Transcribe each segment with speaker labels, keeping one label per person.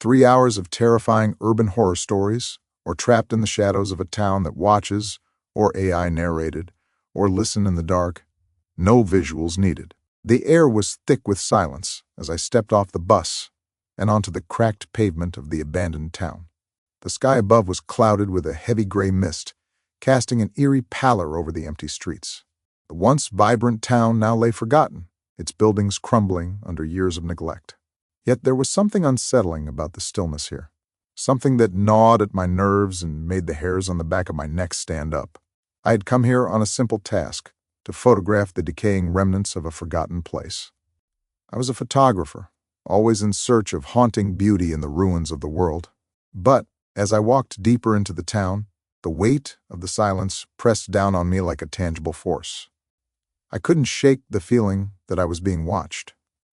Speaker 1: 3 hours of terrifying urban horror stories, or trapped in the shadows of a town that watches, or AI narrated, or listen in the dark. No visuals needed. The air was thick with silence as I stepped off the bus and onto the cracked pavement of the abandoned town. The sky above was clouded with a heavy gray mist, casting an eerie pallor over the empty streets. The once vibrant town now lay forgotten, its buildings crumbling under years of neglect. Yet there was something unsettling about the stillness here, something that gnawed at my nerves and made the hairs on the back of my neck stand up. I had come here on a simple task, to photograph the decaying remnants of a forgotten place. I was a photographer, always in search of haunting beauty in the ruins of the world. But as I walked deeper into the town, the weight of the silence pressed down on me like a tangible force. I couldn't shake the feeling that I was being watched.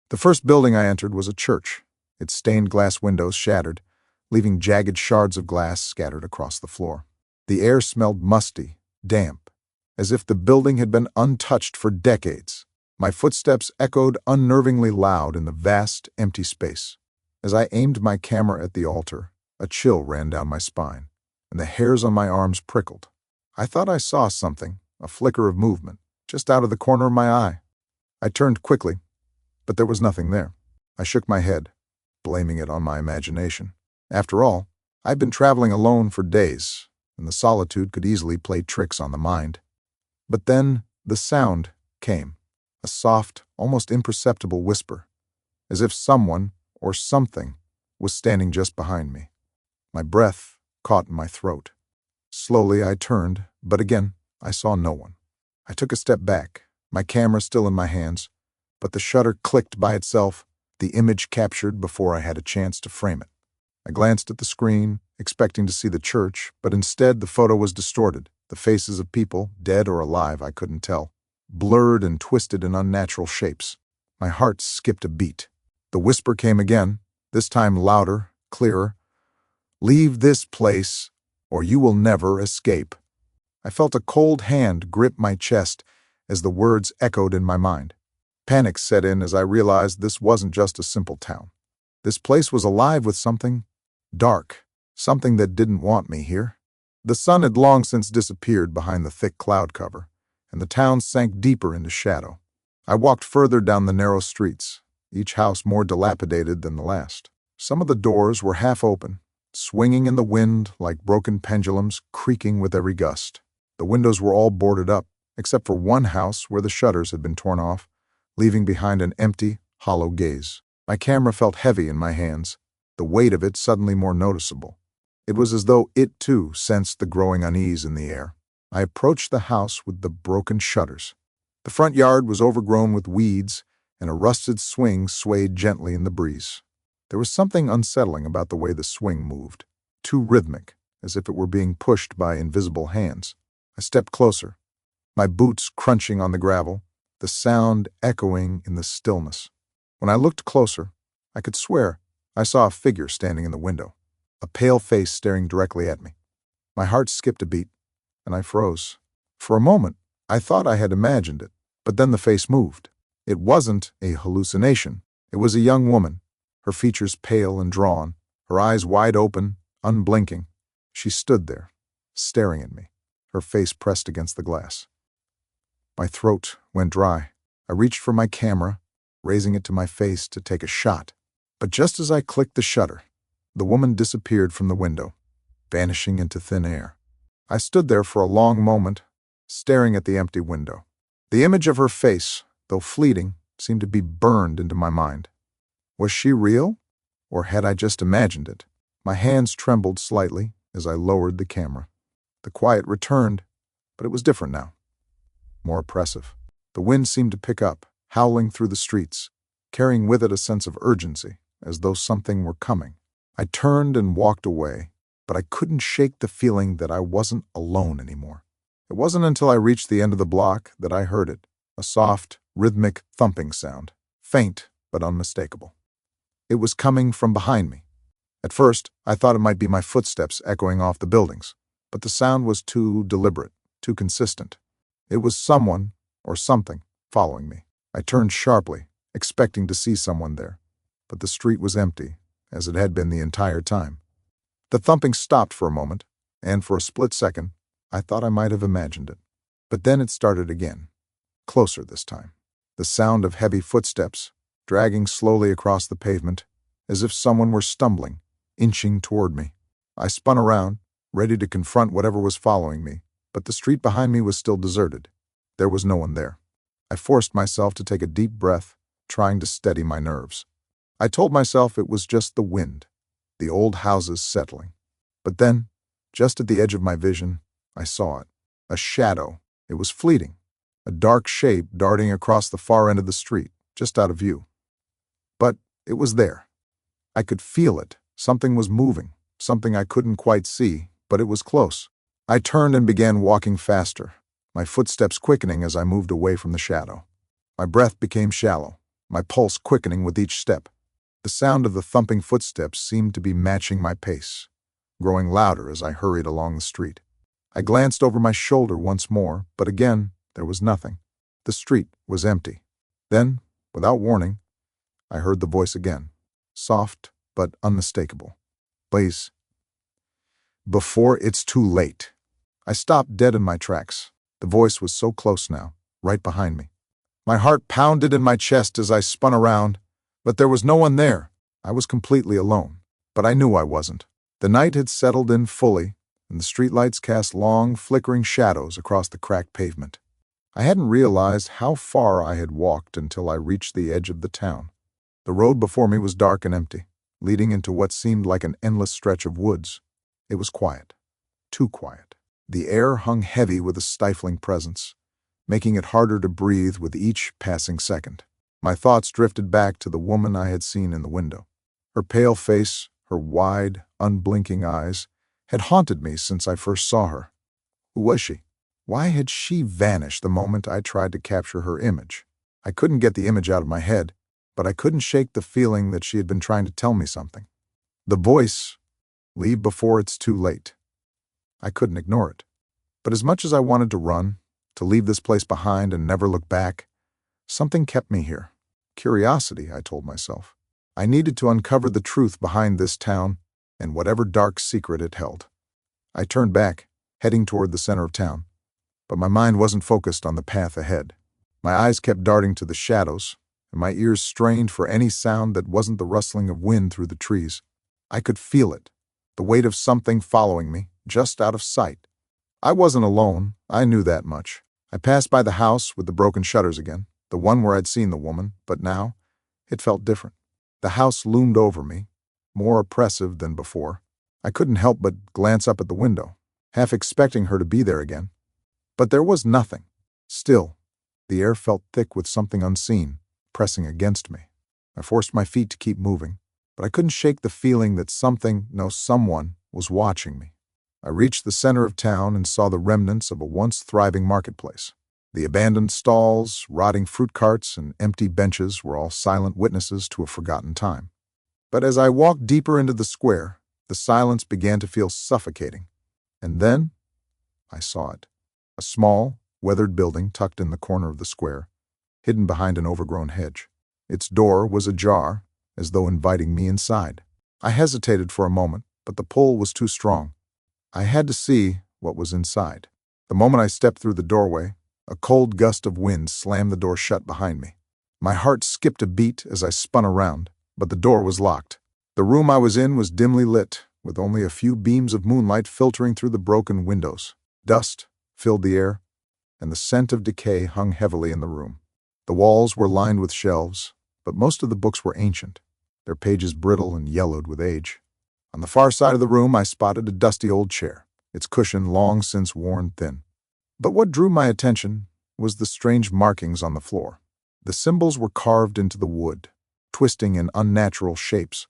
Speaker 1: The first building I entered was a church, its stained glass windows shattered, leaving jagged shards of glass scattered across the floor. The air smelled musty, damp, as if the building had been untouched for decades. My footsteps echoed unnervingly loud in the vast, empty space. As I aimed my camera at the altar, a chill ran down my spine, and the hairs on my arms prickled. I thought I saw something, a flicker of movement, just out of the corner of my eye. I turned quickly, but there was nothing there. I shook my head, blaming it on my imagination. After all, I'd been traveling alone for days, and the solitude could easily play tricks on the mind. But then the sound came, a soft, almost imperceptible whisper, as if someone or something was standing just behind me. My breath caught in my throat. Slowly I turned, but again I saw no one. I took a step back, my camera still in my hands, but the shutter clicked by itself, the image captured before I had a chance to frame it. I glanced at the screen, expecting to see the church, but instead the photo was distorted. The faces of people, dead or alive, I couldn't tell, blurred and twisted in unnatural shapes. My heart skipped a beat. The whisper came again, this time louder, clearer. "Leave this place, or you will never escape." I felt a cold hand grip my chest as the words echoed in my mind. Panic set in as I realized this wasn't just a simple town. This place was alive with something dark, something that didn't want me here. The sun had long since disappeared behind the thick cloud cover, and the town sank deeper into shadow. I walked further down the narrow streets, each house more dilapidated than the last. Some of the doors were half open, swinging in the wind like broken pendulums, creaking with every gust. The windows were all boarded up, except for one house where the shutters had been torn off, leaving behind an empty, hollow gaze. My camera felt heavy in my hands, the weight of it suddenly more noticeable. It was as though it, too, sensed the growing unease in the air. I approached the house with the broken shutters. The front yard was overgrown with weeds, and a rusted swing swayed gently in the breeze. There was something unsettling about the way the swing moved, too rhythmic, as if it were being pushed by invisible hands. I stepped closer, my boots crunching on the gravel, the sound echoing in the stillness. When I looked closer, I could swear I saw a figure standing in the window, a pale face staring directly at me. My heart skipped a beat, and I froze. For a moment, I thought I had imagined it, but then the face moved. It wasn't a hallucination. It was a young woman, her features pale and drawn, her eyes wide open, unblinking. She stood there, staring at me, her face pressed against the glass. My throat went dry. I reached for my camera, raising it to my face to take a shot. But just as I clicked the shutter, the woman disappeared from the window, vanishing into thin air. I stood there for a long moment, staring at the empty window. The image of her face, though fleeting, seemed to be burned into my mind. Was she real, or had I just imagined it? My hands trembled slightly as I lowered the camera. The quiet returned, but it was different now, more oppressive. The wind seemed to pick up, howling through the streets, carrying with it a sense of urgency, as though something were coming. I turned and walked away, but I couldn't shake the feeling that I wasn't alone anymore. It wasn't until I reached the end of the block that I heard it, a soft, rhythmic thumping sound, faint but unmistakable. It was coming from behind me. At first, I thought it might be my footsteps echoing off the buildings, but the sound was too deliberate, too consistent. It was someone, or something, following me. I turned sharply, expecting to see someone there, but the street was empty, as it had been the entire time. The thumping stopped for a moment, and for a split second, I thought I might have imagined it. But then it started again, closer this time. The sound of heavy footsteps, dragging slowly across the pavement, as if someone were stumbling, inching toward me. I spun around, ready to confront whatever was following me, but the street behind me was still deserted. There was no one there. I forced myself to take a deep breath, trying to steady my nerves. I told myself it was just the wind, the old houses settling. But then, just at the edge of my vision, I saw it. A shadow. It was fleeting. A dark shape darting across the far end of the street, just out of view. But it was there. I could feel it. Something was moving, something I couldn't quite see, but it was close. I turned and began walking faster, my footsteps quickening as I moved away from the shadow. My breath became shallow, my pulse quickening with each step. The sound of the thumping footsteps seemed to be matching my pace, growing louder as I hurried along the street. I glanced over my shoulder once more, but again, there was nothing. The street was empty. Then, without warning, I heard the voice again, soft but unmistakable. Please. Before it's too late. I stopped dead in my tracks. The voice was so close now, right behind me. My heart pounded in my chest as I spun around, but there was no one there. I was completely alone, but I knew I wasn't. The night had settled in fully, and the streetlights cast long, flickering shadows across the cracked pavement. I hadn't realized how far I had walked until I reached the edge of the town. The road before me was dark and empty, leading into what seemed like an endless stretch of woods. It was quiet. Too quiet. The air hung heavy with a stifling presence, making it harder to breathe with each passing second. My thoughts drifted back to the woman I had seen in the window. Her pale face, her wide, unblinking eyes, had haunted me since I first saw her. Who was she? Why had she vanished the moment I tried to capture her image? I couldn't get the image out of my head, but I couldn't shake the feeling that she had been trying to tell me something. The voice, leave before it's too late. I couldn't ignore it. But as much as I wanted to run, to leave this place behind and never look back, something kept me here. Curiosity, I told myself. I needed to uncover the truth behind this town and whatever dark secret it held. I turned back, heading toward the center of town. But my mind wasn't focused on the path ahead. My eyes kept darting to the shadows, and my ears strained for any sound that wasn't the rustling of wind through the trees. I could feel it, the weight of something following me, just out of sight. I wasn't alone, I knew that much. I passed by the house with the broken shutters again, the one where I'd seen the woman, but now it felt different. The house loomed over me, more oppressive than before. I couldn't help but glance up at the window, half expecting her to be there again. But there was nothing. Still, the air felt thick with something unseen, pressing against me. I forced my feet to keep moving, but I couldn't shake the feeling that something, no someone, was watching me. I reached the center of town and saw the remnants of a once thriving marketplace. The abandoned stalls, rotting fruit carts, and empty benches were all silent witnesses to a forgotten time. But as I walked deeper into the square, the silence began to feel suffocating. And then I saw it. A small, weathered building tucked in the corner of the square, hidden behind an overgrown hedge. Its door was ajar, as though inviting me inside. I hesitated for a moment, but the pull was too strong. I had to see what was inside. The moment I stepped through the doorway, a cold gust of wind slammed the door shut behind me. My heart skipped a beat as I spun around, but the door was locked. The room I was in was dimly lit, with only a few beams of moonlight filtering through the broken windows. Dust filled the air, and the scent of decay hung heavily in the room. The walls were lined with shelves, but most of the books were ancient, their pages brittle and yellowed with age. On the far side of the room I spotted a dusty old chair, its cushion long since worn thin. But what drew my attention was the strange markings on the floor. The symbols were carved into the wood, twisting in unnatural shapes,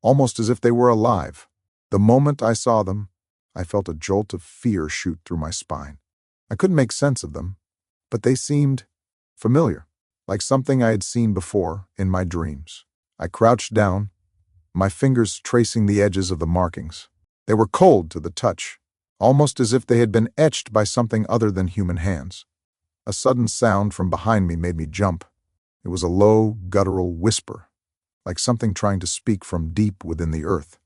Speaker 1: almost as if they were alive. The moment I saw them, I felt a jolt of fear shoot through my spine. I couldn't make sense of them, but they seemed familiar, like something I had seen before in my dreams. I crouched down, my fingers tracing the edges of the markings. They were cold to the touch, almost as if they had been etched by something other than human hands. A sudden sound from behind me made me jump. It was a low, guttural whisper, like something trying to speak from deep within the earth.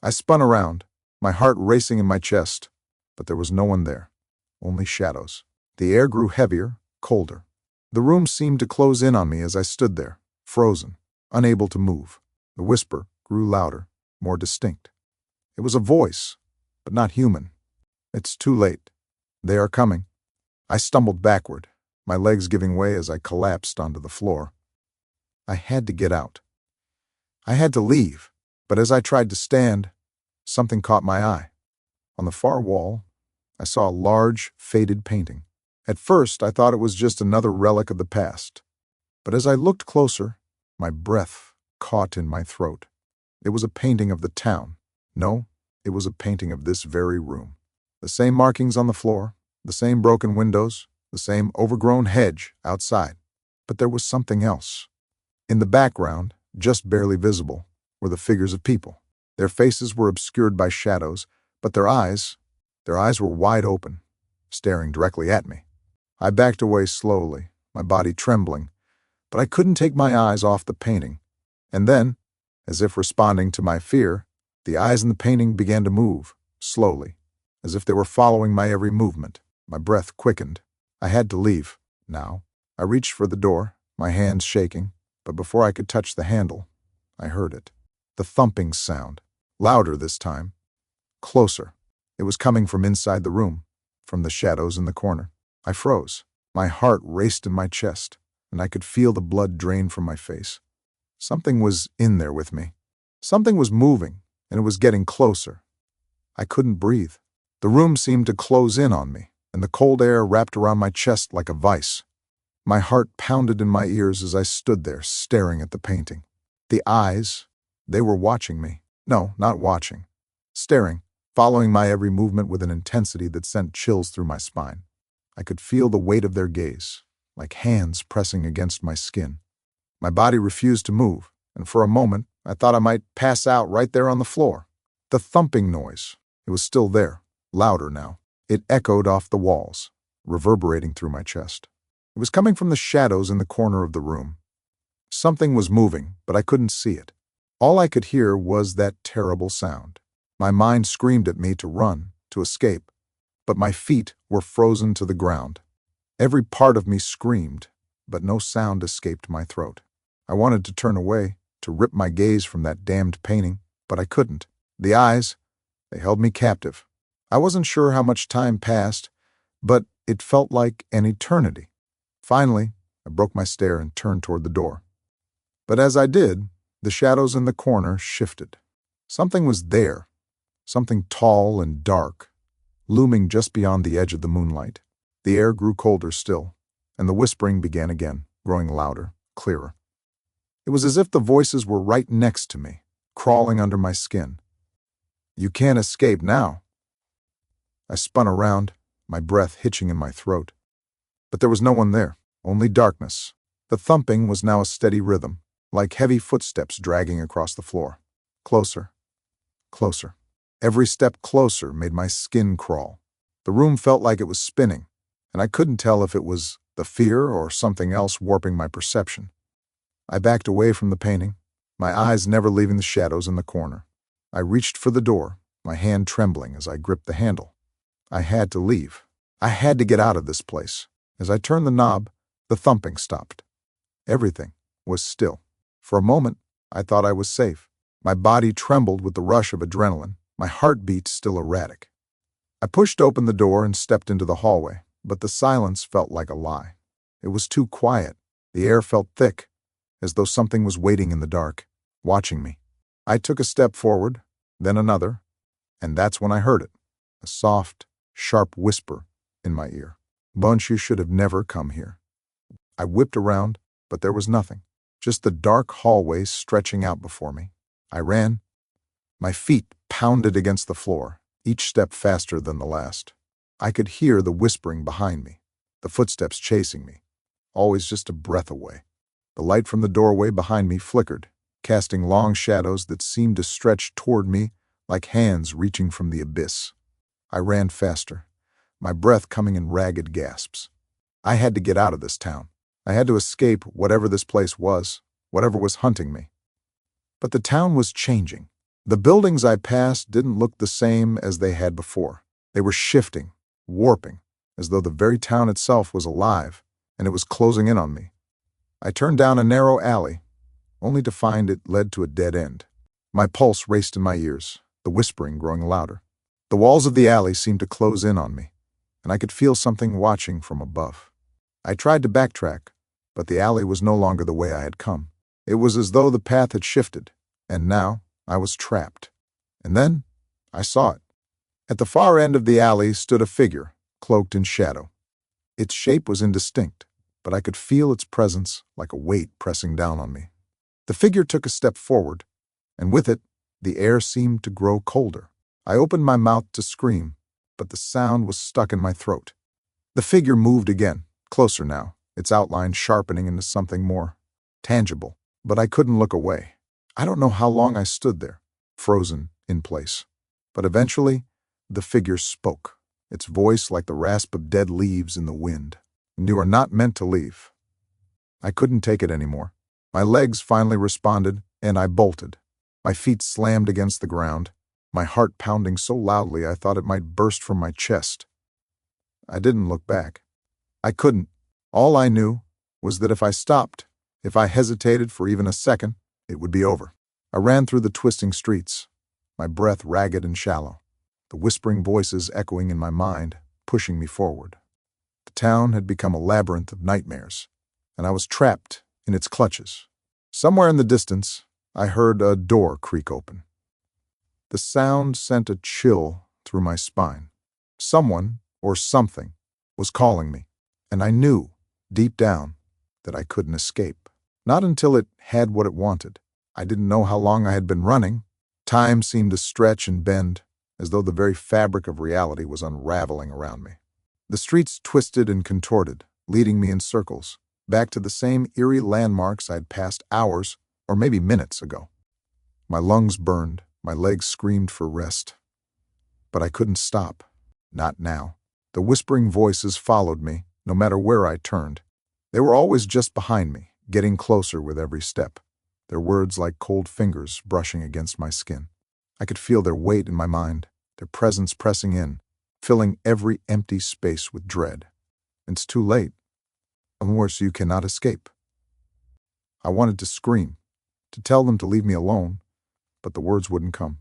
Speaker 1: I spun around, my heart racing in my chest, but there was no one there, only shadows. The air grew heavier, colder. The room seemed to close in on me as I stood there, frozen, unable to move. The whisper grew louder, more distinct. It was a voice, but not human. "It's too late. They are coming." I stumbled backward, my legs giving way as I collapsed onto the floor. I had to get out. I had to leave, but as I tried to stand, something caught my eye. On the far wall, I saw a large, faded painting. At first, I thought it was just another relic of the past. But as I looked closer, my breath caught in my throat. It was a painting of the town. No, it was a painting of this very room. The same markings on the floor, the same broken windows, the same overgrown hedge outside. But there was something else. In the background, just barely visible, were the figures of people. Their faces were obscured by shadows, but their eyes were wide open, staring directly at me. I backed away slowly, my body trembling, but I couldn't take my eyes off the painting. And then, as if responding to my fear, the eyes in the painting began to move, slowly, as if they were following my every movement. My breath quickened. I had to leave, now. I reached for the door, my hands shaking, but before I could touch the handle, I heard it. The thumping sound, louder this time, closer. It was coming from inside the room, from the shadows in the corner. I froze. My heart raced in my chest, and I could feel the blood drain from my face. Something was in there with me. Something was moving, and it was getting closer. I couldn't breathe. The room seemed to close in on me, and the cold air wrapped around my chest like a vice. My heart pounded in my ears as I stood there, staring at the painting. The eyes, they were watching me. No, not watching. Staring, following my every movement with an intensity that sent chills through my spine. I could feel the weight of their gaze, like hands pressing against my skin. My body refused to move, and for a moment, I thought I might pass out right there on the floor. The thumping noise, it was still there, louder now. It echoed off the walls, reverberating through my chest. It was coming from the shadows in the corner of the room. Something was moving, but I couldn't see it. All I could hear was that terrible sound. My mind screamed at me to run, to escape, but my feet were frozen to the ground. Every part of me screamed, but no sound escaped my throat. I wanted to turn away, to rip my gaze from that damned painting, but I couldn't. The eyes, they held me captive. I wasn't sure how much time passed, but it felt like an eternity. Finally, I broke my stare and turned toward the door. But as I did, the shadows in the corner shifted. Something was there, something tall and dark, looming just beyond the edge of the moonlight. The air grew colder still, and the whispering began again, growing louder, clearer. It was as if the voices were right next to me, crawling under my skin. "You can't escape now." I spun around, my breath hitching in my throat. But there was no one there, only darkness. The thumping was now a steady rhythm, like heavy footsteps dragging across the floor. Closer, closer. Every step closer made my skin crawl. The room felt like it was spinning, and I couldn't tell if it was the fear or something else warping my perception. I backed away from the painting, my eyes never leaving the shadows in the corner. I reached for the door, my hand trembling as I gripped the handle. I had to leave. I had to get out of this place. As I turned the knob, the thumping stopped. Everything was still. For a moment, I thought I was safe. My body trembled with the rush of adrenaline, my heartbeat still erratic. I pushed open the door and stepped into the hallway, but the silence felt like a lie. It was too quiet. The air felt thick, as though something was waiting in the dark, watching me. I took a step forward, then another, and that's when I heard it, a soft, sharp whisper in my ear. "Bunch, you should have never come here." I whipped around, but there was nothing, just the dark hallway stretching out before me. I ran. My feet pounded against the floor, each step faster than the last. I could hear the whispering behind me, the footsteps chasing me, always just a breath away. The light from the doorway behind me flickered, casting long shadows that seemed to stretch toward me like hands reaching from the abyss. I ran faster, my breath coming in ragged gasps. I had to get out of this town. I had to escape whatever this place was, whatever was hunting me. But the town was changing. The buildings I passed didn't look the same as they had before. They were shifting, warping, as though the very town itself was alive, and it was closing in on me. I turned down a narrow alley, only to find it led to a dead end. My pulse raced in my ears, the whispering growing louder. The walls of the alley seemed to close in on me, and I could feel something watching from above. I tried to backtrack, but the alley was no longer the way I had come. It was as though the path had shifted, and now I was trapped. And then I saw it. At the far end of the alley stood a figure, cloaked in shadow. Its shape was indistinct, but I could feel its presence like a weight pressing down on me. The figure took a step forward, and with it, the air seemed to grow colder. I opened my mouth to scream, but the sound was stuck in my throat. The figure moved again, closer now, its outline sharpening into something more tangible, but I couldn't look away. I don't know how long I stood there, frozen in place. But eventually, the figure spoke, its voice like the rasp of dead leaves in the wind. "You are not meant to leave." I couldn't take it anymore. My legs finally responded, and I bolted. My feet slammed against the ground, my heart pounding so loudly I thought it might burst from my chest. I didn't look back. I couldn't. All I knew was that if I stopped, if I hesitated for even a second, it would be over. I ran through the twisting streets, my breath ragged and shallow, the whispering voices echoing in my mind, pushing me forward. The town had become a labyrinth of nightmares, and I was trapped in its clutches. Somewhere in the distance, I heard a door creak open. The sound sent a chill through my spine. Someone, or something, was calling me, and I knew, deep down, that I couldn't escape. Not until it had what it wanted. I didn't know how long I had been running. Time seemed to stretch and bend, as though the very fabric of reality was unraveling around me. The streets twisted and contorted, leading me in circles, back to the same eerie landmarks I'd passed hours, or maybe minutes ago. My lungs burned, my legs screamed for rest. But I couldn't stop. Not now. The whispering voices followed me, no matter where I turned. They were always just behind me, getting closer with every step, their words like cold fingers brushing against my skin. I could feel their weight in my mind, their presence pressing in, filling every empty space with dread. It's too late. And worse, you cannot escape. I wanted to scream, to tell them to leave me alone, but the words wouldn't come.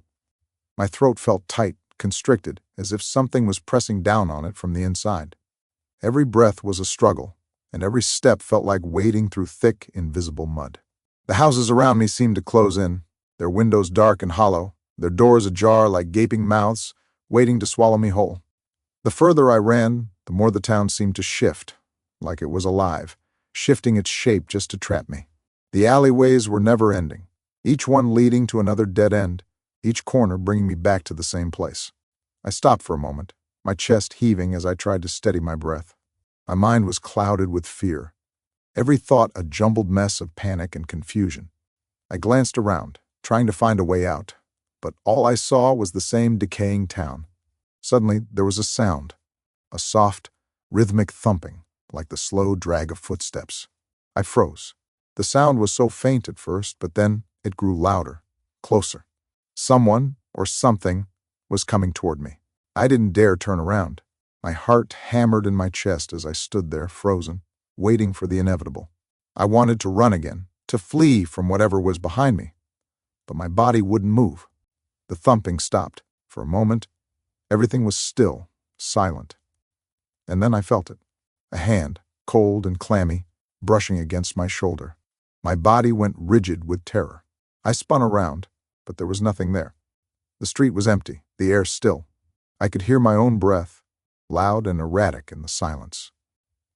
Speaker 1: My throat felt tight, constricted, as if something was pressing down on it from the inside. Every breath was a struggle, and every step felt like wading through thick, invisible mud. The houses around me seemed to close in, their windows dark and hollow, their doors ajar like gaping mouths, waiting to swallow me whole. The further I ran, the more the town seemed to shift, like it was alive, shifting its shape just to trap me. The alleyways were never ending, each one leading to another dead end, each corner bringing me back to the same place. I stopped for a moment, my chest heaving as I tried to steady my breath. My mind was clouded with fear, every thought a jumbled mess of panic and confusion. I glanced around, trying to find a way out, but all I saw was the same decaying town. Suddenly, there was a sound, a soft, rhythmic thumping, like the slow drag of footsteps. I froze. The sound was so faint at first, but then it grew louder, closer. Someone, or something, was coming toward me. I didn't dare turn around. My heart hammered in my chest as I stood there, frozen, waiting for the inevitable. I wanted to run again, to flee from whatever was behind me, but my body wouldn't move. The thumping stopped. For a moment, everything was still, silent. And then I felt it. A hand, cold and clammy, brushing against my shoulder. My body went rigid with terror. I spun around, but there was nothing there. The street was empty, the air still. I could hear my own breath, loud and erratic in the silence.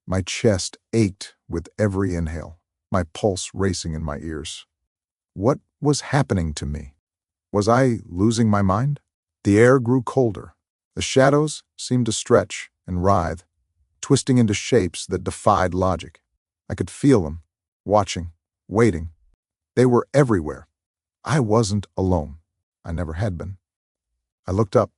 Speaker 1: My chest ached with every inhale, my pulse racing in my ears. What was happening to me? Was I losing my mind? The air grew colder. The shadows seemed to stretch and writhe, twisting into shapes that defied logic. I could feel them, watching, waiting. They were everywhere. I wasn't alone. I never had been. I looked up.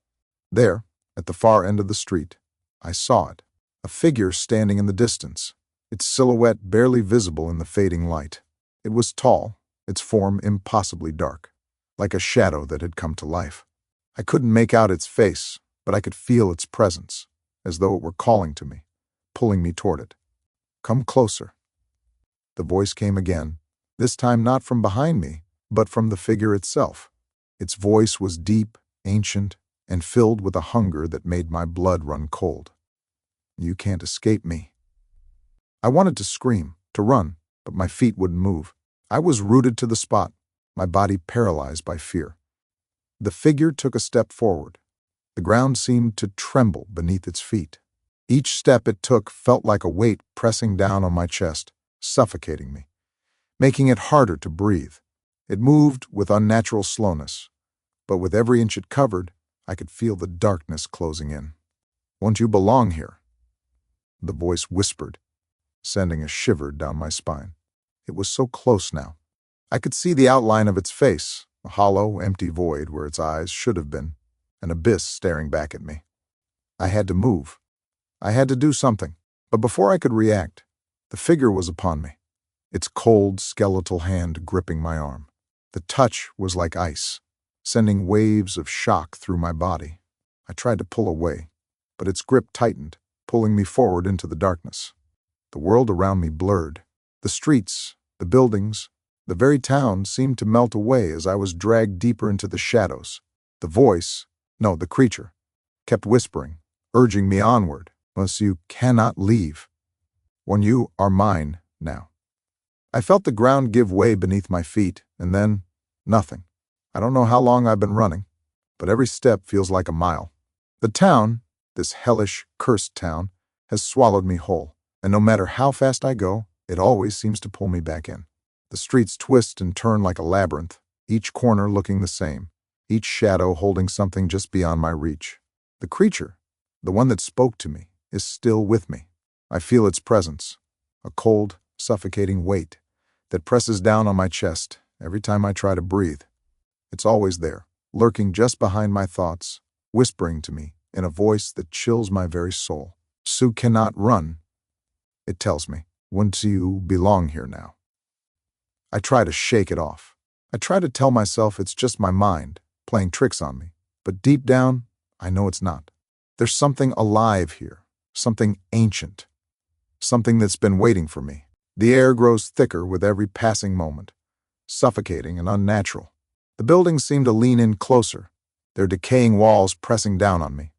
Speaker 1: There, at the far end of the street, I saw it, a figure standing in the distance, its silhouette barely visible in the fading light. It was tall, its form impossibly dark, like a shadow that had come to life. I couldn't make out its face, but I could feel its presence, as though it were calling to me, pulling me toward it. "Come closer." The voice came again, this time not from behind me, but from the figure itself. Its voice was deep, ancient, and filled with a hunger that made my blood run cold. "You can't escape me." I wanted to scream, to run, but my feet wouldn't move. I was rooted to the spot, my body paralyzed by fear. The figure took a step forward. The ground seemed to tremble beneath its feet. Each step it took felt like a weight pressing down on my chest, suffocating me, making it harder to breathe. It moved with unnatural slowness, but with every inch it covered, I could feel the darkness closing in. "Won't you belong here?" The voice whispered, sending a shiver down my spine. It was so close now. I could see the outline of its face, a hollow, empty void where its eyes should have been, an abyss staring back at me. I had to move. I had to do something. But before I could react, the figure was upon me, its cold, skeletal hand gripping my arm. The touch was like ice, sending waves of shock through my body. I tried to pull away, but its grip tightened, pulling me forward into the darkness. The world around me blurred. The streets, the buildings, the very town seemed to melt away as I was dragged deeper into the shadows. The voice, no, the creature, kept whispering, urging me onward. "Unless you cannot leave. When you are mine now." I felt the ground give way beneath my feet, and then nothing. I don't know how long I've been running, but every step feels like a mile. The town, this hellish, cursed town, has swallowed me whole, and no matter how fast I go, it always seems to pull me back in. The streets twist and turn like a labyrinth, each corner looking the same, each shadow holding something just beyond my reach. The creature, the one that spoke to me, is still with me. I feel its presence, a cold, suffocating weight that presses down on my chest every time I try to breathe. It's always there, lurking just behind my thoughts, whispering to me in a voice that chills my very soul. "Sue cannot run," it tells me. "Won't you belong here now?" I try to shake it off. I try to tell myself it's just my mind, playing tricks on me. But deep down, I know it's not. There's something alive here, something ancient, something that's been waiting for me. The air grows thicker with every passing moment, suffocating and unnatural. The buildings seem to lean in closer, their decaying walls pressing down on me.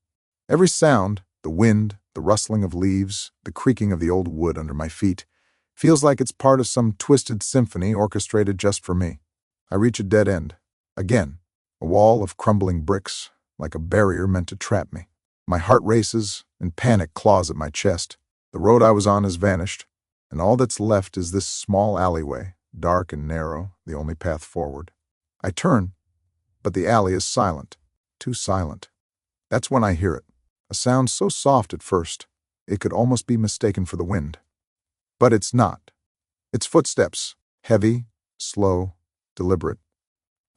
Speaker 1: Every sound, the wind, the rustling of leaves, the creaking of the old wood under my feet, feels like it's part of some twisted symphony orchestrated just for me. I reach a dead end. Again, a wall of crumbling bricks, like a barrier meant to trap me. My heart races, and panic claws at my chest. The road I was on has vanished, and all that's left is this small alleyway, dark and narrow, the only path forward. I turn, but the alley is silent, too silent. That's when I hear it, a sound so soft at first, it could almost be mistaken for the wind. But it's not. It's footsteps, heavy, slow, deliberate.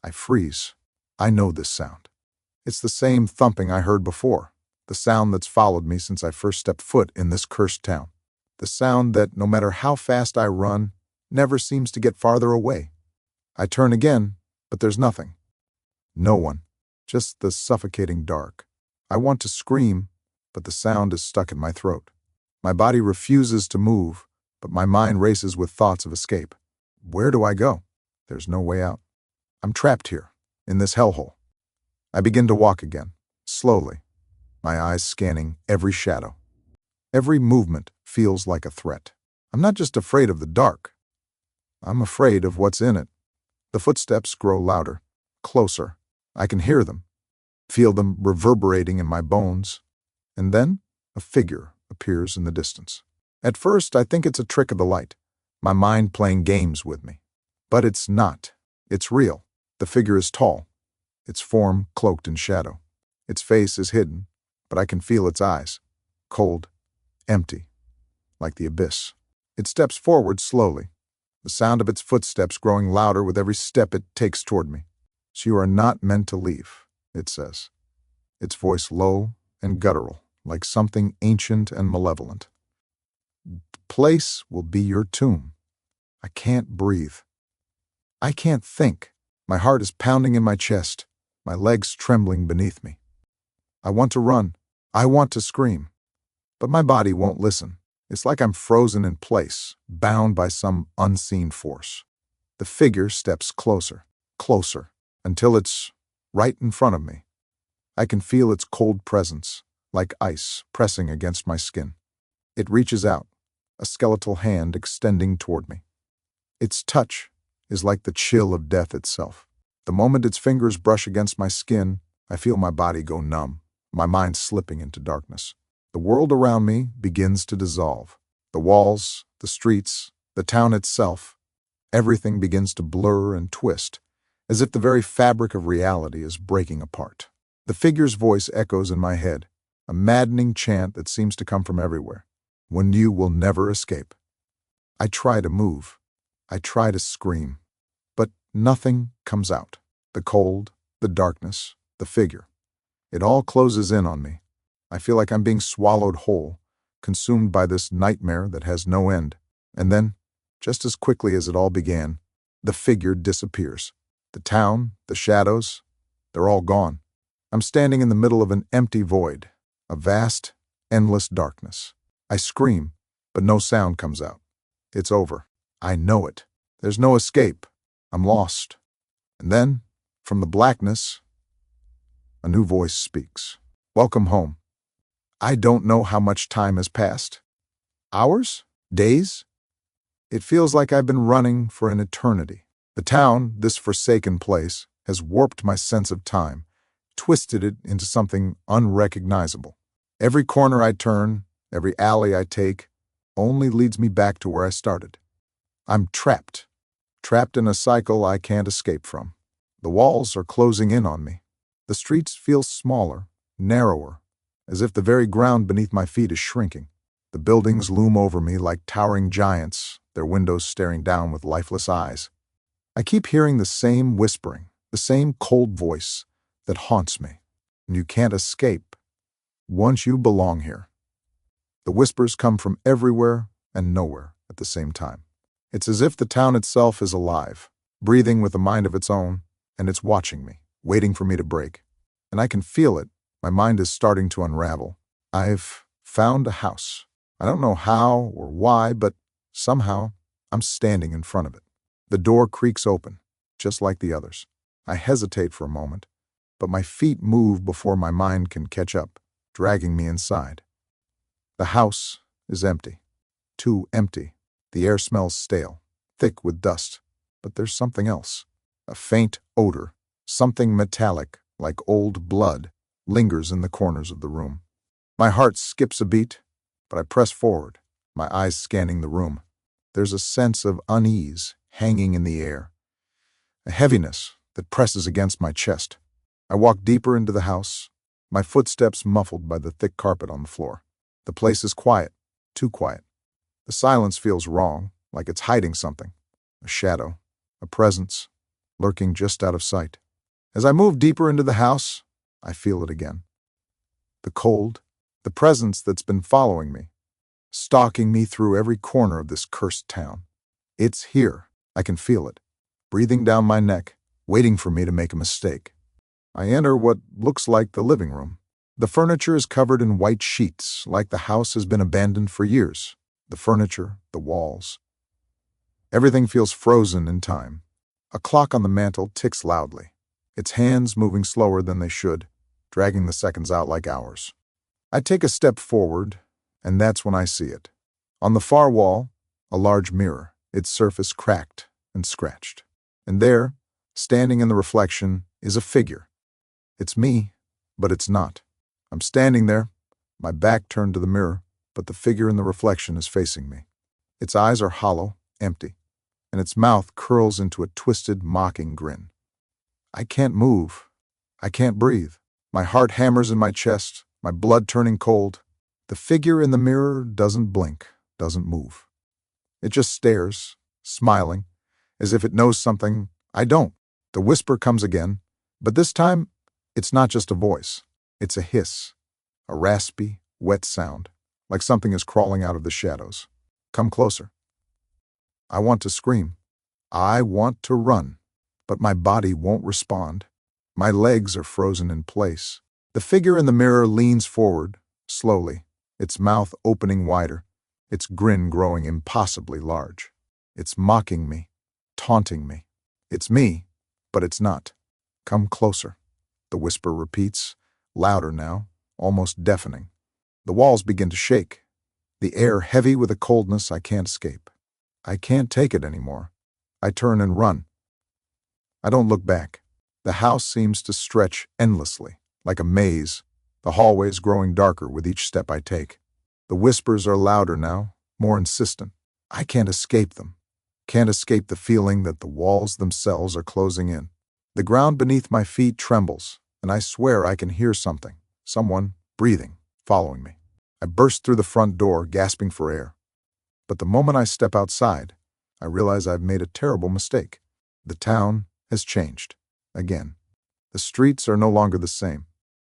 Speaker 1: I freeze. I know this sound. It's the same thumping I heard before, the sound that's followed me since I first stepped foot in this cursed town. The sound that, no matter how fast I run, never seems to get farther away. I turn again, but there's nothing. No one. Just the suffocating dark. I want to scream, but the sound is stuck in my throat. My body refuses to move, but my mind races with thoughts of escape. Where do I go? There's no way out. I'm trapped here, in this hellhole. I begin to walk again, slowly, my eyes scanning every shadow. Every movement feels like a threat. I'm not just afraid of the dark. I'm afraid of what's in it. The footsteps grow louder, closer. I can hear them, feel them reverberating in my bones. And then a figure appears in the distance. At first, I think it's a trick of the light, my mind playing games with me. But it's not. It's real. The figure is tall, its form cloaked in shadow. Its face is hidden, but I can feel its eyes, cold, empty, like the abyss. It steps forward slowly, the sound of its footsteps growing louder with every step it takes toward me. "So you are not meant to leave," it says, its voice low and guttural, like something ancient and malevolent. "The place will be your tomb." I can't breathe. I can't think. My heart is pounding in my chest, my legs trembling beneath me. I want to run. I want to scream. But my body won't listen. It's like I'm frozen in place, bound by some unseen force. The figure steps closer, closer, until it's right in front of me. I can feel its cold presence, like ice pressing against my skin. It reaches out, a skeletal hand extending toward me. Its touch is like the chill of death itself. The moment its fingers brush against my skin, I feel my body go numb, my mind slipping into darkness. The world around me begins to dissolve. The walls, the streets, the town itself, everything begins to blur and twist, as if the very fabric of reality is breaking apart. The figure's voice echoes in my head, a maddening chant that seems to come from everywhere. When you will never escape. I try to move. I try to scream. But nothing comes out. The cold, the darkness, the figure. It all closes in on me. I feel like I'm being swallowed whole, consumed by this nightmare that has no end. And then, just as quickly as it all began, the figure disappears. The town, the shadows, they're all gone. I'm standing in the middle of an empty void, a vast, endless darkness. I scream, but no sound comes out. It's over. I know it. There's no escape. I'm lost. And then, from the blackness, a new voice speaks. Welcome home. I don't know how much time has passed. Hours? Days? It feels like I've been running for an eternity. The town, this forsaken place, has warped my sense of time, twisted it into something unrecognizable. Every corner I turn, every alley I take, only leads me back to where I started. I'm trapped in a cycle I can't escape from. The walls are closing in on me. The streets feel smaller, narrower, as if the very ground beneath my feet is shrinking. The buildings loom over me like towering giants, their windows staring down with lifeless eyes. I keep hearing the same whispering, the same cold voice that haunts me. And you can't escape once you belong here. The whispers come from everywhere and nowhere at the same time. It's as if the town itself is alive, breathing with a mind of its own, and it's watching me, waiting for me to break. And I can feel it. My mind is starting to unravel. I've found a house. I don't know how or why, but somehow I'm standing in front of it. The door creaks open, just like the others. I hesitate for a moment, but my feet move before my mind can catch up, dragging me inside. The house is empty. Too empty. The air smells stale, thick with dust. But there's something else. A faint odor, something metallic, like old blood, lingers in the corners of the room. My heart skips a beat, but I press forward, my eyes scanning the room. There's a sense of unease hanging in the air, a heaviness that presses against my chest. I walk deeper into the house, my footsteps muffled by the thick carpet on the floor. The place is quiet, too quiet. The silence feels wrong, like it's hiding something, a shadow, a presence, lurking just out of sight. As I move deeper into the house, I feel it again. The cold, the presence that's been following me, stalking me through every corner of this cursed town. It's here. I can feel it, breathing down my neck, waiting for me to make a mistake. I enter what looks like the living room. The furniture is covered in white sheets, like the house has been abandoned for years. The furniture, the walls. Everything feels frozen in time. A clock on the mantel ticks loudly, its hands moving slower than they should, dragging the seconds out like hours. I take a step forward, and that's when I see it. On the far wall, a large mirror, its surface cracked and scratched. And there, standing in the reflection, is a figure. It's me, but it's not. I'm standing there, my back turned to the mirror, but the figure in the reflection is facing me. Its eyes are hollow, empty, and its mouth curls into a twisted, mocking grin. I can't move. I can't breathe. My heart hammers in my chest, my blood turning cold. The figure in the mirror doesn't blink, doesn't move. It just stares, smiling, as if it knows something I don't. The whisper comes again, but this time, it's not just a voice. It's a hiss, a raspy, wet sound, like something is crawling out of the shadows. Come closer. I want to scream. I want to run, but my body won't respond. My legs are frozen in place. The figure in the mirror leans forward, slowly, its mouth opening wider, its grin growing impossibly large. It's mocking me, taunting me. It's me, but it's not. Come closer, the whisper repeats, louder now, almost deafening. The walls begin to shake, the air heavy with a coldness I can't escape. I can't take it anymore. I turn and run. I don't look back. The house seems to stretch endlessly, like a maze, the hallways growing darker with each step I take. The whispers are louder now, more insistent. I can't escape them. Can't escape the feeling that the walls themselves are closing in. The ground beneath my feet trembles, and I swear I can hear something, someone breathing, following me. I burst through the front door, gasping for air. But the moment I step outside, I realize I've made a terrible mistake. The town has changed. Again. The streets are no longer the same.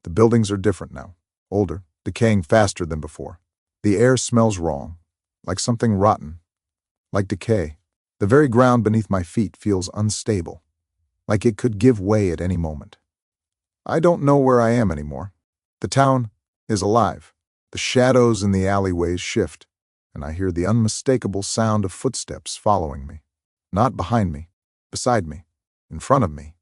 Speaker 1: The buildings are different now, older, decaying faster than before. The air smells wrong, like something rotten, like decay. The very ground beneath my feet feels unstable, like it could give way at any moment. I don't know where I am anymore. The town is alive. The shadows in the alleyways shift, and I hear the unmistakable sound of footsteps following me. Not behind me, beside me, in front of me.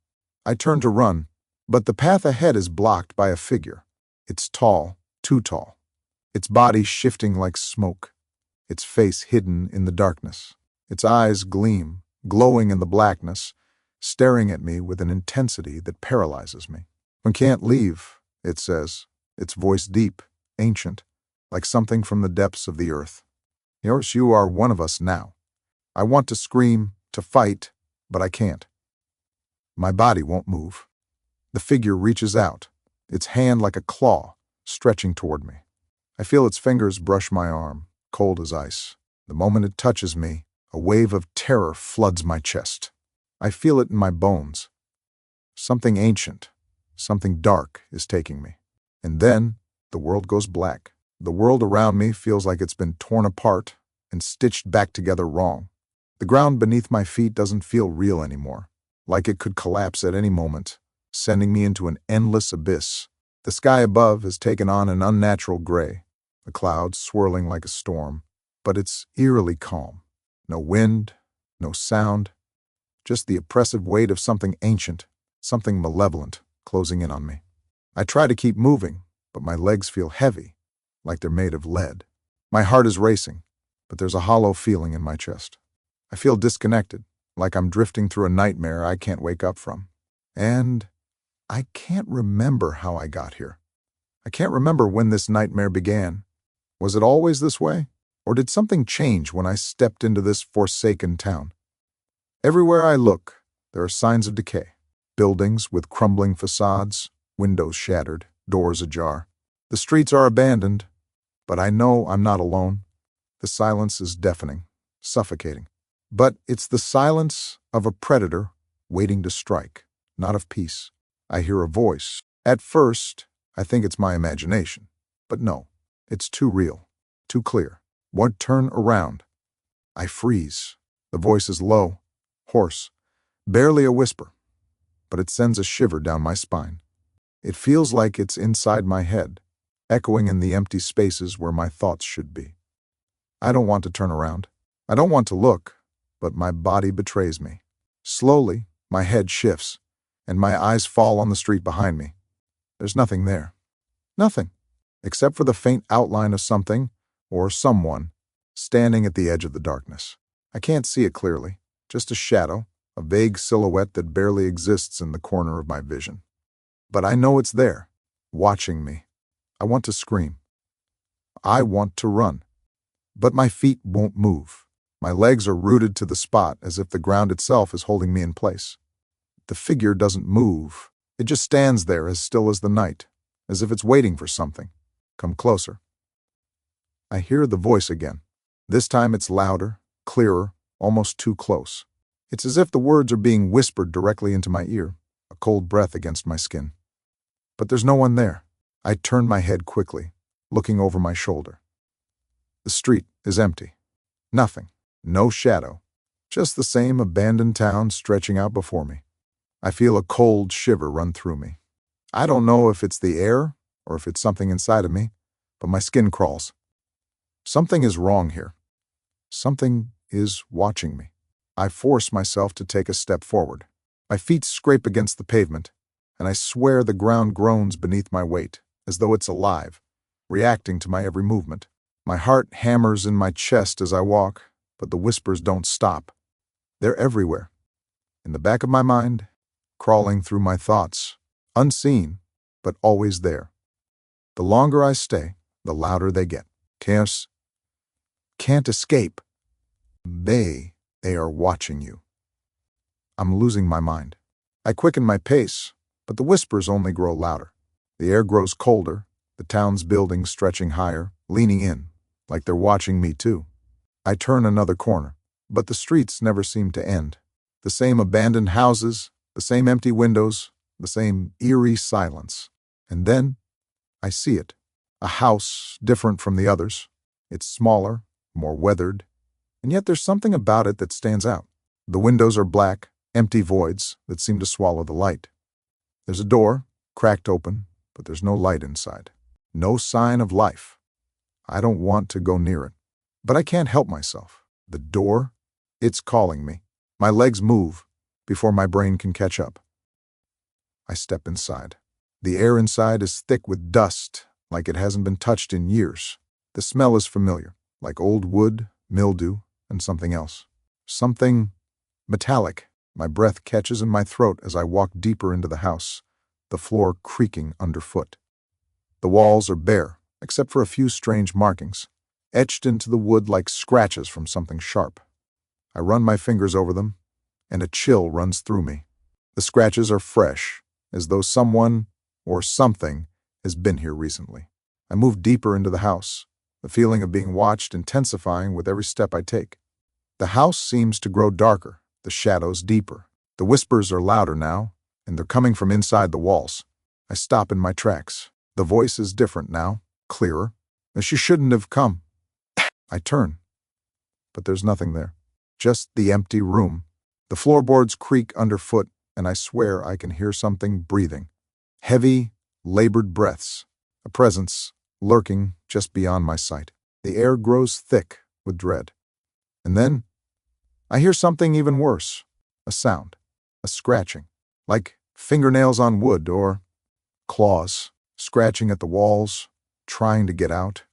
Speaker 1: I turn to run, but the path ahead is blocked by a figure. It's tall, too tall. Its body shifting like smoke. Its face hidden in the darkness. Its eyes gleam, glowing in the blackness, staring at me with an intensity that paralyzes me. "We can't leave," it says, its voice deep, ancient, like something from the depths of the earth. "Yours, you are one of us now." I want to scream, to fight, but I can't. My body won't move. The figure reaches out, its hand like a claw, stretching toward me. I feel its fingers brush my arm, cold as ice. The moment it touches me, a wave of terror floods my chest. I feel it in my bones. Something ancient, something dark is taking me. And then, the world goes black. The world around me feels like it's been torn apart and stitched back together wrong. The ground beneath my feet doesn't feel real anymore, like it could collapse at any moment, sending me into an endless abyss. The sky above has taken on an unnatural gray, the clouds swirling like a storm, but it's eerily calm. No wind, no sound, just the oppressive weight of something ancient, something malevolent, closing in on me. I try to keep moving, but my legs feel heavy, like they're made of lead. My heart is racing, but there's a hollow feeling in my chest. I feel disconnected, like I'm drifting through a nightmare I can't wake up from. And I can't remember how I got here. I can't remember when this nightmare began. Was it always this way? Or did something change when I stepped into this forsaken town? Everywhere I look, there are signs of decay. Buildings with crumbling facades, windows shattered, doors ajar. The streets are abandoned, but I know I'm not alone. The silence is deafening, suffocating. But it's the silence of a predator waiting to strike, not of peace. I hear a voice. At first, I think it's my imagination. But no, it's too real, too clear. Won't turn around. I freeze. The voice is low, hoarse, barely a whisper, but it sends a shiver down my spine. It feels like it's inside my head, echoing in the empty spaces where my thoughts should be. I don't want to turn around. I don't want to look, but my body betrays me. Slowly, my head shifts, and my eyes fall on the street behind me. There's nothing there. Nothing, except for the faint outline of something, or someone, standing at the edge of the darkness. I can't see it clearly, just a shadow, a vague silhouette that barely exists in the corner of my vision. But I know it's there, watching me. I want to scream. I want to run. But my feet won't move. My legs are rooted to the spot as if the ground itself is holding me in place. The figure doesn't move. It just stands there as still as the night, as if it's waiting for something. Come closer. I hear the voice again. This time it's louder, clearer, almost too close. It's as if the words are being whispered directly into my ear, a cold breath against my skin. But there's no one there. I turn my head quickly, looking over my shoulder. The street is empty. Nothing. No shadow. Just the same abandoned town stretching out before me. I feel a cold shiver run through me. I don't know if it's the air or if it's something inside of me, but my skin crawls. Something is wrong here. Something is watching me. I force myself to take a step forward. My feet scrape against the pavement, and I swear the ground groans beneath my weight, as though it's alive, reacting to my every movement. My heart hammers in my chest as I walk, but the whispers don't stop. They're everywhere. In the back of my mind, crawling through my thoughts, unseen, but always there. The longer I stay, the louder they get. Can't escape. They are watching you. I'm losing my mind. I quicken my pace, but the whispers only grow louder. The air grows colder, the town's buildings stretching higher, leaning in, like they're watching me too. I turn another corner, but the streets never seem to end. The same abandoned houses, the same empty windows, the same eerie silence. And then, I see it. A house different from the others. It's smaller, more weathered, and yet there's something about it that stands out. The windows are black, empty voids that seem to swallow the light. There's a door, cracked open, but there's no light inside. No sign of life. I don't want to go near it, but I can't help myself. The door, it's calling me. My legs move before my brain can catch up. I step inside. The air inside is thick with dust, like it hasn't been touched in years. The smell is familiar, like old wood, mildew, and something else. Something metallic. My breath catches in my throat as I walk deeper into the house, the floor creaking underfoot. The walls are bare, except for a few strange markings, etched into the wood like scratches from something sharp. I run my fingers over them, and a chill runs through me. The scratches are fresh, as though someone or something has been here recently. I move deeper into the house, the feeling of being watched intensifying with every step I take. The house seems to grow darker, the shadows deeper. The whispers are louder now, and they're coming from inside the walls. I stop in my tracks. The voice is different now, clearer. She shouldn't have come. I turn, but there's nothing there. Just the empty room. The floorboards creak underfoot, and I swear I can hear something breathing. Heavy, labored breaths. A presence lurking just beyond my sight. The air grows thick with dread. And then, I hear something even worse. A sound. A scratching. Like fingernails on wood or claws, scratching at the walls, trying to get out.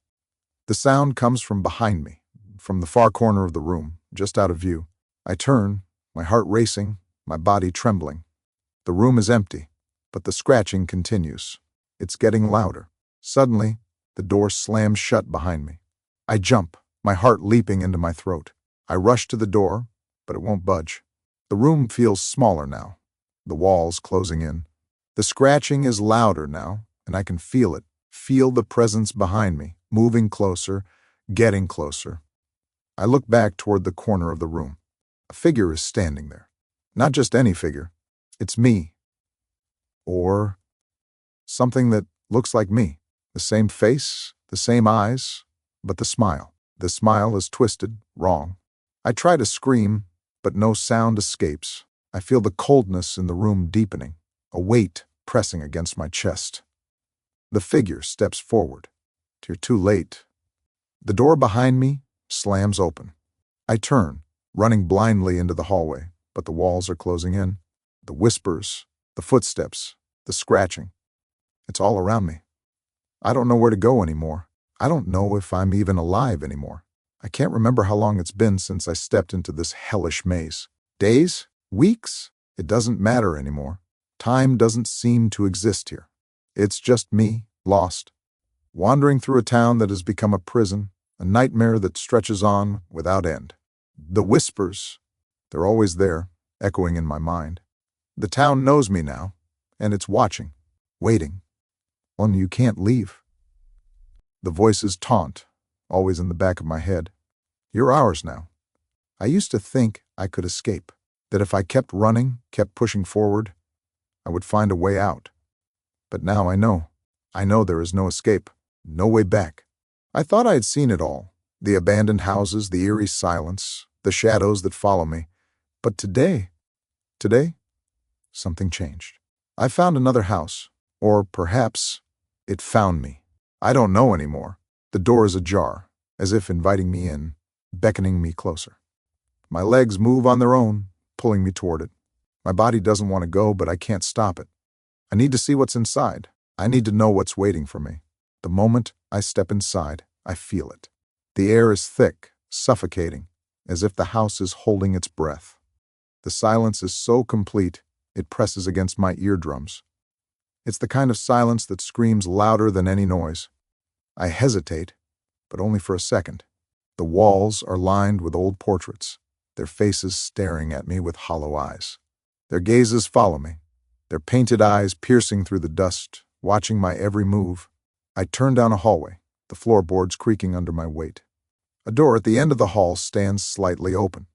Speaker 1: The sound comes from behind me, from the far corner of the room, just out of view. I turn, my heart racing, my body trembling. The room is empty, but the scratching continues. It's getting louder. Suddenly, the door slams shut behind me. I jump, my heart leaping into my throat. I rush to the door, but it won't budge. The room feels smaller now, the walls closing in. The scratching is louder now, and I can feel it, feel the presence behind me, moving closer, getting closer. I look back toward the corner of the room. A figure is standing there. Not just any figure. It's me. Or something that looks like me. The same face, the same eyes, but the smile. The smile is twisted, wrong. I try to scream, but no sound escapes. I feel the coldness in the room deepening, a weight pressing against my chest. The figure steps forward. You're too late. The door behind me slams open. I turn, running blindly into the hallway, but the walls are closing in. The whispers, the footsteps, the scratching. It's all around me. I don't know where to go anymore. I don't know if I'm even alive anymore. I can't remember how long it's been since I stepped into this hellish maze. Days? Weeks? It doesn't matter anymore. Time doesn't seem to exist here. It's just me, lost, wandering through a town that has become a prison, a nightmare that stretches on without end. The whispers, they're always there, echoing in my mind. The town knows me now, and it's watching, waiting. Only you can't leave. The voices taunt, always in the back of my head. You're ours now. I used to think I could escape, that if I kept running, kept pushing forward, I would find a way out. But now I know there is no escape, no way back. I thought I had seen it all, the abandoned houses, the eerie silence, the shadows that follow me. But today, something changed. I found another house, or perhaps it found me. I don't know anymore. The door is ajar, as if inviting me in, beckoning me closer. My legs move on their own, pulling me toward it. My body doesn't want to go, but I can't stop it. I need to see what's inside. I need to know what's waiting for me. The moment I step inside, I feel it. The air is thick, suffocating, as if the house is holding its breath. The silence is so complete, it presses against my eardrums. It's the kind of silence that screams louder than any noise. I hesitate, but only for a second. The walls are lined with old portraits, their faces staring at me with hollow eyes. Their gazes follow me, their painted eyes piercing through the dust, watching my every move. I turn down a hallway, the floorboards creaking under my weight. A door at the end of the hall stands slightly open.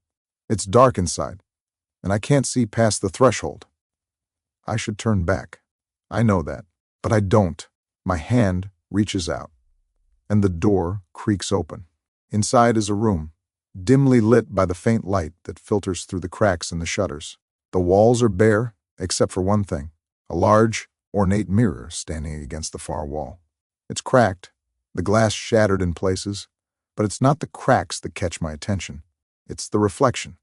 Speaker 1: It's dark inside, and I can't see past the threshold. I should turn back. I know that, but I don't. My hand reaches out, and the door creaks open. Inside is a room, dimly lit by the faint light that filters through the cracks in the shutters. The walls are bare, except for one thing, a large, ornate mirror standing against the far wall. It's cracked, the glass shattered in places, but it's not the cracks that catch my attention. It's the reflection.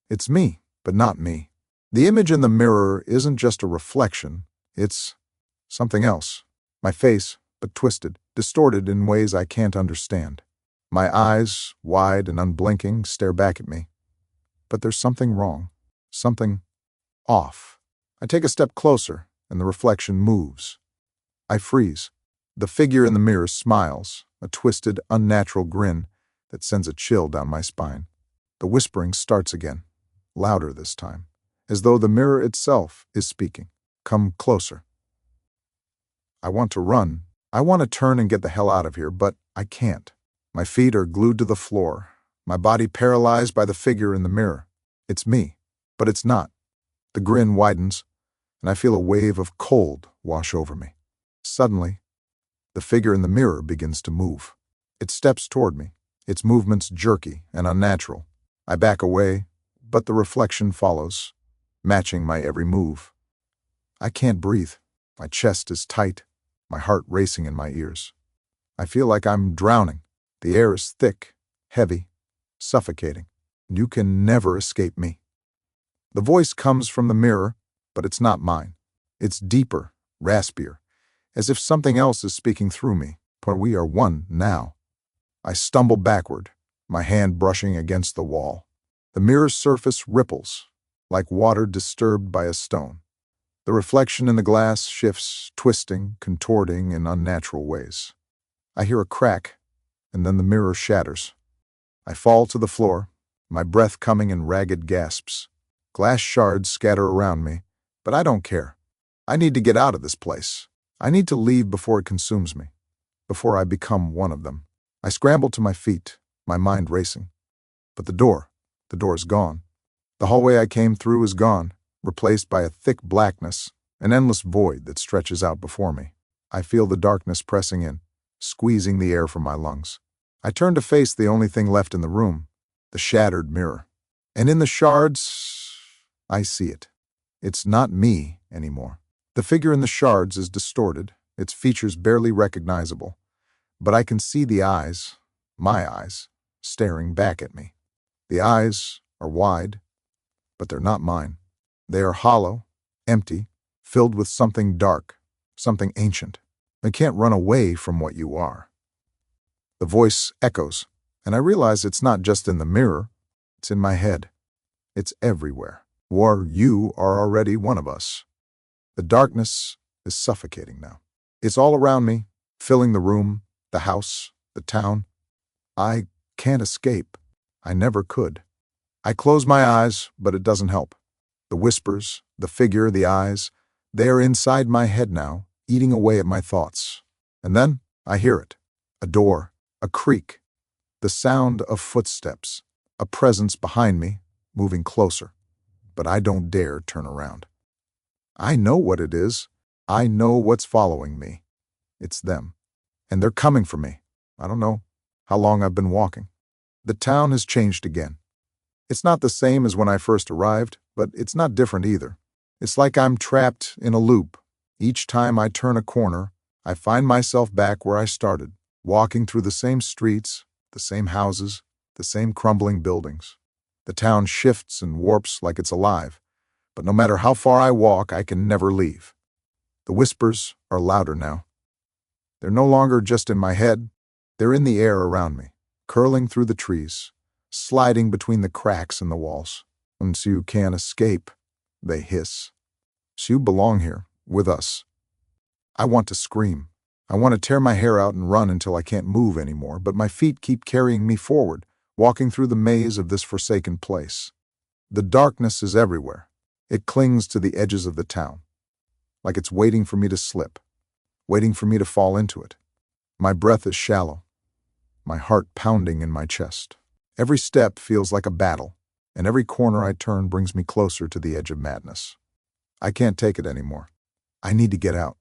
Speaker 1: It's me, but not me. The image in the mirror isn't just a reflection, it's something else. My face, but twisted, distorted in ways I can't understand. My eyes, wide and unblinking, stare back at me. But there's something wrong, something off. I take a step closer, and the reflection moves. I freeze. The figure in the mirror smiles, a twisted, unnatural grin that sends a chill down my spine. The whispering starts again, louder this time, as though the mirror itself is speaking. Come closer. I want to run. I want to turn and get the hell out of here, but I can't. My feet are glued to the floor, my body paralyzed by the figure in the mirror. It's me, but it's not. The grin widens, and I feel a wave of cold wash over me. Suddenly, the figure in the mirror begins to move. It steps toward me, its movements jerky and unnatural. I back away, but the reflection follows, matching my every move. I can't breathe. My chest is tight, my heart racing in my ears. I feel like I'm drowning. The air is thick, heavy, suffocating. You can never escape me. The voice comes from the mirror, but it's not mine. It's deeper, raspier, as if something else is speaking through me, for we are one now. I stumble backward, my hand brushing against the wall. The mirror's surface ripples, like water disturbed by a stone. The reflection in the glass shifts, twisting, contorting in unnatural ways. I hear a crack, and then the mirror shatters. I fall to the floor, my breath coming in ragged gasps. Glass shards scatter around me, but I don't care. I need to get out of this place. I need to leave before it consumes me, before I become one of them. I scramble to my feet, my mind racing. But the door is gone. The hallway I came through is gone, replaced by a thick blackness, an endless void that stretches out before me. I feel the darkness pressing in, squeezing the air from my lungs. I turn to face the only thing left in the room, the shattered mirror. And in the shards, I see it. It's not me anymore. The figure in the shards is distorted, its features barely recognizable. But I can see the eyes, my eyes, staring back at me. The eyes are wide, but they're not mine. They are hollow, empty, filled with something dark, something ancient. They can't run away from what you are. The voice echoes, and I realize it's not just in the mirror, it's in my head. It's everywhere. You are already one of us. The darkness is suffocating now. It's all around me, filling the room, the house, the town. I can't escape. I never could. I close my eyes, but it doesn't help. The whispers, the figure, the eyes, they are inside my head now, eating away at my thoughts. And then I hear it. A door, a creak, the sound of footsteps, a presence behind me, moving closer. But I don't dare turn around. I know what it is. I know what's following me. It's them. And they're coming for me. I don't know how long I've been walking. The town has changed again. It's not the same as when I first arrived, but it's not different either. It's like I'm trapped in a loop. Each time I turn a corner, I find myself back where I started, walking through the same streets, the same houses, the same crumbling buildings. The town shifts and warps like it's alive, but no matter how far I walk, I can never leave. The whispers are louder now. They're no longer just in my head, they're in the air around me, curling through the trees, sliding between the cracks in the walls. "Once you can't escape," they hiss. "So you belong here, with us." I want to scream. I want to tear my hair out and run until I can't move anymore, but my feet keep carrying me forward, walking through the maze of this forsaken place. The darkness is everywhere. It clings to the edges of the town, like it's waiting for me to slip, waiting for me to fall into it. My breath is shallow, my heart pounding in my chest. Every step feels like a battle, and every corner I turn brings me closer to the edge of madness. I can't take it anymore. I need to get out.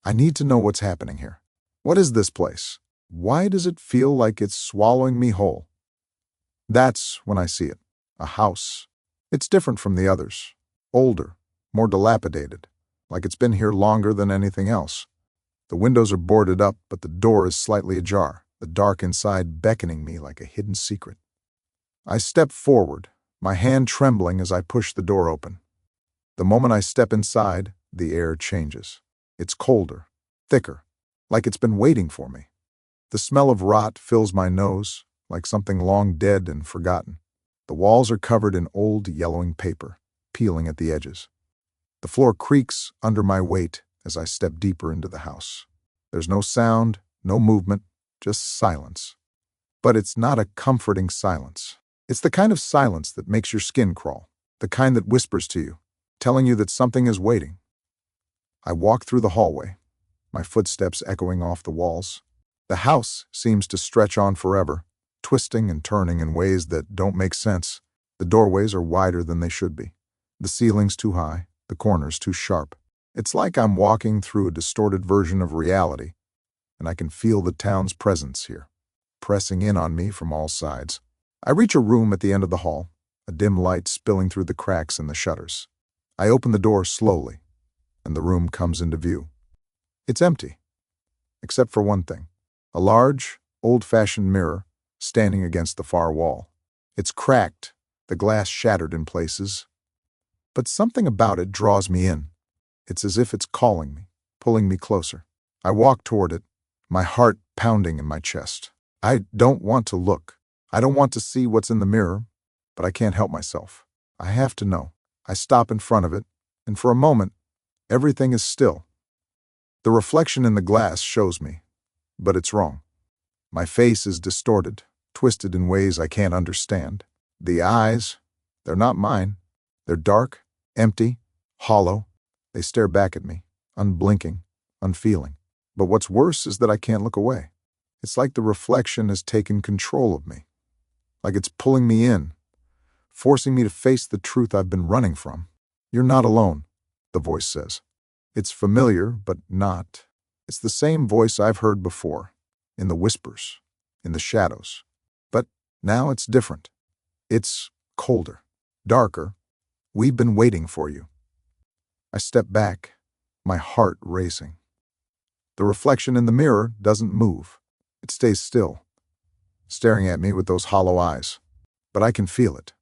Speaker 1: I need to know what's happening here. What is this place? Why does it feel like it's swallowing me whole? That's when I see it. A house. It's different from the others. Older, more dilapidated, like it's been here longer than anything else. The windows are boarded up, but the door is slightly ajar, the dark inside beckoning me like a hidden secret. I step forward, my hand trembling as I push the door open. The moment I step inside, the air changes. It's colder, thicker, like it's been waiting for me. The smell of rot fills my nose, like something long dead and forgotten. The walls are covered in old yellowing paper, peeling at the edges. The floor creaks under my weight as I step deeper into the house. There's no sound, no movement, just silence. But it's not a comforting silence. It's the kind of silence that makes your skin crawl, the kind that whispers to you, telling you that something is waiting. I walk through the hallway, my footsteps echoing off the walls. The house seems to stretch on forever, twisting and turning in ways that don't make sense. The doorways are wider than they should be. The ceiling's too high, the corners too sharp. It's like I'm walking through a distorted version of reality, and I can feel the town's presence here, pressing in on me from all sides. I reach a room at the end of the hall, a dim light spilling through the cracks in the shutters. I open the door slowly, and the room comes into view. It's empty, except for one thing. A large, old-fashioned mirror standing against the far wall. It's cracked, the glass shattered in places, but something about it draws me in. It's as if it's calling me, pulling me closer. I walk toward it, my heart pounding in my chest. I don't want to look. I don't want to see what's in the mirror, but I can't help myself. I have to know. I stop in front of it, and for a moment, everything is still. The reflection in the glass shows me, but it's wrong. My face is distorted, twisted in ways I can't understand. The eyes, they're not mine. They're dark, empty, hollow. They stare back at me, unblinking, unfeeling. But what's worse is that I can't look away. It's like the reflection has taken control of me, like it's pulling me in, forcing me to face the truth I've been running from. "You're not alone," the voice says. It's familiar, but not. It's the same voice I've heard before, in the whispers, in the shadows. But now it's different. It's colder, darker. "We've been waiting for you." I step back, my heart racing. The reflection in the mirror doesn't move. It stays still, staring at me with those hollow eyes. But I can feel it.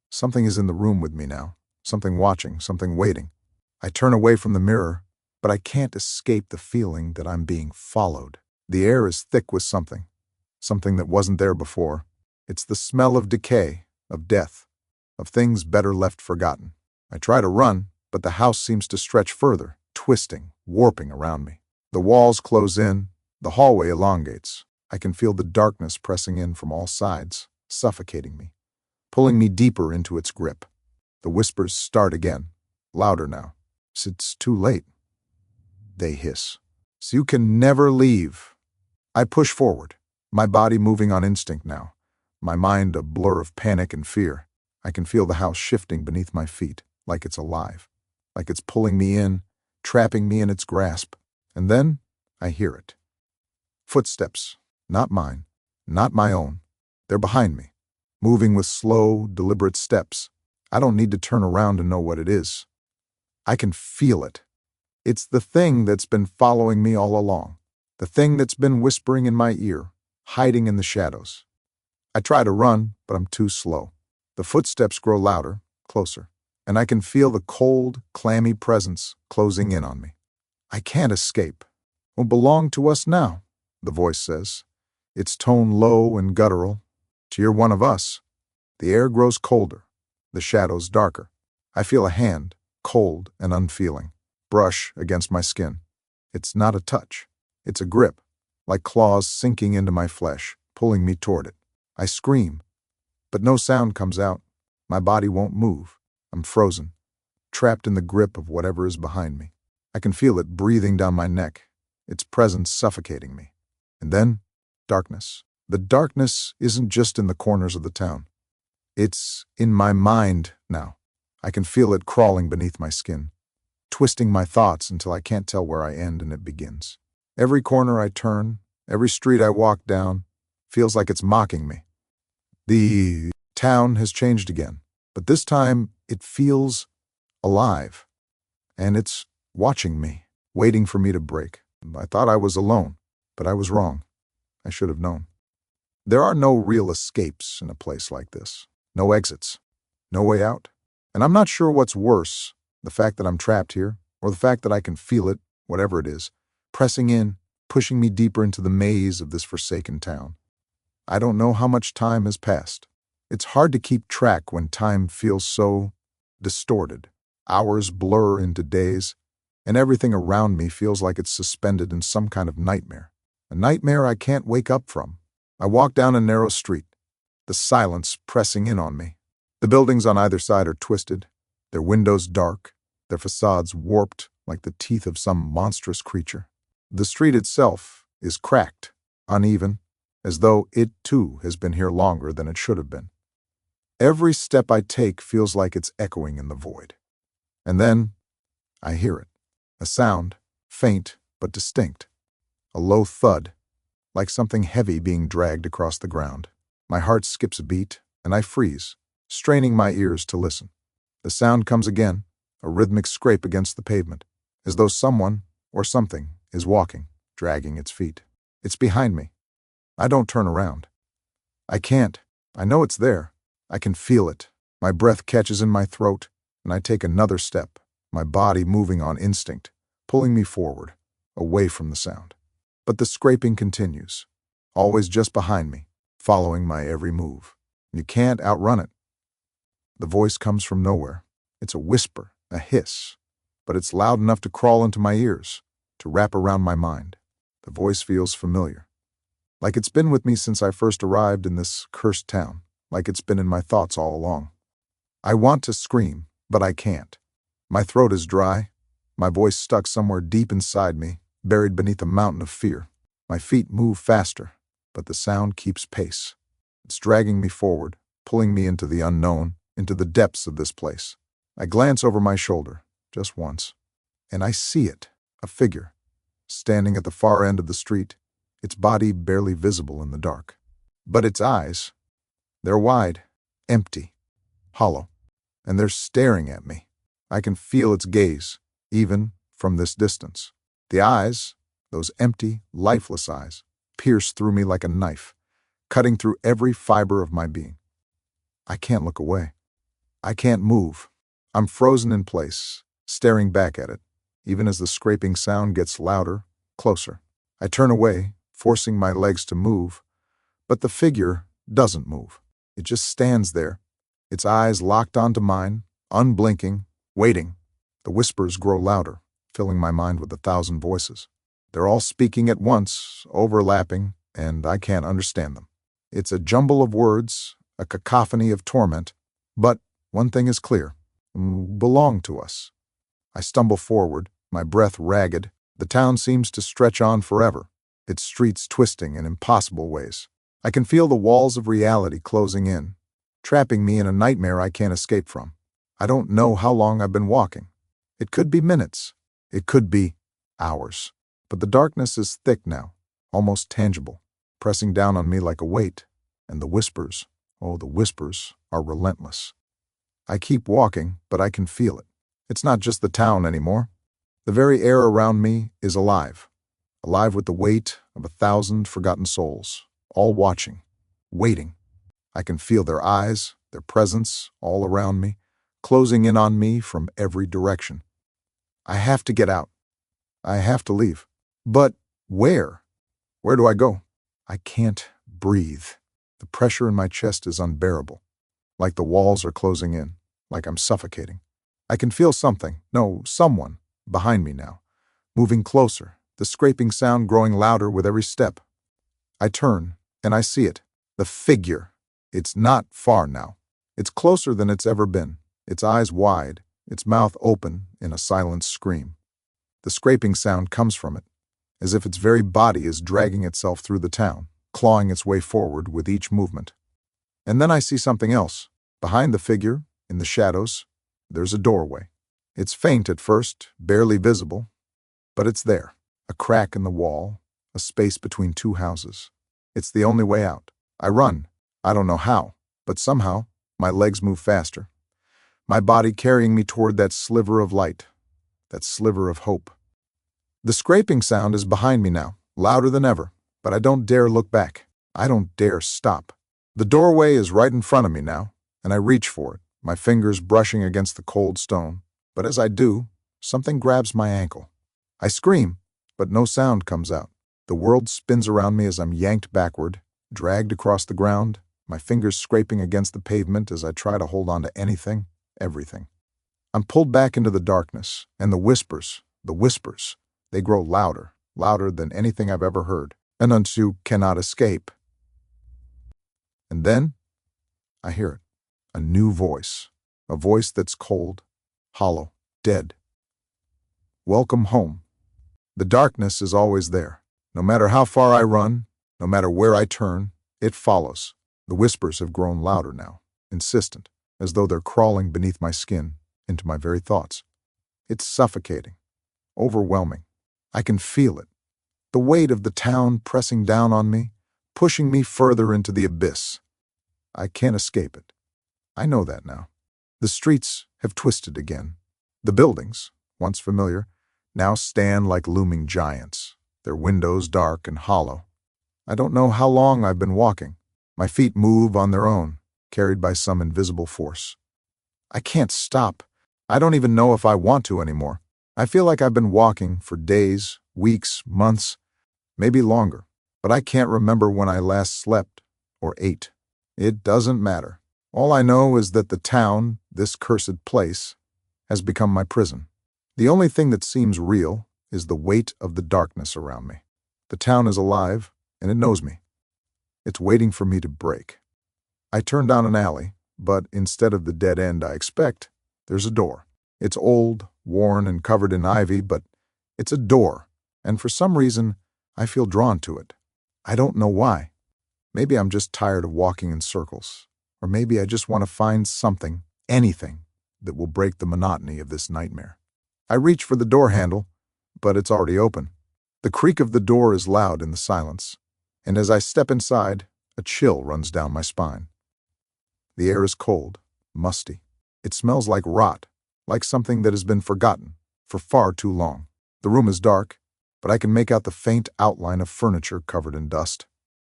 Speaker 1: Something is in the room with me now, something watching, something waiting. I turn away from the mirror, but I can't escape the feeling that I'm being followed. The air is thick with something that wasn't there before. It's the smell of decay, of death, of things better left forgotten. I try to run, but the house seems to stretch further, twisting, warping around me. The walls close in, the hallway elongates. I can feel the darkness pressing in from all sides, suffocating me, pulling me deeper into its grip. The whispers start again, louder now. "It's too late," they hiss. "So you can never leave." I push forward, my body moving on instinct now, my mind a blur of panic and fear. I can feel the house shifting beneath my feet, like it's alive, like it's pulling me in, trapping me in its grasp. And then I hear it. Footsteps, not mine, not my own. They're behind me, moving with slow, deliberate steps. I don't need to turn around to know what it is. I can feel it. It's the thing that's been following me all along. The thing that's been whispering in my ear, hiding in the shadows. I try to run, but I'm too slow. The footsteps grow louder, closer, and I can feel the cold, clammy presence closing in on me. I can't escape. Won't belong to us now, the voice says, its tone low and guttural. You're one of us. The air grows colder, the shadows darker. I feel a hand, cold and unfeeling, brush against my skin. It's not a touch. It's a grip, like claws sinking into my flesh, pulling me toward it. I scream, but no sound comes out. My body won't move. I'm frozen, trapped in the grip of whatever is behind me. I can feel it breathing down my neck, its presence suffocating me. And then, darkness. The darkness isn't just in the corners of the town. It's in my mind now. I can feel it crawling beneath my skin, twisting my thoughts until I can't tell where I end and it begins. Every corner I turn, every street I walk down, feels like it's mocking me. The town has changed again, but this time it feels alive. And it's watching me, waiting for me to break. I thought I was alone, but I was wrong. I should have known. There are no real escapes in a place like this. No exits. No way out. And I'm not sure what's worse, the fact that I'm trapped here, or the fact that I can feel it, whatever it is, pressing in, pushing me deeper into the maze of this forsaken town. I don't know how much time has passed. It's hard to keep track when time feels so distorted. Hours blur into days, and everything around me feels like it's suspended in some kind of nightmare. A nightmare I can't wake up from. I walk down a narrow street, the silence pressing in on me. The buildings on either side are twisted, their windows dark, their facades warped like the teeth of some monstrous creature. The street itself is cracked, uneven, as though it too has been here longer than it should have been. Every step I take feels like it's echoing in the void. And then I hear it. A sound, faint but distinct. A low thud, like something heavy being dragged across the ground. My heart skips a beat, and I freeze, straining my ears to listen. The sound comes again, a rhythmic scrape against the pavement, as though someone, or something, is walking, dragging its feet. It's behind me. I don't turn around. I can't. I know it's there. I can feel it. My breath catches in my throat, and I take another step, my body moving on instinct, pulling me forward, away from the sound. But the scraping continues, always just behind me, following my every move. You can't outrun it. The voice comes from nowhere. It's a whisper, a hiss, but it's loud enough to crawl into my ears, to wrap around my mind. The voice feels familiar, like it's been with me since I first arrived in this cursed town, like it's been in my thoughts all along. I want to scream, but I can't. My throat is dry, my voice stuck somewhere deep inside me, buried beneath a mountain of fear. My feet move faster, but the sound keeps pace. It's dragging me forward, pulling me into the unknown, into the depths of this place. I glance over my shoulder, just once, and I see it, a figure, standing at the far end of the street, its body barely visible in the dark. But its eyes, they're wide, empty, hollow, and they're staring at me. I can feel its gaze, even from this distance. The eyes, those empty, lifeless eyes, pierce through me like a knife, cutting through every fiber of my being. I can't look away. I can't move. I'm frozen in place, staring back at it, even as the scraping sound gets louder, closer. I turn away, forcing my legs to move, but the figure doesn't move. It just stands there, its eyes locked onto mine, unblinking, waiting. The whispers grow louder, filling my mind with 1,000 voices. They're all speaking at once, overlapping, and I can't understand them. It's a jumble of words, a cacophony of torment, but one thing is clear: belong to us. I stumble forward, my breath ragged. The town seems to stretch on forever, its streets twisting in impossible ways. I can feel the walls of reality closing in, trapping me in a nightmare I can't escape from. I don't know how long I've been walking. It could be minutes. It could be hours. But the darkness is thick now, almost tangible, pressing down on me like a weight, and the whispers Oh, the whispers are relentless. I keep walking, but I can feel it. It's not just the town anymore. The very air around me is alive. Alive with the weight of 1,000 forgotten souls, all watching, waiting. I can feel their eyes, their presence all around me, closing in on me from every direction. I have to get out. I have to leave. But where? Where do I go? I can't breathe. The pressure in my chest is unbearable. Like the walls are closing in, like I'm suffocating. I can feel something, no, someone, behind me now, moving closer, the scraping sound growing louder with every step. I turn, and I see it. The figure. It's not far now. It's closer than it's ever been, its eyes wide, its mouth open in a silent scream. The scraping sound comes from it, as if its very body is dragging itself through the town, clawing its way forward with each movement. And then I see something else. Behind the figure, in the shadows, there's a doorway. It's faint at first, barely visible, but it's there. A crack in the wall, a space between two houses. It's the only way out. I run. I don't know how, but somehow my legs move faster. My body carrying me toward that sliver of light, that sliver of hope. The scraping sound is behind me now, louder than ever, but I don't dare look back. I don't dare stop. The doorway is right in front of me now, and I reach for it, my fingers brushing against the cold stone. But as I do, something grabs my ankle. I scream, but no sound comes out. The world spins around me as I'm yanked backward, dragged across the ground, my fingers scraping against the pavement as I try to hold on to anything, everything. I'm pulled back into the darkness, and the whispers, they grow louder, louder than anything I've ever heard. And Unsu cannot escape. And then, I hear it. A new voice. A voice that's cold, hollow, dead. Welcome home. The darkness is always there. No matter how far I run, no matter where I turn, it follows. The whispers have grown louder now, insistent, as though they're crawling beneath my skin, into my very thoughts. It's suffocating, overwhelming. I can feel it. The weight of the town pressing down on me, pushing me further into the abyss. I can't escape it. I know that now. The streets have twisted again. The buildings, once familiar, now stand like looming giants, their windows dark and hollow. I don't know how long I've been walking. My feet move on their own, carried by some invisible force. I can't stop. I don't even know if I want to anymore. I feel like I've been walking for days, weeks, months, maybe longer, but I can't remember when I last slept or ate. It doesn't matter. All I know is that the town, this cursed place, has become my prison. The only thing that seems real is the weight of the darkness around me. The town is alive, and it knows me. It's waiting for me to break. I turn down an alley, but instead of the dead end I expect, there's a door. It's old, worn, and covered in ivy, but it's a door, and for some reason, I feel drawn to it. I don't know why. Maybe I'm just tired of walking in circles, or maybe I just want to find something, anything, that will break the monotony of this nightmare. I reach for the door handle, but it's already open. The creak of the door is loud in the silence, and as I step inside, a chill runs down my spine. The air is cold, musty. It smells like rot, like something that has been forgotten for far too long. The room is dark, but I can make out the faint outline of furniture covered in dust.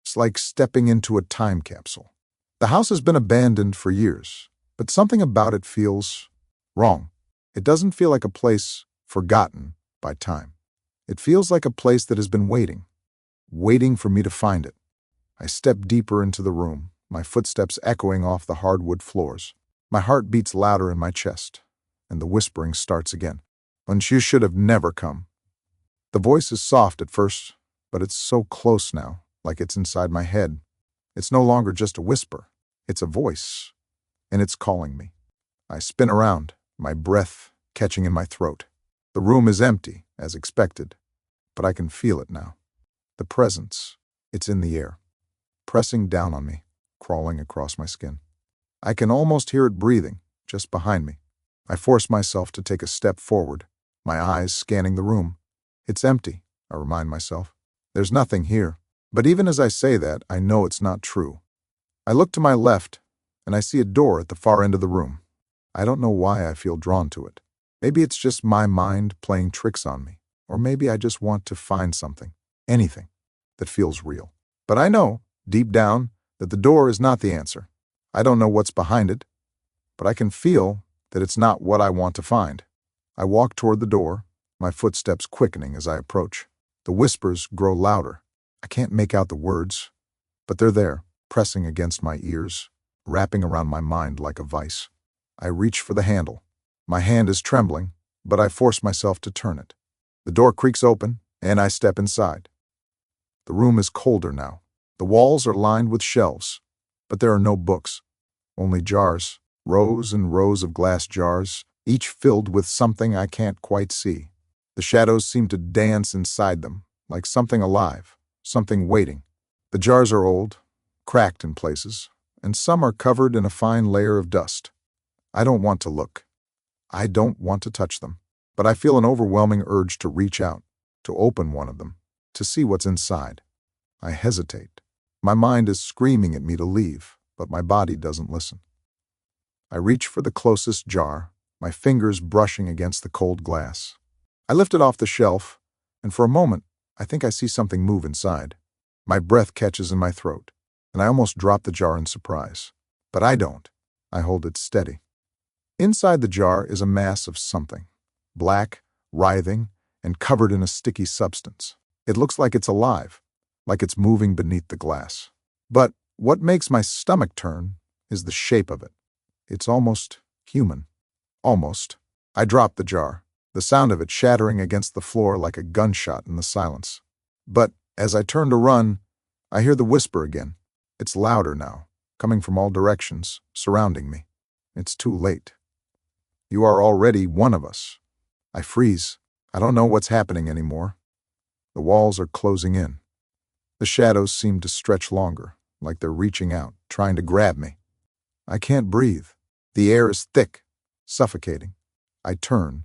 Speaker 1: It's like stepping into a time capsule. The house has been abandoned for years, but something about it feels wrong. It doesn't feel like a place forgotten by time. It feels like a place that has been waiting for me to find it. I step deeper into the room, my footsteps echoing off the hardwood floors. My heart beats louder in my chest, and the whispering starts again. "And you should have never come." The voice is soft at first, but it's so close now, like it's inside my head. It's no longer just a whisper. It's a voice, and it's calling me. I spin around, my breath catching in my throat. The room is empty, as expected, but I can feel it now. The presence, it's in the air, pressing down on me, crawling across my skin. I can almost hear it breathing, just behind me. I force myself to take a step forward, my eyes scanning the room. It's empty, I remind myself. There's nothing here. But even as I say that, I know it's not true. I look to my left, and I see a door at the far end of the room. I don't know why I feel drawn to it. Maybe it's just my mind playing tricks on me, or maybe I just want to find something, anything, that feels real. But I know, deep down, that the door is not the answer. I don't know what's behind it, but I can feel that it's not what I want to find. I walk toward the door, my footsteps quickening as I approach. The whispers grow louder. I can't make out the words, but they're there, pressing against my ears, wrapping around my mind like a vice. I reach for the handle. My hand is trembling, but I force myself to turn it. The door creaks open, and I step inside. The room is colder now. The walls are lined with shelves, but there are no books, only jars, rows and rows of glass jars, each filled with something I can't quite see. The shadows seem to dance inside them, like something alive, something waiting. The jars are old, cracked in places, and some are covered in a fine layer of dust. I don't want to look. I don't want to touch them, but I feel an overwhelming urge to reach out, to open one of them, to see what's inside. I hesitate. My mind is screaming at me to leave, but my body doesn't listen. I reach for the closest jar, my fingers brushing against the cold glass. I lift it off the shelf, and for a moment, I think I see something move inside. My breath catches in my throat, and I almost drop the jar in surprise. But I don't. I hold it steady. Inside the jar is a mass of something, black, writhing, and covered in a sticky substance. It looks like it's alive, like it's moving beneath the glass. But what makes my stomach turn is the shape of it. It's almost human. Almost. I drop the jar, the sound of it shattering against the floor like a gunshot in the silence. But as I turn to run, I hear the whisper again. It's louder now, coming from all directions, surrounding me. It's too late. You are already one of us. I freeze. I don't know what's happening anymore. The walls are closing in. The shadows seem to stretch longer, like they're reaching out, trying to grab me. I can't breathe. The air is thick, suffocating. I turn,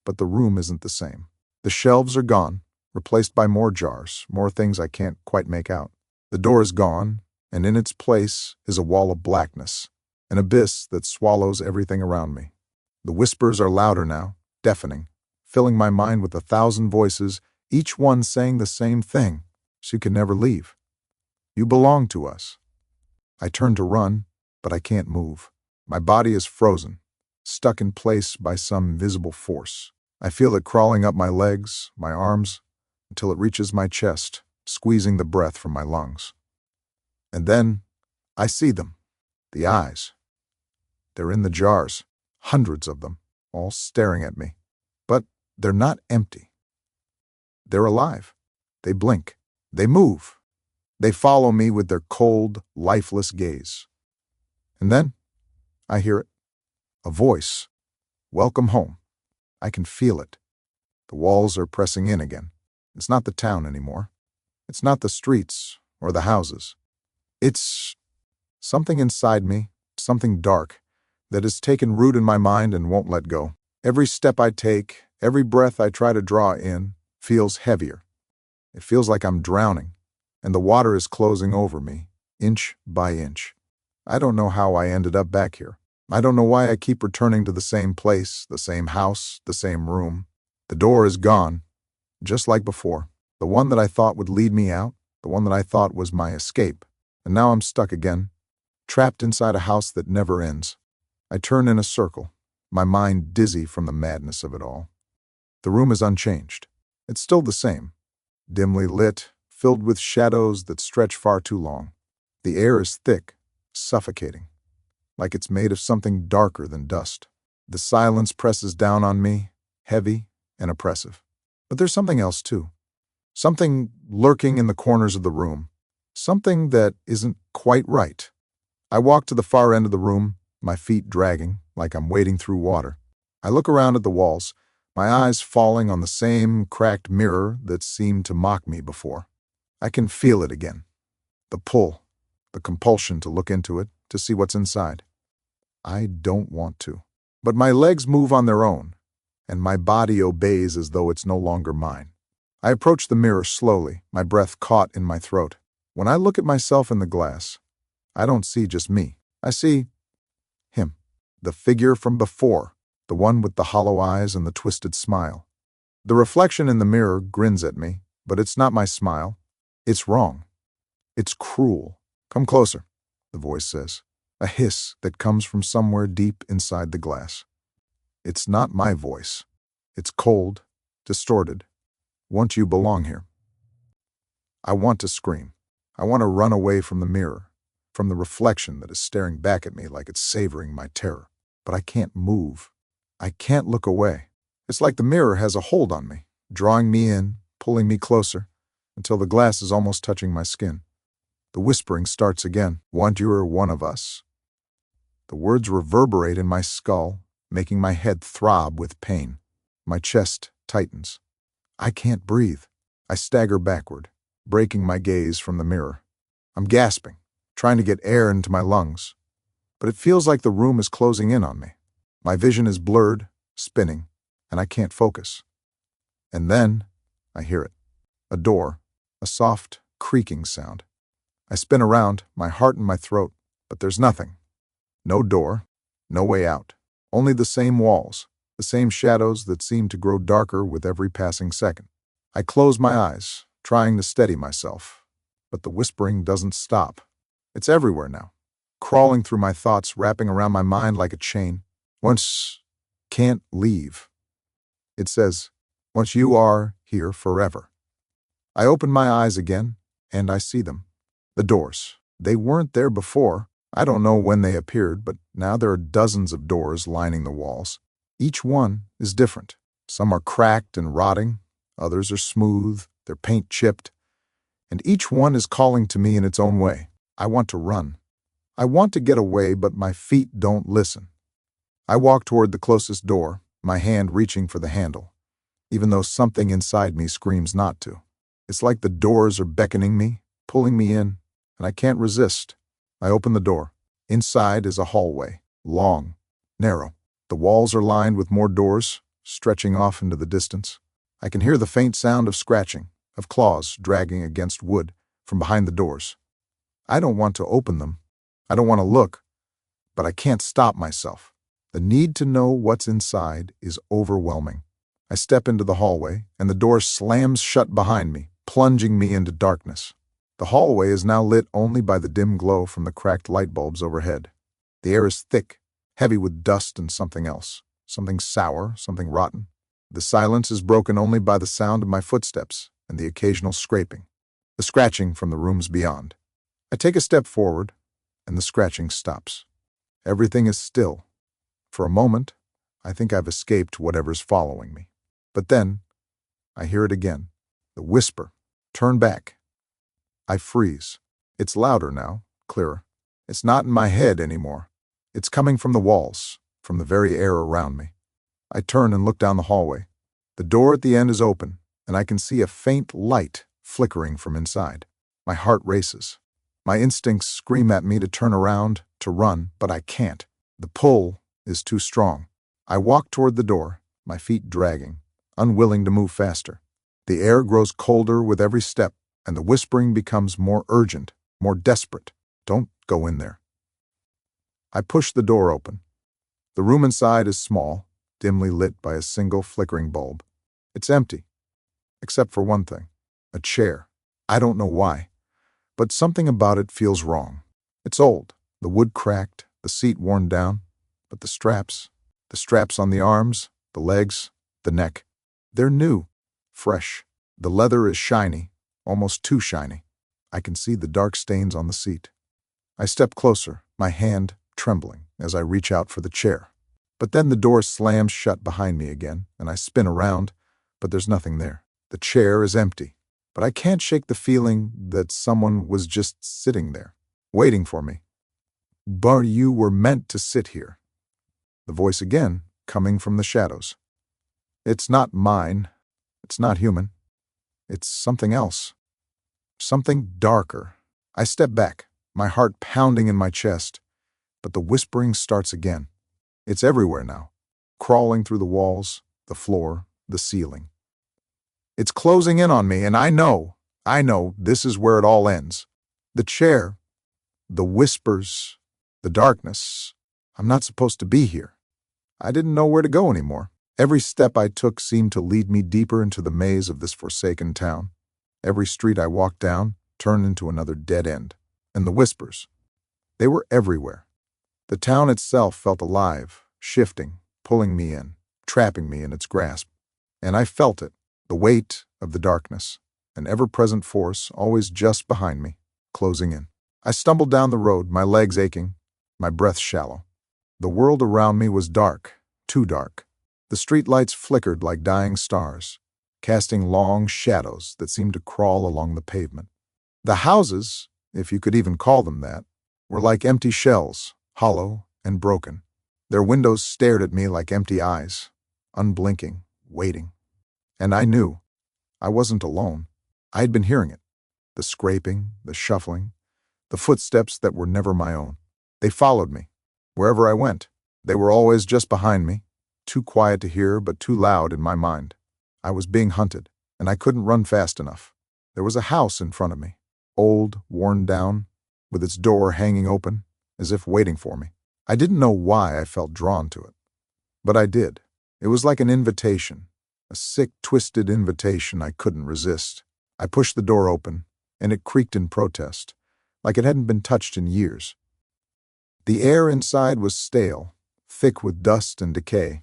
Speaker 1: but the room isn't the same. The shelves are gone, replaced by more jars, more things I can't quite make out. The door is gone, and in its place is a wall of blackness, an abyss that swallows everything around me. The whispers are louder now, deafening, filling my mind with 1,000 voices, each one saying the same thing, so you can never leave. You belong to us. I turn to run, but I can't move. My body is frozen, stuck in place by some invisible force. I feel it crawling up my legs, my arms, until it reaches my chest, squeezing the breath from my lungs. And then I see them, the eyes. They're in the jars. Hundreds of them, all staring at me. But they're not empty. They're alive. They blink. They move. They follow me with their cold, lifeless gaze. And then I hear it. A voice. Welcome home. I can feel it. The walls are pressing in again. It's not the town anymore. It's not the streets or the houses. It's something inside me, something dark, that has taken root in my mind and won't let go. Every step I take, every breath I try to draw in, feels heavier. It feels like I'm drowning, and the water is closing over me, inch by inch. I don't know how I ended up back here. I don't know why I keep returning to the same place, the same house, the same room. The door is gone, just like before. The one that I thought would lead me out, the one that I thought was my escape. And now I'm stuck again, trapped inside a house that never ends. I turn in a circle, my mind dizzy from the madness of it all. The room is unchanged. It's still the same, dimly lit, filled with shadows that stretch far too long. The air is thick, suffocating, like it's made of something darker than dust. The silence presses down on me, heavy and oppressive. But there's something else too. Something lurking in the corners of the room. Something that isn't quite right. I walk to the far end of the room, my feet dragging, like I'm wading through water. I look around at the walls, my eyes falling on the same cracked mirror that seemed to mock me before. I can feel it again. The pull, the compulsion to look into it, to see what's inside. I don't want to. But my legs move on their own, and my body obeys as though it's no longer mine. I approach the mirror slowly, my breath caught in my throat. When I look at myself in the glass, I don't see just me. I see him. The figure from before, the one with the hollow eyes and the twisted smile. The reflection in the mirror grins at me, but it's not my smile. It's wrong. It's cruel. Come closer, the voice says, a hiss that comes from somewhere deep inside the glass. It's not my voice. It's cold, distorted. Won't you belong here? I want to scream. I want to run away from the mirror, from the reflection that is staring back at me like it's savoring my terror. But I can't move. I can't look away. It's like the mirror has a hold on me, drawing me in, pulling me closer, until the glass is almost touching my skin. The whispering starts again. Want you or one of us? The words reverberate in my skull, making my head throb with pain. My chest tightens. I can't breathe. I stagger backward, breaking my gaze from the mirror. I'm gasping, trying to get air into my lungs. But it feels like the room is closing in on me. My vision is blurred, spinning, and I can't focus. And then I hear it. A door, a soft, creaking sound. I spin around, my heart in my throat, but there's nothing. No door, no way out. Only the same walls, the same shadows that seem to grow darker with every passing second. I close my eyes, trying to steady myself, but the whispering doesn't stop. It's everywhere now, crawling through my thoughts, wrapping around my mind like a chain. Once can't leave. It says, once you are here forever. I open my eyes again, and I see them. The doors. They weren't there before. I don't know when they appeared, but now there are dozens of doors lining the walls. Each one is different. Some are cracked and rotting. Others are smooth, their paint chipped. And each one is calling to me in its own way. I want to run. I want to get away, but my feet don't listen. I walk toward the closest door, my hand reaching for the handle, even though something inside me screams not to. It's like the doors are beckoning me, pulling me in, and I can't resist. I open the door. Inside is a hallway, long, narrow. The walls are lined with more doors, stretching off into the distance. I can hear the faint sound of scratching, of claws dragging against wood from behind the doors. I don't want to open them. I don't want to look, but I can't stop myself. The need to know what's inside is overwhelming. I step into the hallway, and the door slams shut behind me, plunging me into darkness. The hallway is now lit only by the dim glow from the cracked light bulbs overhead. The air is thick, heavy with dust and something else, something sour, something rotten. The silence is broken only by the sound of my footsteps and the occasional scraping, the scratching from the rooms beyond. I take a step forward, and the scratching stops. Everything is still. For a moment, I think I've escaped whatever's following me. But then, I hear it again. The whisper. Turn back. I freeze. It's louder now, clearer. It's not in my head anymore. It's coming from the walls, from the very air around me. I turn and look down the hallway. The door at the end is open, and I can see a faint light flickering from inside. My heart races. My instincts scream at me to turn around, to run, but I can't. The pull is too strong. I walk toward the door, my feet dragging, unwilling to move faster. The air grows colder with every step, and the whispering becomes more urgent, more desperate. Don't go in there. I push the door open. The room inside is small, dimly lit by a single flickering bulb. It's empty, except for one thing, a chair. I don't know why, but something about it feels wrong. It's old, the wood cracked, the seat worn down, but the straps on the arms, the legs, the neck, they're new, fresh. The leather is shiny, almost too shiny. I can see the dark stains on the seat. I step closer, my hand trembling as I reach out for the chair. But then the door slams shut behind me again, and I spin around, but there's nothing there. The chair is empty, but I can't shake the feeling that someone was just sitting there, waiting for me. But you were meant to sit here. The voice again, coming from the shadows. It's not mine. It's not human. It's something else. Something darker. I step back, my heart pounding in my chest, but the whispering starts again. It's everywhere now, crawling through the walls, the floor, the ceiling. It's closing in on me, and I know this is where it all ends. The chair, The whispers, the darkness. I'm not supposed to be here. I didn't know where to go anymore. Every step I took seemed to lead me deeper into the maze of this forsaken town. Every street I walked down turned into another dead end. And the whispers, they were everywhere. The town itself felt alive, shifting, pulling me in, trapping me in its grasp. And I felt it, the weight of the darkness, an ever-present force always just behind me, closing in. I stumbled down the road, my legs aching, my breath shallow. The world around me was dark, too dark. The streetlights flickered like dying stars, casting long shadows that seemed to crawl along the pavement. The houses, if you could even call them that, were like empty shells, hollow and broken. Their windows stared at me like empty eyes, unblinking, waiting. And I knew I wasn't alone. I had been hearing it, the scraping, the shuffling, the footsteps that were never my own. They followed me. Wherever I went, they were always just behind me, too quiet to hear but too loud in my mind. I was being hunted, and I couldn't run fast enough. There was a house in front of me, old, worn down, with its door hanging open, as if waiting for me. I didn't know why I felt drawn to it, but I did. It was like an invitation, a sick, twisted invitation I couldn't resist. I pushed the door open, and it creaked in protest, like it hadn't been touched in years. The air inside was stale, thick with dust and decay.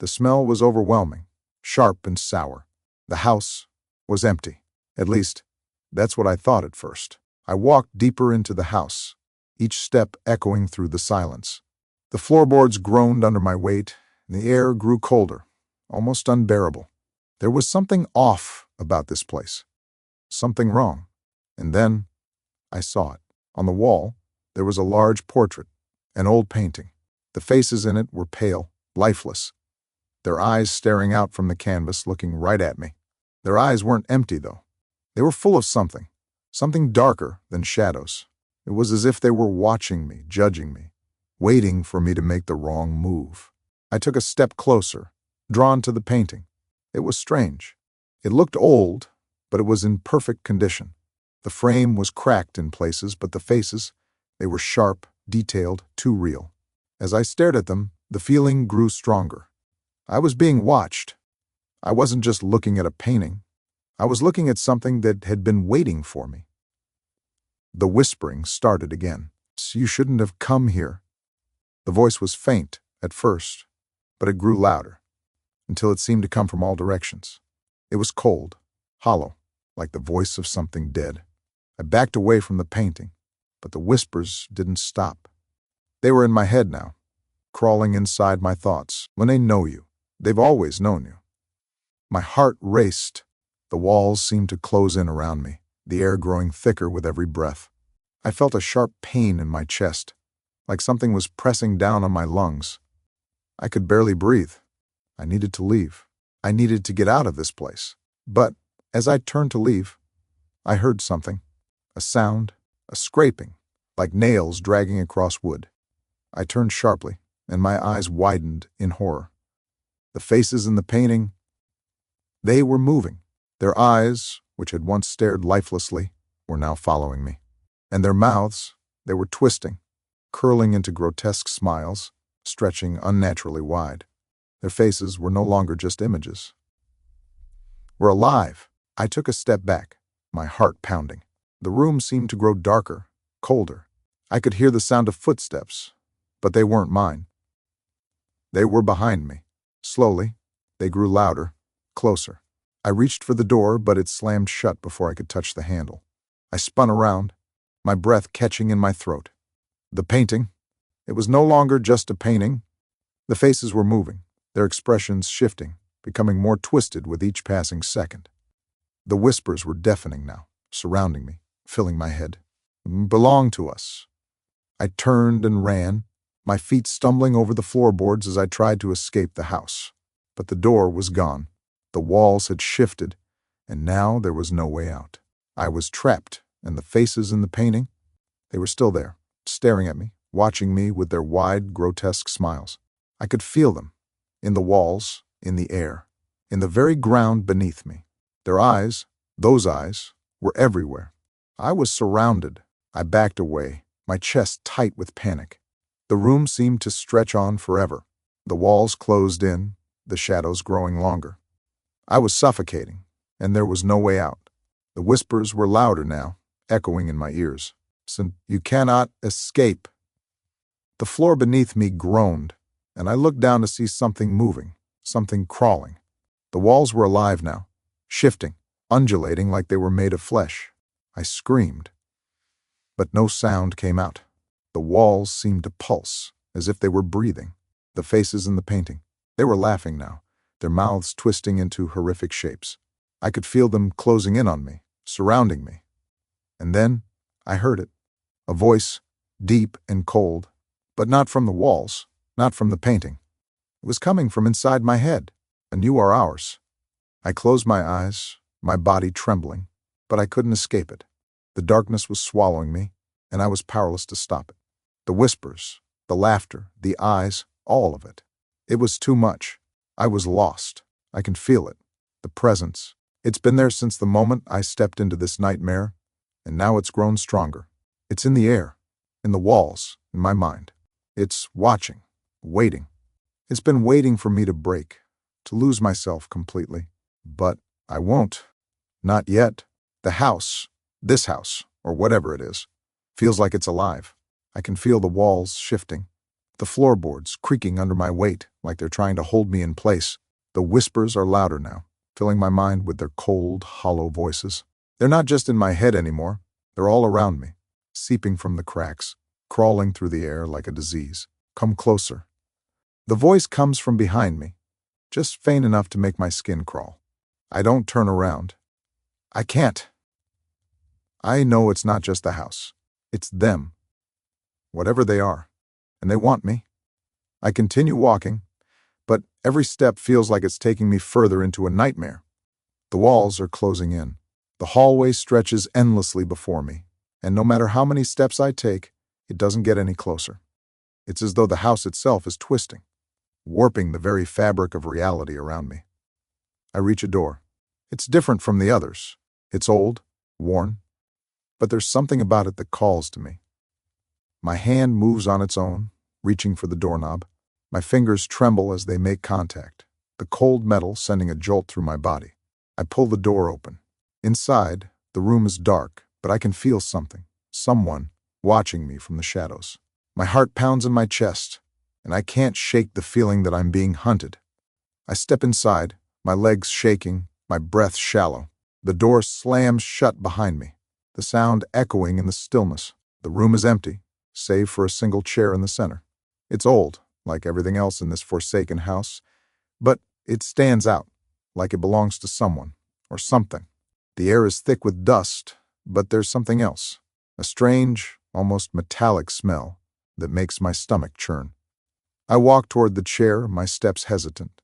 Speaker 1: The smell was overwhelming, sharp and sour. The house was empty. At least, that's what I thought at first. I walked deeper into the house, each step echoing through the silence. The floorboards groaned under my weight, and the air grew colder, almost unbearable. There was something off about this place, something wrong. And then I saw it. On the wall, there was a large portrait, an old painting. The faces in it were pale, lifeless, their eyes staring out from the canvas, looking right at me. Their eyes weren't empty, though. They were full of something darker than shadows. It was as if they were watching me, judging me, waiting for me to make the wrong move. I took a step closer, drawn to the painting. It was strange. It looked old, but it was in perfect condition. The frame was cracked in places, but the faces, they were sharp, detailed, too real. As I stared at them, the feeling grew stronger. I was being watched. I wasn't just looking at a painting. I was looking at something that had been waiting for me. The whispering started again. "You shouldn't have come here." The voice was faint at first, but it grew louder, until it seemed to come from all directions. It was cold, hollow, like the voice of something dead. I backed away from the painting, but the whispers didn't stop. They were in my head now, crawling inside my thoughts. When they know you, they've always known you. My heart raced. The walls seemed to close in around me, the air growing thicker with every breath. I felt a sharp pain in my chest, like something was pressing down on my lungs. I could barely breathe. I needed to leave. I needed to get out of this place. But as I turned to leave, I heard something, a sound, a scraping, like nails dragging across wood. I turned sharply, and my eyes widened in horror. The faces in the painting, they were moving. Their eyes, which had once stared lifelessly, were now following me. And their mouths, they were twisting, curling into grotesque smiles, stretching unnaturally wide. Their faces were no longer just images. Were alive. I took a step back, my heart pounding. The room seemed to grow darker, colder. I could hear the sound of footsteps, but they weren't mine. They were behind me. Slowly, they grew louder, closer. I reached for the door, but it slammed shut before I could touch the handle. I spun around, my breath catching in my throat. The painting, it was no longer just a painting. The faces were moving, their expressions shifting, becoming more twisted with each passing second. The whispers were deafening now, surrounding me, filling my head. "Belong to us." I turned and ran, my feet stumbling over the floorboards as I tried to escape the house. But the door was gone. The walls had shifted, and now there was no way out. I was trapped, and the faces in the painting, they were still there, staring at me, watching me with their wide, grotesque smiles. I could feel them, in the walls, in the air, in the very ground beneath me. Their eyes, those eyes, were everywhere. I was surrounded. I backed away, my chest tight with panic. The room seemed to stretch on forever. The walls closed in, the shadows growing longer. I was suffocating, and there was no way out. The whispers were louder now, echoing in my ears. You cannot escape. The floor beneath me groaned, and I looked down to see something moving, something crawling. The walls were alive now, shifting, undulating like they were made of flesh. I screamed, but no sound came out. The walls seemed to pulse, as if they were breathing. The faces in the painting, they were laughing now, their mouths twisting into horrific shapes. I could feel them closing in on me, surrounding me. And then I heard it, a voice, deep and cold, but not from the walls, not from the painting. It was coming from inside my head, and you are ours. I closed my eyes, my body trembling, but I couldn't escape it. The darkness was swallowing me, and I was powerless to stop it. The whispers, the laughter, the eyes, all of it. It was too much. I was lost. I can feel it. The presence. It's been there since the moment I stepped into this nightmare, and now it's grown stronger. It's in the air, in the walls, in my mind. It's watching, waiting. It's been waiting for me to break, to lose myself completely. But I won't. Not yet. The house, this house, or whatever it is, feels like it's alive. I can feel the walls shifting, the floorboards creaking under my weight like they're trying to hold me in place. The whispers are louder now, filling my mind with their cold, hollow voices. They're not just in my head anymore. They're all around me, seeping from the cracks, crawling through the air like a disease. Come closer. The voice comes from behind me, just faint enough to make my skin crawl. I don't turn around. I can't. I know it's not just the house. It's them. Whatever they are. And they want me. I continue walking, but every step feels like it's taking me further into a nightmare. The walls are closing in. The hallway stretches endlessly before me, and no matter how many steps I take, it doesn't get any closer. It's as though the house itself is twisting, warping the very fabric of reality around me. I reach a door. It's different from the others. It's old, worn, but there's something about it that calls to me. My hand moves on its own, reaching for the doorknob. My fingers tremble as they make contact, the cold metal sending a jolt through my body. I pull the door open. Inside, the room is dark, but I can feel something, someone, watching me from the shadows. My heart pounds in my chest, and I can't shake the feeling that I'm being hunted. I step inside, my legs shaking, my breath shallow. The door slams shut behind me, the sound echoing in the stillness. The room is empty, save for a single chair in the center. It's old, like everything else in this forsaken house, but it stands out, like it belongs to someone, or something. The air is thick with dust, but there's something else, a strange, almost metallic smell that makes my stomach churn. I walk toward the chair, my steps hesitant.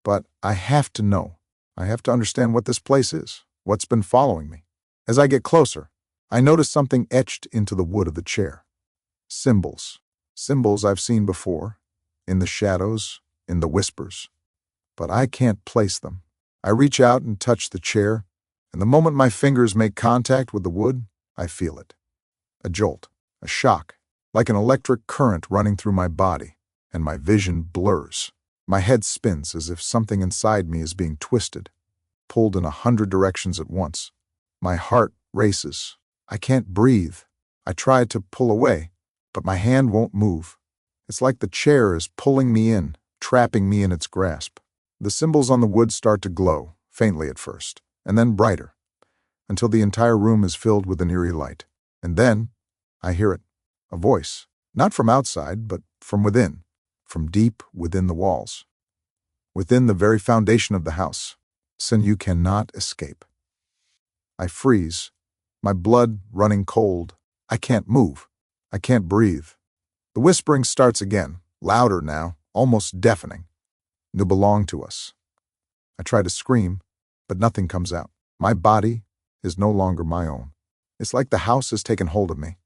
Speaker 1: But I have to know. I have to understand what this place is, what's been following me. As I get closer, I notice something etched into the wood of the chair. Symbols. Symbols I've seen before, in the shadows, in the whispers. But I can't place them. I reach out and touch the chair, and the moment my fingers make contact with the wood, I feel it. A jolt, a shock, like an electric current running through my body, and my vision blurs. My head spins as if something inside me is being twisted, pulled in 100 directions at once. My heart races. I can't breathe. I try to pull away, but my hand won't move. It's like the chair is pulling me in, trapping me in its grasp. The symbols on the wood start to glow, faintly at first, and then brighter, until the entire room is filled with an eerie light. And then, I hear it, a voice, not from outside, but from within, from deep within the walls, within the very foundation of the house. You cannot escape. I freeze, my blood running cold. I can't move. I can't breathe. The whispering starts again, louder now, almost deafening. You belong to us. I try to scream, but nothing comes out. My body is no longer my own. It's like the house has taken hold of me,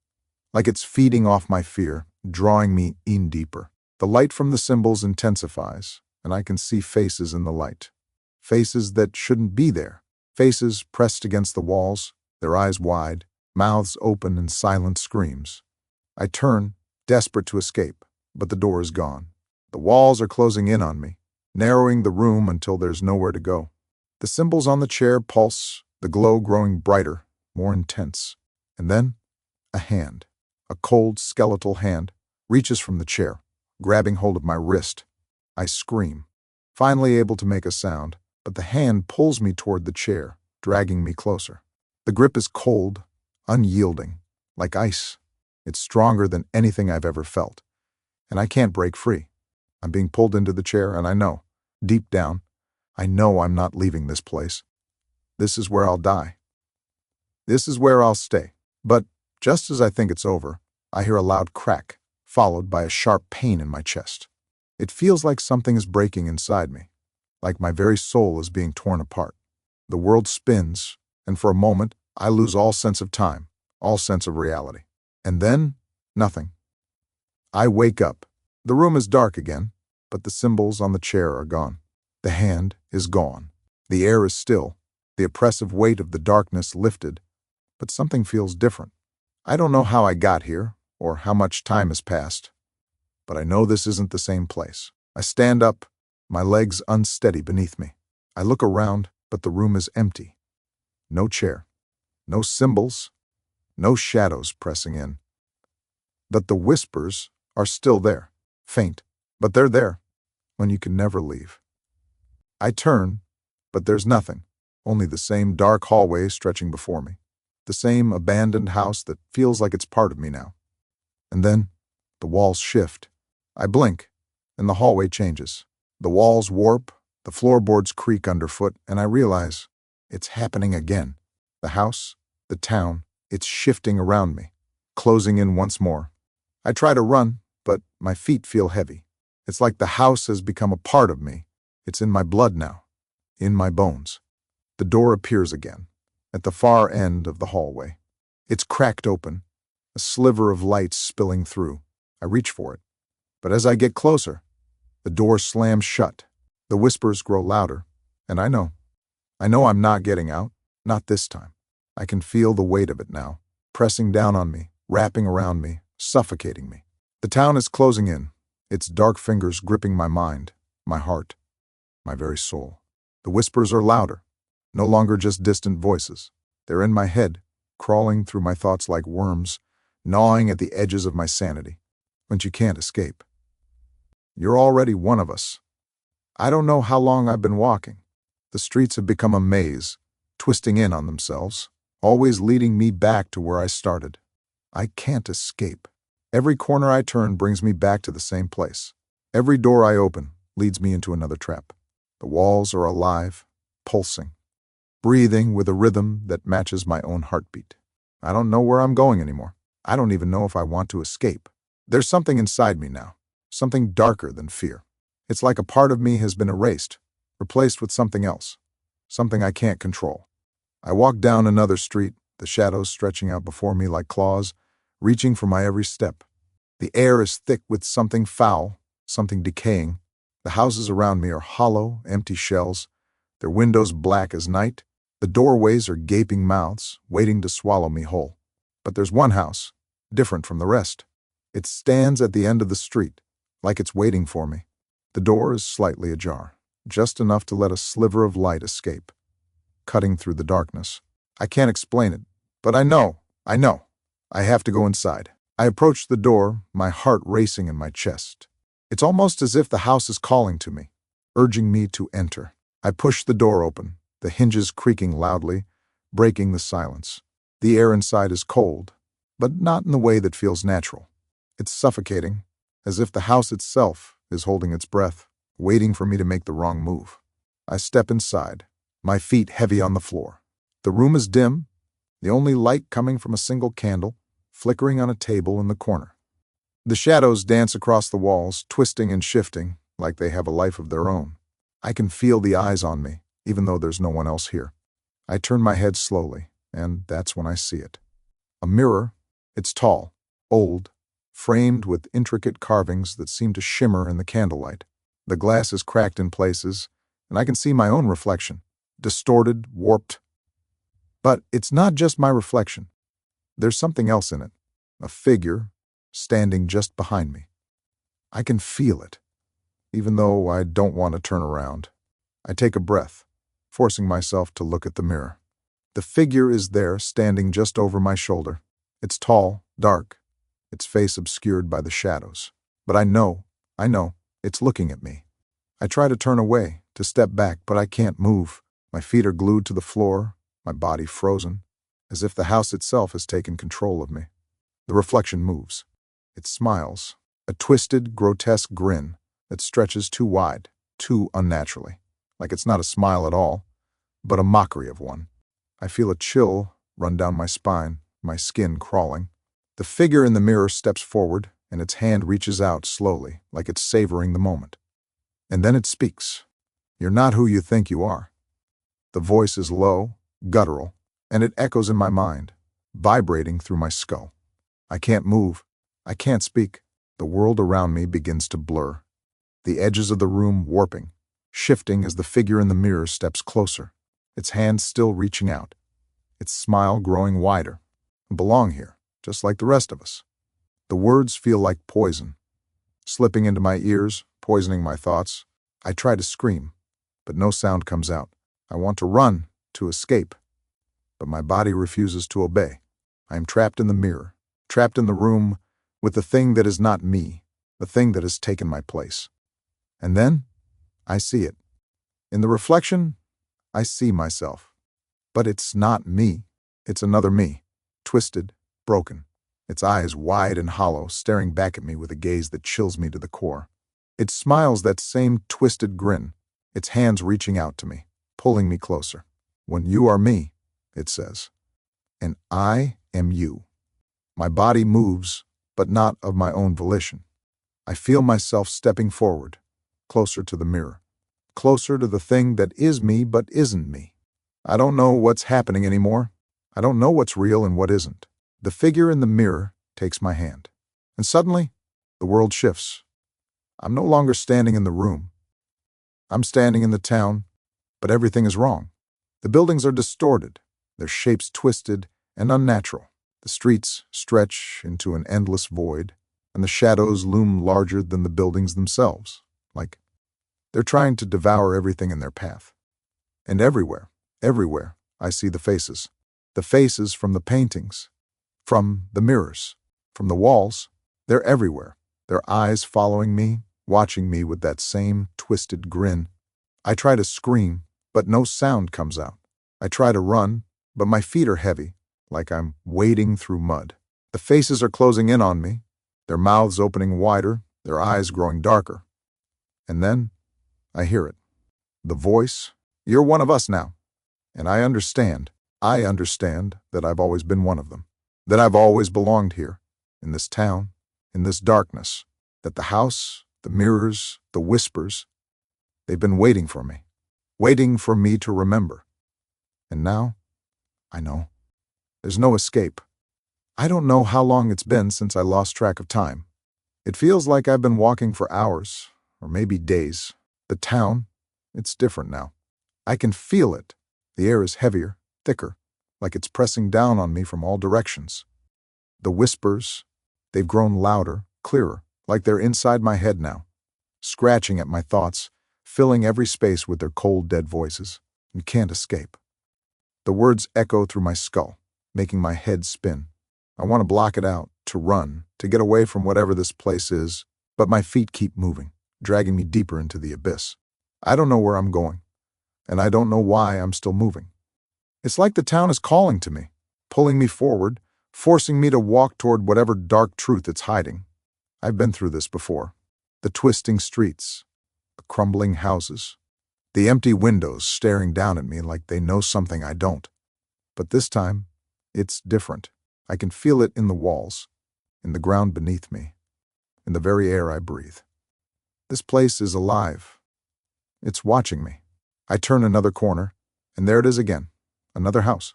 Speaker 1: like it's feeding off my fear, drawing me in deeper. The light from the symbols intensifies, and I can see faces in the light. Faces that shouldn't be there. Faces pressed against the walls, their eyes wide, mouths open in silent screams. I turn, desperate to escape, but the door is gone. The walls are closing in on me, narrowing the room until there's nowhere to go. The symbols on the chair pulse, the glow growing brighter, more intense. And then, a hand, a cold, skeletal hand, reaches from the chair, grabbing hold of my wrist. I scream, finally able to make a sound, but the hand pulls me toward the chair, dragging me closer. The grip is cold, unyielding, like ice. It's stronger than anything I've ever felt, and I can't break free. I'm being pulled into the chair, and I know, deep down, I know I'm not leaving this place. This is where I'll die. This is where I'll stay. But just as I think it's over, I hear a loud crack, followed by a sharp pain in my chest. It feels like something is breaking inside me, like my very soul is being torn apart. The world spins, and for a moment, I lose all sense of time, all sense of reality. And then, nothing. I wake up. The room is dark again, but the symbols on the chair are gone. The hand is gone. The air is still, the oppressive weight of the darkness lifted, but something feels different. I don't know how I got here, or how much time has passed, but I know this isn't the same place. I stand up, my legs unsteady beneath me. I look around, but the room is empty. No chair, no symbols, no shadows pressing in. But the whispers are still there, faint, but they're there, when you can never leave. I turn, but there's nothing, only the same dark hallway stretching before me, the same abandoned house that feels like it's part of me now. And then, the walls shift. I blink, and the hallway changes. The walls warp, the floorboards creak underfoot, and I realize it's happening again. The house, the town, it's shifting around me, closing in once more. I try to run, but my feet feel heavy. It's like the house has become a part of me. It's in my blood now, in my bones. The door appears again, at the far end of the hallway. It's cracked open, a sliver of light spilling through. I reach for it, but as I get closer, the door slams shut. The whispers grow louder, and I know I'm not getting out, not this time. I can feel the weight of it now, pressing down on me, wrapping around me, suffocating me. The town is closing in, its dark fingers gripping my mind, my heart, my very soul. The whispers are louder, no longer just distant voices. They're in my head, crawling through my thoughts like worms, gnawing at the edges of my sanity. But you can't escape. You're already one of us. I don't know how long I've been walking. The streets have become a maze, twisting in on themselves, always leading me back to where I started. I can't escape. Every corner I turn brings me back to the same place. Every door I open leads me into another trap. The walls are alive, pulsing, breathing with a rhythm that matches my own heartbeat. I don't know where I'm going anymore. I don't even know if I want to escape. There's something inside me now, something darker than fear. It's like a part of me has been erased, replaced with something else, something I can't control. I walk down another street, the shadows stretching out before me like claws, reaching for my every step. The air is thick with something foul, something decaying. The houses around me are hollow, empty shells, their windows black as night. The doorways are gaping mouths, waiting to swallow me whole. But there's one house, different from the rest. It stands at the end of the street, like it's waiting for me. The door is slightly ajar, just enough to let a sliver of light escape, cutting through the darkness. I can't explain it, but I know. I have to go inside. I approach the door, my heart racing in my chest. It's almost as if the house is calling to me, urging me to enter. I push the door open, the hinges creaking loudly, breaking the silence. The air inside is cold, but not in the way that feels natural. It's suffocating, as if the house itself is holding its breath, waiting for me to make the wrong move. I step inside, my feet heavy on the floor. The room is dim, the only light coming from a single candle, flickering on a table in the corner. The shadows dance across the walls, twisting and shifting, like they have a life of their own. I can feel the eyes on me, even though there's no one else here. I turn my head slowly, and that's when I see it. A mirror. It's tall, old, framed with intricate carvings that seem to shimmer in the candlelight. The glass is cracked in places, and I can see my own reflection, distorted, warped. But it's not just my reflection. There's something else in it, a figure, standing just behind me. I can feel it, even though I don't want to turn around. I take a breath, forcing myself to look at the mirror. The figure is there, standing just over my shoulder. It's tall, dark, its face obscured by the shadows. But I know, it's looking at me. I try to turn away, to step back, but I can't move. My feet are glued to the floor, my body frozen, as if the house itself has taken control of me. The reflection moves. It smiles, a twisted, grotesque grin that stretches too wide, too unnaturally, like it's not a smile at all, but a mockery of one. I feel a chill run down my spine, my skin crawling. The figure in the mirror steps forward, and its hand reaches out slowly, like it's savoring the moment. And then it speaks. "You're not who you think you are." The voice is low, guttural, and it echoes in my mind, vibrating through my skull. I can't move. I can't speak. The world around me begins to blur. The edges of the room warping, shifting as the figure in the mirror steps closer, its hand still reaching out, its smile growing wider. I belong here, just like the rest of us. The words feel like poison, slipping into my ears, poisoning my thoughts. I try to scream, but no sound comes out. I want to run, to escape, but my body refuses to obey. I am trapped in the mirror, trapped in the room with the thing that is not me, the thing that has taken my place. And then, I see it. In the reflection, I see myself. But it's not me. It's another me, twisted, broken, its eyes wide and hollow, staring back at me with a gaze that chills me to the core. It smiles that same twisted grin, its hands reaching out to me, pulling me closer. "When you are me," it says, "and I am you." My body moves, but not of my own volition. I feel myself stepping forward, closer to the mirror, closer to the thing that is me but isn't me. I don't know what's happening anymore. I don't know what's real and what isn't. The figure in the mirror takes my hand, and suddenly, the world shifts. I'm no longer standing in the room. I'm standing in the town, but everything is wrong. The buildings are distorted, their shapes twisted and unnatural. The streets stretch into an endless void, and the shadows loom larger than the buildings themselves, like they're trying to devour everything in their path. And everywhere, I see the faces from the paintings, from the mirrors, from the walls. They're everywhere, their eyes following me, watching me with that same twisted grin. I try to scream, but no sound comes out. I try to run, but my feet are heavy, like I'm wading through mud. The faces are closing in on me, their mouths opening wider, their eyes growing darker. And then, I hear it. The voice, "You're one of us now." And I understand that I've always been one of them, that I've always belonged here, in this town, in this darkness, that the house, the mirrors, the whispers, they've been waiting for me to remember. And now, I know. There's no escape. I don't know how long it's been since I lost track of time. It feels like I've been walking for hours, or maybe days. The town, it's different now. I can feel it. The air is heavier, thicker, like it's pressing down on me from all directions. The whispers, they've grown louder, clearer, like they're inside my head now, scratching at my thoughts, filling every space with their cold, dead voices, and can't escape. The words echo through my skull, making my head spin. I want to block it out, to run, to get away from whatever this place is, but my feet keep moving, dragging me deeper into the abyss. I don't know where I'm going, and I don't know why I'm still moving. It's like the town is calling to me, pulling me forward, forcing me to walk toward whatever dark truth it's hiding. I've been through this before. The twisting streets, the crumbling houses, the empty windows staring down at me like they know something I don't. But this time, it's different. I can feel it in the walls, in the ground beneath me, in the very air I breathe. This place is alive. It's watching me. I turn another corner, and there it is again, another house.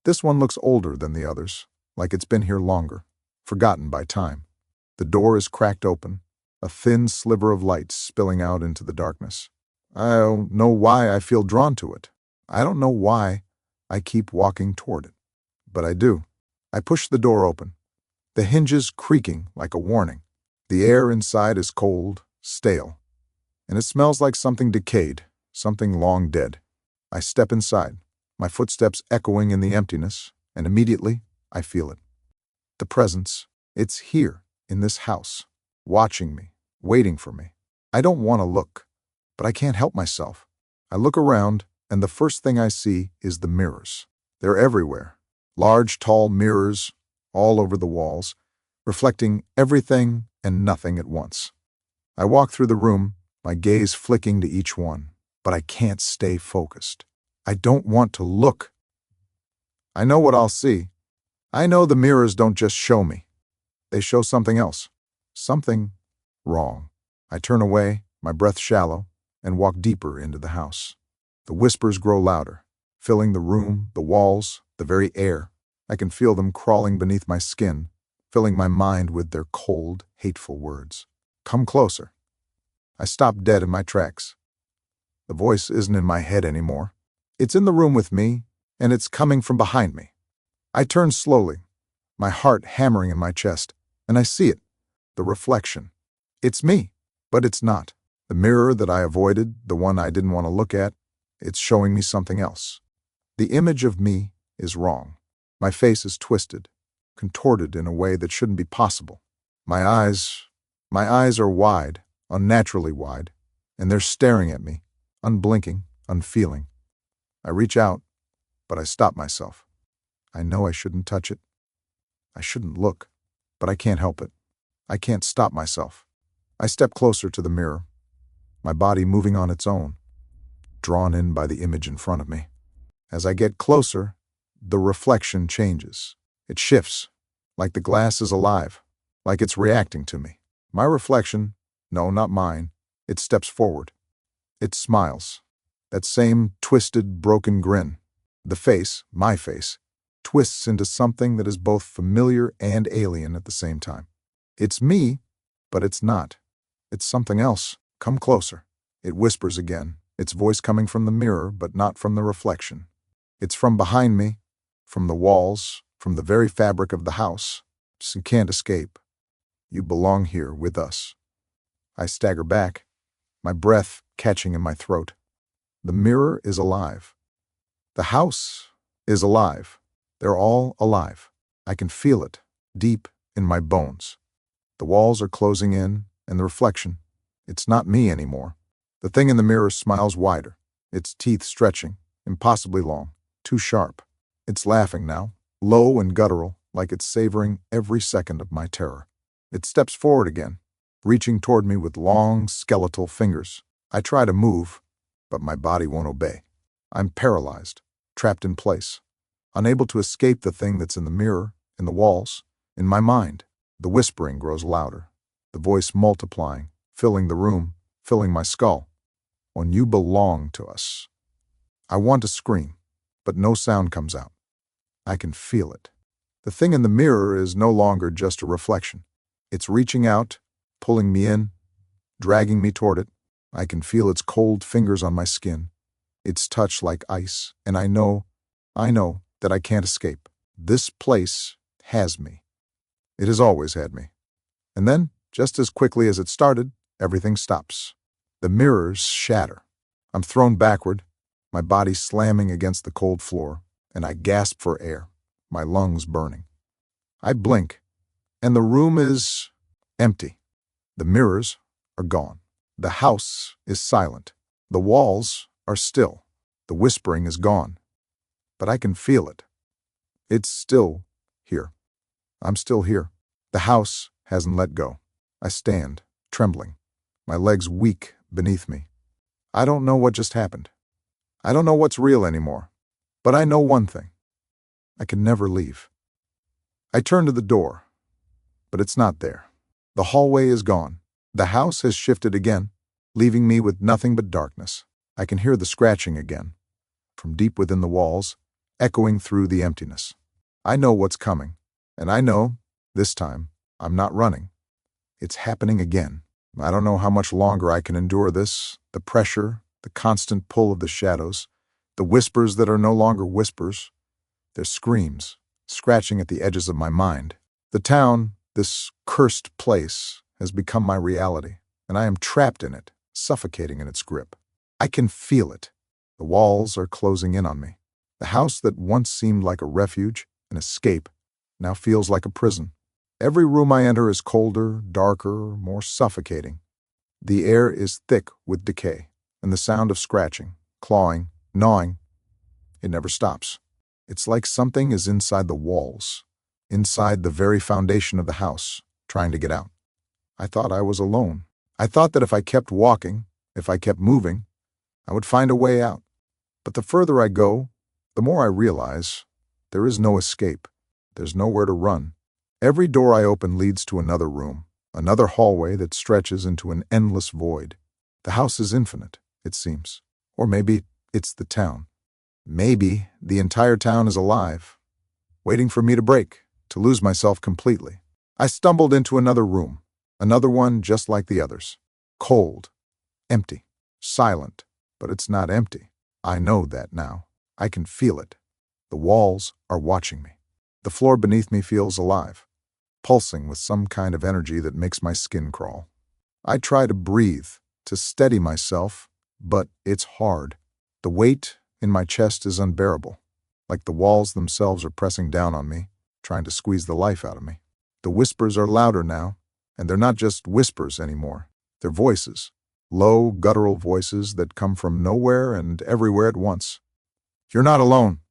Speaker 1: This one looks older than the others, like it's been here longer, forgotten by time. The door is cracked open, a thin sliver of light spilling out into the darkness. I don't know why I feel drawn to it. I don't know why I keep walking toward it. But I do. I push the door open, the hinges creaking like a warning. The air inside is cold, stale, and it smells like something decayed, something long dead. I step inside, my footsteps echoing in the emptiness, and immediately I feel it. The presence, it's here, in this house, watching me, waiting for me. I don't want to look, but I can't help myself. I look around, and the first thing I see is the mirrors. They're everywhere. Large, tall mirrors all over the walls, reflecting everything and nothing at once. I walk through the room, my gaze flicking to each one, but I can't stay focused. I don't want to look. I know what I'll see. I know the mirrors don't just show me. They show something else. Something wrong. I turn away, my breath shallow, and walk deeper into the house. The whispers grow louder, filling the room, the walls, the very air. I can feel them crawling beneath my skin, filling my mind with their cold, hateful words. Come closer. I stop dead in my tracks. The voice isn't in my head anymore. It's in the room with me, and it's coming from behind me. I turn slowly, my heart hammering in my chest, and I see it, the reflection. It's me, but it's not. The mirror that I avoided, the one I didn't want to look at, it's showing me something else. The image of me is wrong. My face is twisted, contorted in a way that shouldn't be possible. My eyes are wide, unnaturally wide, and they're staring at me, unblinking, unfeeling. I reach out, but I stop myself. I know I shouldn't touch it. I shouldn't look, but I can't help it. I can't stop myself. I step closer to the mirror, my body moving on its own, drawn in by the image in front of me. As I get closer, the reflection changes. It shifts, like the glass is alive, like it's reacting to me. My reflection, no, not mine, it steps forward. It smiles. That same twisted, broken grin. The face, my face, twists into something that is both familiar and alien at the same time. It's me, but it's not. It's something else. Come closer. It whispers again, its voice coming from the mirror, but not from the reflection. It's from behind me, from the walls, from the very fabric of the house. You can't escape. You belong here with us. I stagger back, my breath catching in my throat. The mirror is alive. The house is alive. They're all alive. I can feel it, deep in my bones. The walls are closing in, and the reflection, it's not me anymore. The thing in the mirror smiles wider, its teeth stretching, impossibly long, too sharp. It's laughing now, low and guttural, like it's savoring every second of my terror. It steps forward again, reaching toward me with long, skeletal fingers. I try to move, but my body won't obey. I'm paralyzed, trapped in place, unable to escape the thing that's in the mirror, in the walls, in my mind. The whispering grows louder, the voice multiplying, filling the room, filling my skull. When you belong to us. I want to scream, but no sound comes out. I can feel it. The thing in the mirror is no longer just a reflection. It's reaching out, pulling me in, dragging me toward it. I can feel its cold fingers on my skin, its touch like ice, and I know that I can't escape. This place has me. It has always had me. And then, just as quickly as it started, everything stops. The mirrors shatter. I'm thrown backward, my body slamming against the cold floor, and I gasp for air, my lungs burning. I blink, and the room is empty. The mirrors are gone. The house is silent. The walls are still. The whispering is gone. But I can feel it. It's still here. I'm still here. The house hasn't let go. I stand, trembling, my legs weak beneath me. I don't know what just happened. I don't know what's real anymore. But I know one thing. I can never leave. I turn to the door, but it's not there. The hallway is gone. The house has shifted again, leaving me with nothing but darkness. I can hear the scratching again, from deep within the walls, echoing through the emptiness. I know what's coming, and I know, this time, I'm not running. It's happening again. I don't know how much longer I can endure this, the pressure, the constant pull of the shadows, the whispers that are no longer whispers. They're screams, scratching at the edges of my mind. The town, this cursed place, has become my reality, and I am trapped in it, suffocating in its grip. I can feel it. The walls are closing in on me. The house that once seemed like a refuge, an escape, now feels like a prison. Every room I enter is colder, darker, more suffocating. The air is thick with decay, and the sound of scratching, clawing, gnawing, it never stops. It's like something is inside the walls, inside the very foundation of the house, trying to get out. I thought I was alone. I thought that if I kept walking, if I kept moving, I would find a way out. But the further I go, the more I realize there is no escape. There's nowhere to run. Every door I open leads to another room, another hallway that stretches into an endless void. The house is infinite, it seems. Or maybe it's the town. Maybe the entire town is alive, waiting for me to break, to lose myself completely. I stumbled into another room, another one just like the others. Cold, empty, silent, but it's not empty. I know that now. I can feel it. The walls are watching me. The floor beneath me feels alive, pulsing with some kind of energy that makes my skin crawl. I try to breathe, to steady myself, but it's hard. The weight in my chest is unbearable, like the walls themselves are pressing down on me, trying to squeeze the life out of me. The whispers are louder now, and they're not just whispers anymore. They're voices, low, guttural voices that come from nowhere and everywhere at once. "You're not alone."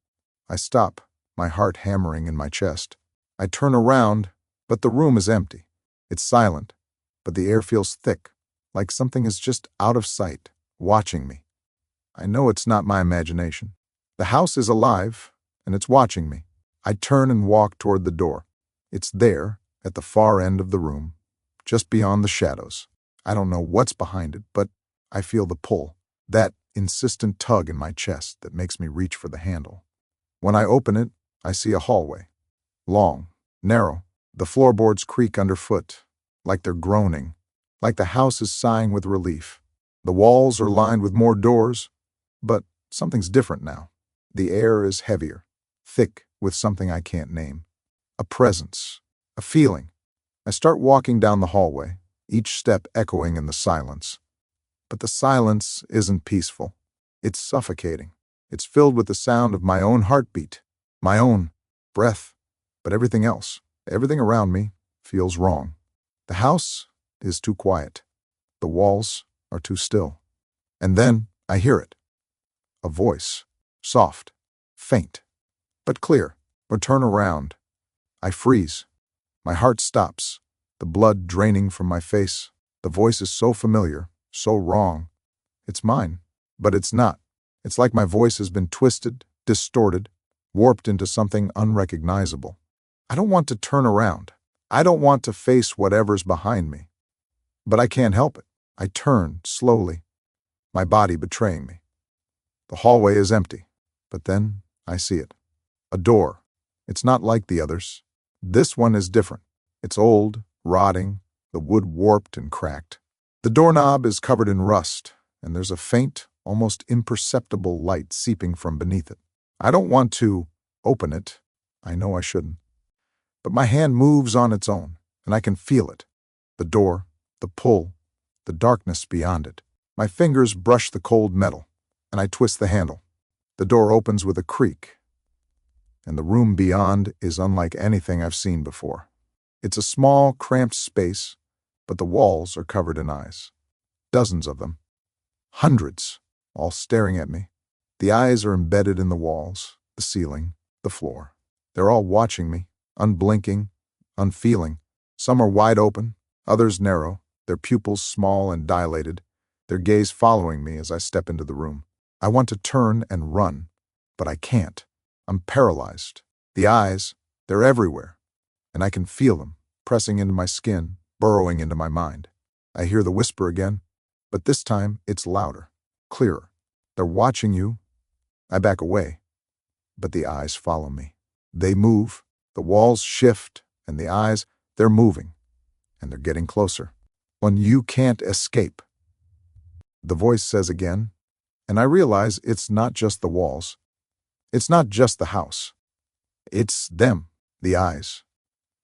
Speaker 1: I stop, my heart hammering in my chest. I turn around, but the room is empty. It's silent, but the air feels thick, like something is just out of sight, watching me. I know it's not my imagination. The house is alive, and it's watching me. I turn and walk toward the door. It's there, at the far end of the room, just beyond the shadows. I don't know what's behind it, but I feel the pull, that insistent tug in my chest that makes me reach for the handle. When I open it, I see a hallway. Long, narrow. The floorboards creak underfoot, like they're groaning, like the house is sighing with relief. The walls are lined with more doors, but something's different now. The air is heavier, thick with something I can't name. A presence, a feeling. I start walking down the hallway, each step echoing in the silence. But the silence isn't peaceful. It's suffocating. It's filled with the sound of my own heartbeat, my own breath. But everything else, everything around me, feels wrong. The house is too quiet. The walls are too still. And then I hear it. A voice, soft, faint, but clear. I turn around. I freeze. My heart stops, the blood draining from my face. The voice is so familiar, so wrong. It's mine, but it's not. It's like my voice has been twisted, distorted, warped into something unrecognizable. I don't want to turn around. I don't want to face whatever's behind me. But I can't help it. I turn, slowly, my body betraying me. The hallway is empty, but then I see it. A door. It's not like the others. This one is different. It's old, rotting, the wood warped and cracked. The doorknob is covered in rust, and there's a faint, almost imperceptible light seeping from beneath it. I don't want to open it. I know I shouldn't. But my hand moves on its own, and I can feel it. The door, the pull, the darkness beyond it. My fingers brush the cold metal, and I twist the handle. The door opens with a creak, and the room beyond is unlike anything I've seen before. It's a small, cramped space, but the walls are covered in eyes. Dozens of them. Hundreds, all staring at me. The eyes are embedded in the walls, the ceiling, the floor. They're all watching me, unblinking, unfeeling. Some are wide open, others narrow, their pupils small and dilated, their gaze following me as I step into the room. I want to turn and run, but I can't. I'm paralyzed. The eyes, they're everywhere, and I can feel them, pressing into my skin, burrowing into my mind. I hear the whisper again, but this time it's louder, clearer. They're watching you. I back away, but the eyes follow me. They move, the walls shift, and the eyes, they're moving, and they're getting closer. When you can't escape, the voice says again, and I realize it's not just the walls. It's not just the house. It's them, the eyes.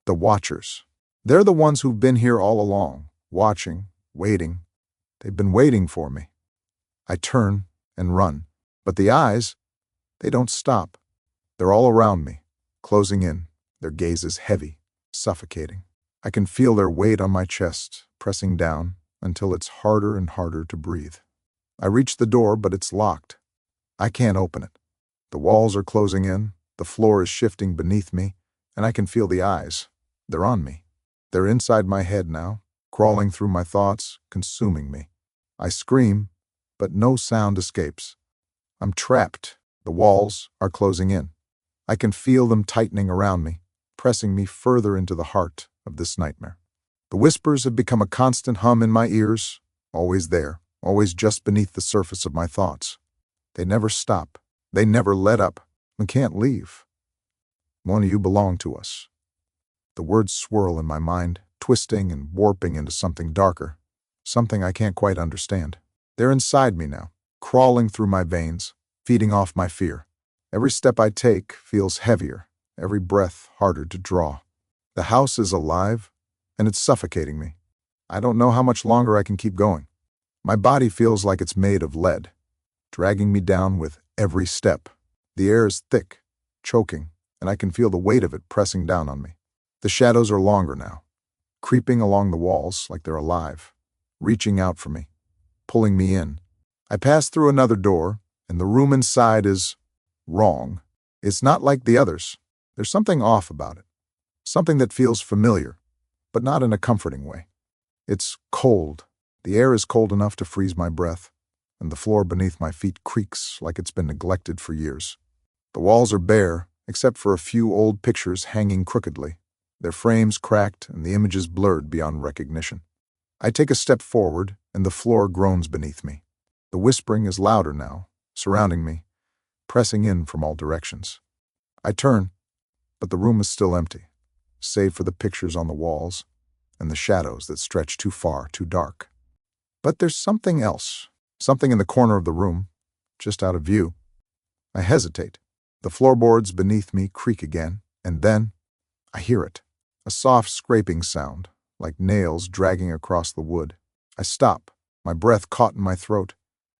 Speaker 1: The watchers. They're the ones who've been here all along, watching, waiting. They've been waiting for me. I turn and run, but the eyes, they don't stop. They're all around me, closing in, their gazes heavy, suffocating. I can feel their weight on my chest, pressing down until it's harder and harder to breathe. I reach the door, but it's locked. I can't open it. The walls are closing in, the floor is shifting beneath me, and I can feel the eyes. They're on me. They're inside my head now, crawling through my thoughts, consuming me. I scream, but no sound escapes. I'm trapped. The walls are closing in. I can feel them tightening around me, pressing me further into the heart of this nightmare. The whispers have become a constant hum in my ears, always there, always just beneath the surface of my thoughts. They never stop. They never let up. We can't leave. One of you belong to us. The words swirl in my mind, twisting and warping into something darker, something I can't quite understand. They're inside me now, crawling through my veins, feeding off my fear. Every step I take feels heavier, every breath harder to draw. The house is alive, and it's suffocating me. I don't know how much longer I can keep going. My body feels like it's made of lead, dragging me down with every step. The air is thick, choking, and I can feel the weight of it pressing down on me. The shadows are longer now, creeping along the walls like they're alive, reaching out for me, pulling me in. I pass through another door, and the room inside is wrong. It's not like the others. There's something off about it, something that feels familiar, but not in a comforting way. It's cold. The air is cold enough to freeze my breath, and the floor beneath my feet creaks like it's been neglected for years. The walls are bare, except for a few old pictures hanging crookedly, their frames cracked and the images blurred beyond recognition. I take a step forward, and the floor groans beneath me. The whispering is louder now, surrounding me, pressing in from all directions. I turn, but the room is still empty, save for the pictures on the walls and the shadows that stretch too far, too dark. But there's something else, something in the corner of the room, just out of view. I hesitate. The floorboards beneath me creak again, and then I hear it, a soft scraping sound, like nails dragging across the wood. I stop, my breath caught in my throat,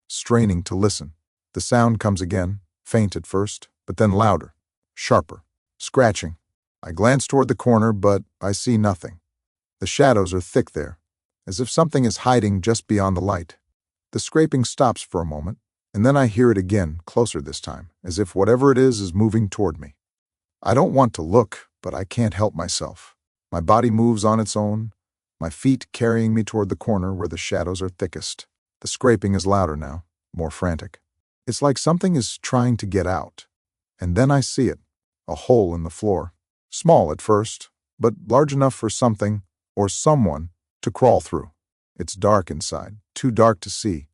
Speaker 1: straining to listen. The sound comes again, faint at first, but then louder, sharper, scratching. I glance toward the corner, but I see nothing. The shadows are thick there, as if something is hiding just beyond the light. The scraping stops for a moment, and then I hear it again, closer this time, as if whatever it is moving toward me. I don't want to look, but I can't help myself. My body moves on its own, my feet carrying me toward the corner where the shadows are thickest. The scraping is louder now, more frantic. It's like something is trying to get out. And then I see it, a hole in the floor. Small at first, but large enough for something, or someone, to crawl through. It's dark inside, too dark to see.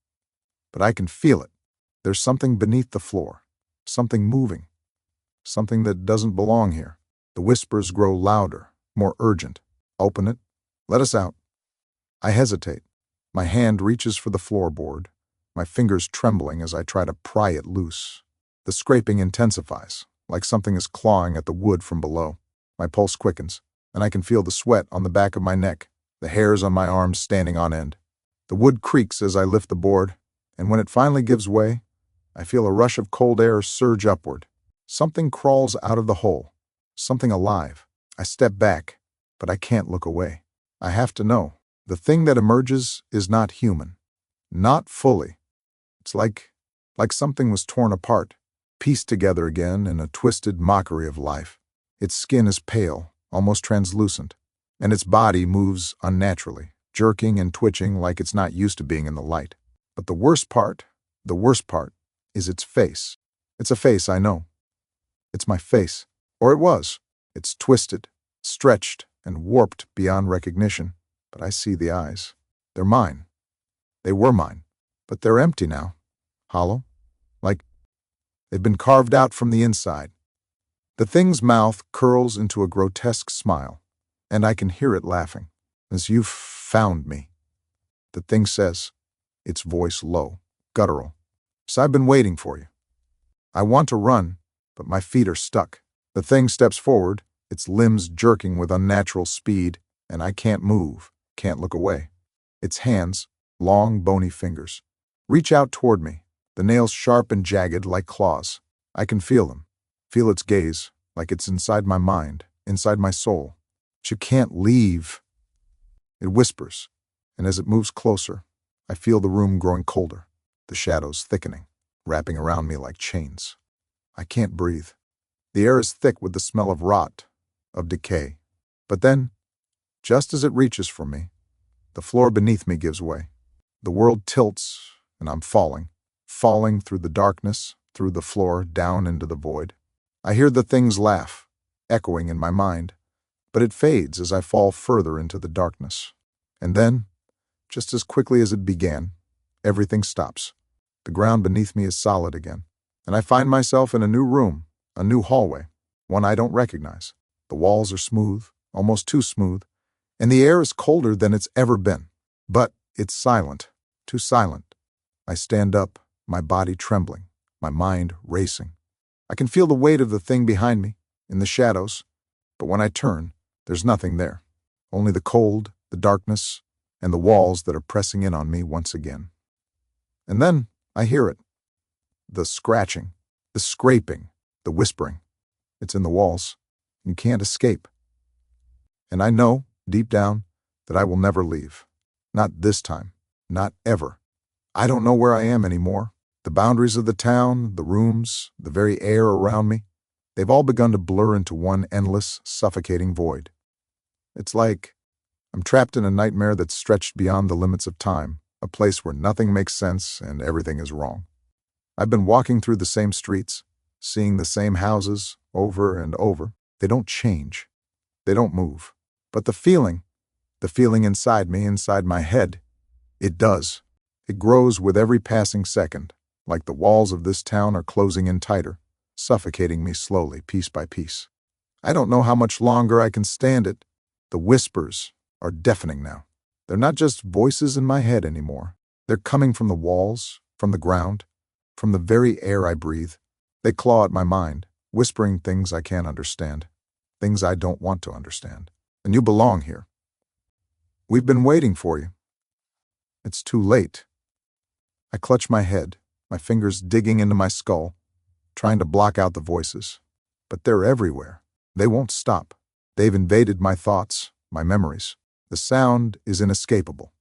Speaker 1: But I can feel it. There's something beneath the floor, something moving, something that doesn't belong here. The whispers grow louder, more urgent. Open it. Let us out. I hesitate. My hand reaches for the floorboard, my fingers trembling as I try to pry it loose. The scraping intensifies, like something is clawing at the wood from below. My pulse quickens, and I can feel the sweat on the back of my neck, the hairs on my arms standing on end. The wood creaks as I lift the board, and when it finally gives way, I feel a rush of cold air surge upward. Something crawls out of the hole, something alive. I step back, but I can't look away. I have to know. The thing that emerges is not human. Not fully. It's like something was torn apart, pieced together again in a twisted mockery of life. Its skin is pale, almost translucent, and its body moves unnaturally, jerking and twitching like it's not used to being in the light. But the worst part is its face. It's a face I know. It's my face. Or it was. It's twisted, stretched, and warped beyond recognition. But I see the eyes. They're mine. They were mine. But they're empty now. Hollow. Like they've been carved out from the inside. The thing's mouth curls into a grotesque smile, and I can hear it laughing. As you've found me, the thing says, its voice low, guttural. So I've been waiting for you. I want to run, but my feet are stuck. The thing steps forward, its limbs jerking with unnatural speed, and I can't move, can't look away. Its hands, long, bony fingers, reach out toward me, the nails sharp and jagged like claws. I can feel them, feel its gaze, like it's inside my mind, inside my soul. But you can't leave. It whispers, and as it moves closer, I feel the room growing colder, the shadows thickening, wrapping around me like chains. I can't breathe. The air is thick with the smell of rot, of decay. But then, just as it reaches for me, the floor beneath me gives way. The world tilts, and I'm falling through the darkness, through the floor, down into the void. I hear the things laugh, echoing in my mind, but it fades as I fall further into the darkness. And then, just as quickly as it began, everything stops. The ground beneath me is solid again, and I find myself in a new room, a new hallway, one I don't recognize. The walls are smooth, almost too smooth, and the air is colder than it's ever been. But it's silent, too silent. I stand up, my body trembling, my mind racing. I can feel the weight of the thing behind me, in the shadows, but when I turn, there's nothing there. Only the cold, the darkness, and the walls that are pressing in on me once again. And then I hear it. The scratching, the scraping, the whispering. It's in the walls. You can't escape. And I know, deep down, that I will never leave. Not this time. Not ever. I don't know where I am anymore. The boundaries of the town, the rooms, the very air around me, they've all begun to blur into one endless, suffocating void. It's like I'm trapped in a nightmare that's stretched beyond the limits of time, a place where nothing makes sense and everything is wrong. I've been walking through the same streets, seeing the same houses over and over. They don't change. They don't move. But the feeling inside me, inside my head, it does. It grows with every passing second, like the walls of this town are closing in tighter, suffocating me slowly, piece by piece. I don't know how much longer I can stand it. The whispers are deafening now. They're not just voices in my head anymore. They're coming from the walls, from the ground, from the very air I breathe. They claw at my mind, whispering things I can't understand, things I don't want to understand. And you belong here. We've been waiting for you. It's too late. I clutch my head, my fingers digging into my skull, trying to block out the voices. But they're everywhere. They won't stop. They've invaded my thoughts, my memories. The sound is inescapable.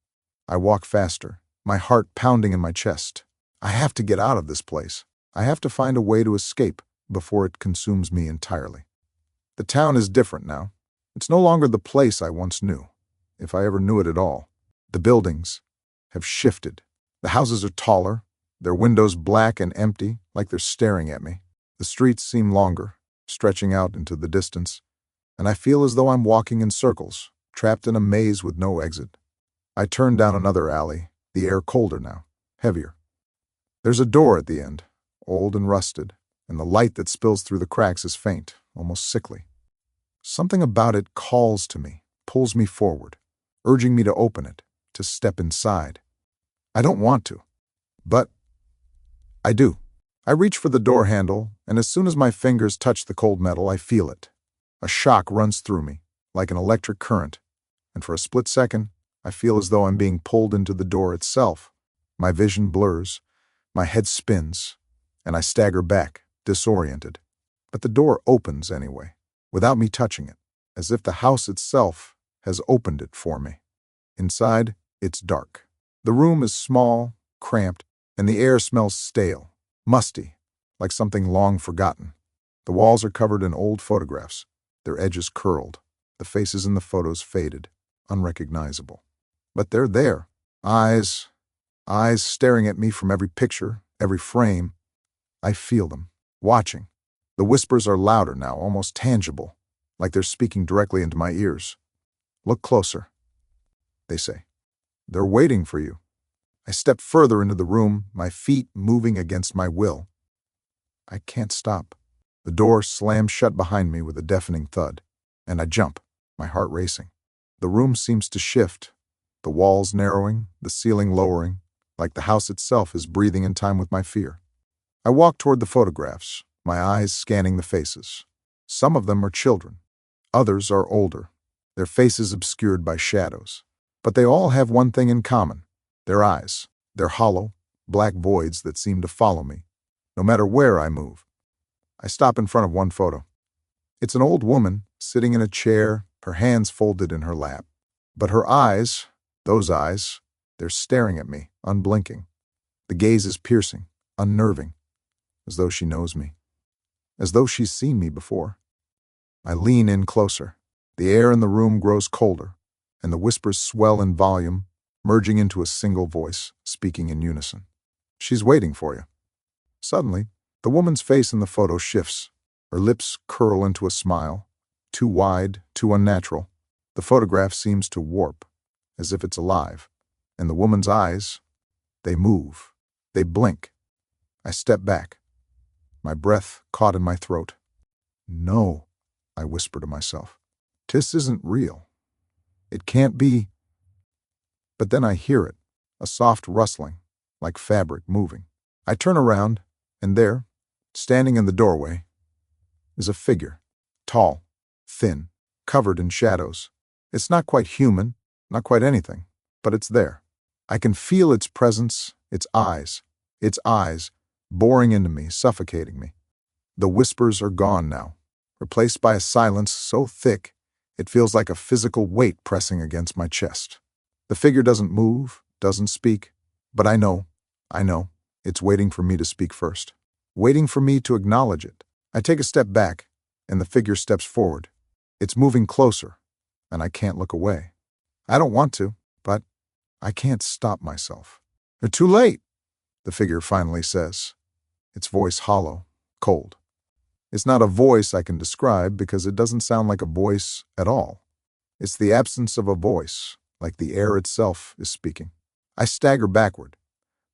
Speaker 1: I walk faster, my heart pounding in my chest. I have to get out of this place. I have to find a way to escape before it consumes me entirely. The town is different now. It's no longer the place I once knew, if I ever knew it at all. The buildings have shifted. The houses are taller, their windows black and empty, like they're staring at me. The streets seem longer, stretching out into the distance, and I feel as though I'm walking in circles, trapped in a maze with no exit. I turn down another alley, the air colder now, heavier. There's a door at the end, old and rusted, and the light that spills through the cracks is faint, almost sickly. Something about it calls to me, pulls me forward, urging me to open it, to step inside. I don't want to, but I do. I reach for the door handle, and as soon as my fingers touch the cold metal, I feel it. A shock runs through me, like an electric current, and for a split second, I feel as though I'm being pulled into the door itself. My vision blurs, my head spins, and I stagger back, disoriented. But the door opens anyway, without me touching it, as if the house itself has opened it for me. Inside, it's dark. The room is small, cramped, and the air smells stale, musty, like something long forgotten. The walls are covered in old photographs, their edges curled, the faces in the photos faded, unrecognizable. But they're there, eyes staring at me from every picture, every frame. I feel them, watching. The whispers are louder now, almost tangible, like they're speaking directly into my ears. Look closer, they say. They're waiting for you. I step further into the room, my feet moving against my will. I can't stop. The door slams shut behind me with a deafening thud, and I jump, my heart racing. The room seems to shift, the walls narrowing, the ceiling lowering, like the house itself is breathing in time with my fear. I walk toward the photographs, my eyes scanning the faces. Some of them are children, Others are older, their faces obscured by shadows. But they all have one thing in common: their eyes. They're hollow, black voids that seem to follow me, no matter where I move. I stop in front of one photo. It's an old woman sitting in a chair, her hands folded in her lap. But her eyes, those eyes, they're staring at me, unblinking. The gaze is piercing, unnerving, as though she knows me, as though she's seen me before. I lean in closer. The air in the room grows colder, and the whispers swell in volume, merging into a single voice, speaking in unison. She's waiting for you. Suddenly, the woman's face in the photo shifts. Her lips curl into a smile, too wide, too unnatural. The photograph seems to warp, as if it's alive, and the woman's eyes, they move, they blink. I step back, my breath caught in my throat. No, I whisper to myself. This isn't real. It can't be. But then I hear it, a soft rustling, like fabric moving. I turn around, and there, standing in the doorway, is a figure, tall, thin, covered in shadows. It's not quite human, not quite anything, but it's there. I can feel its presence, its eyes, boring into me, suffocating me. The whispers are gone now, replaced by a silence so thick it feels like a physical weight pressing against my chest. The figure doesn't move, doesn't speak, but I know, it's waiting for me to speak first, waiting for me to acknowledge it. I take a step back, and the figure steps forward. It's moving closer, and I can't look away. I don't want to, but I can't stop myself. You're too late, the figure finally says, its voice hollow, cold. It's not a voice I can describe because it doesn't sound like a voice at all. It's the absence of a voice, like the air itself is speaking. I stagger backward,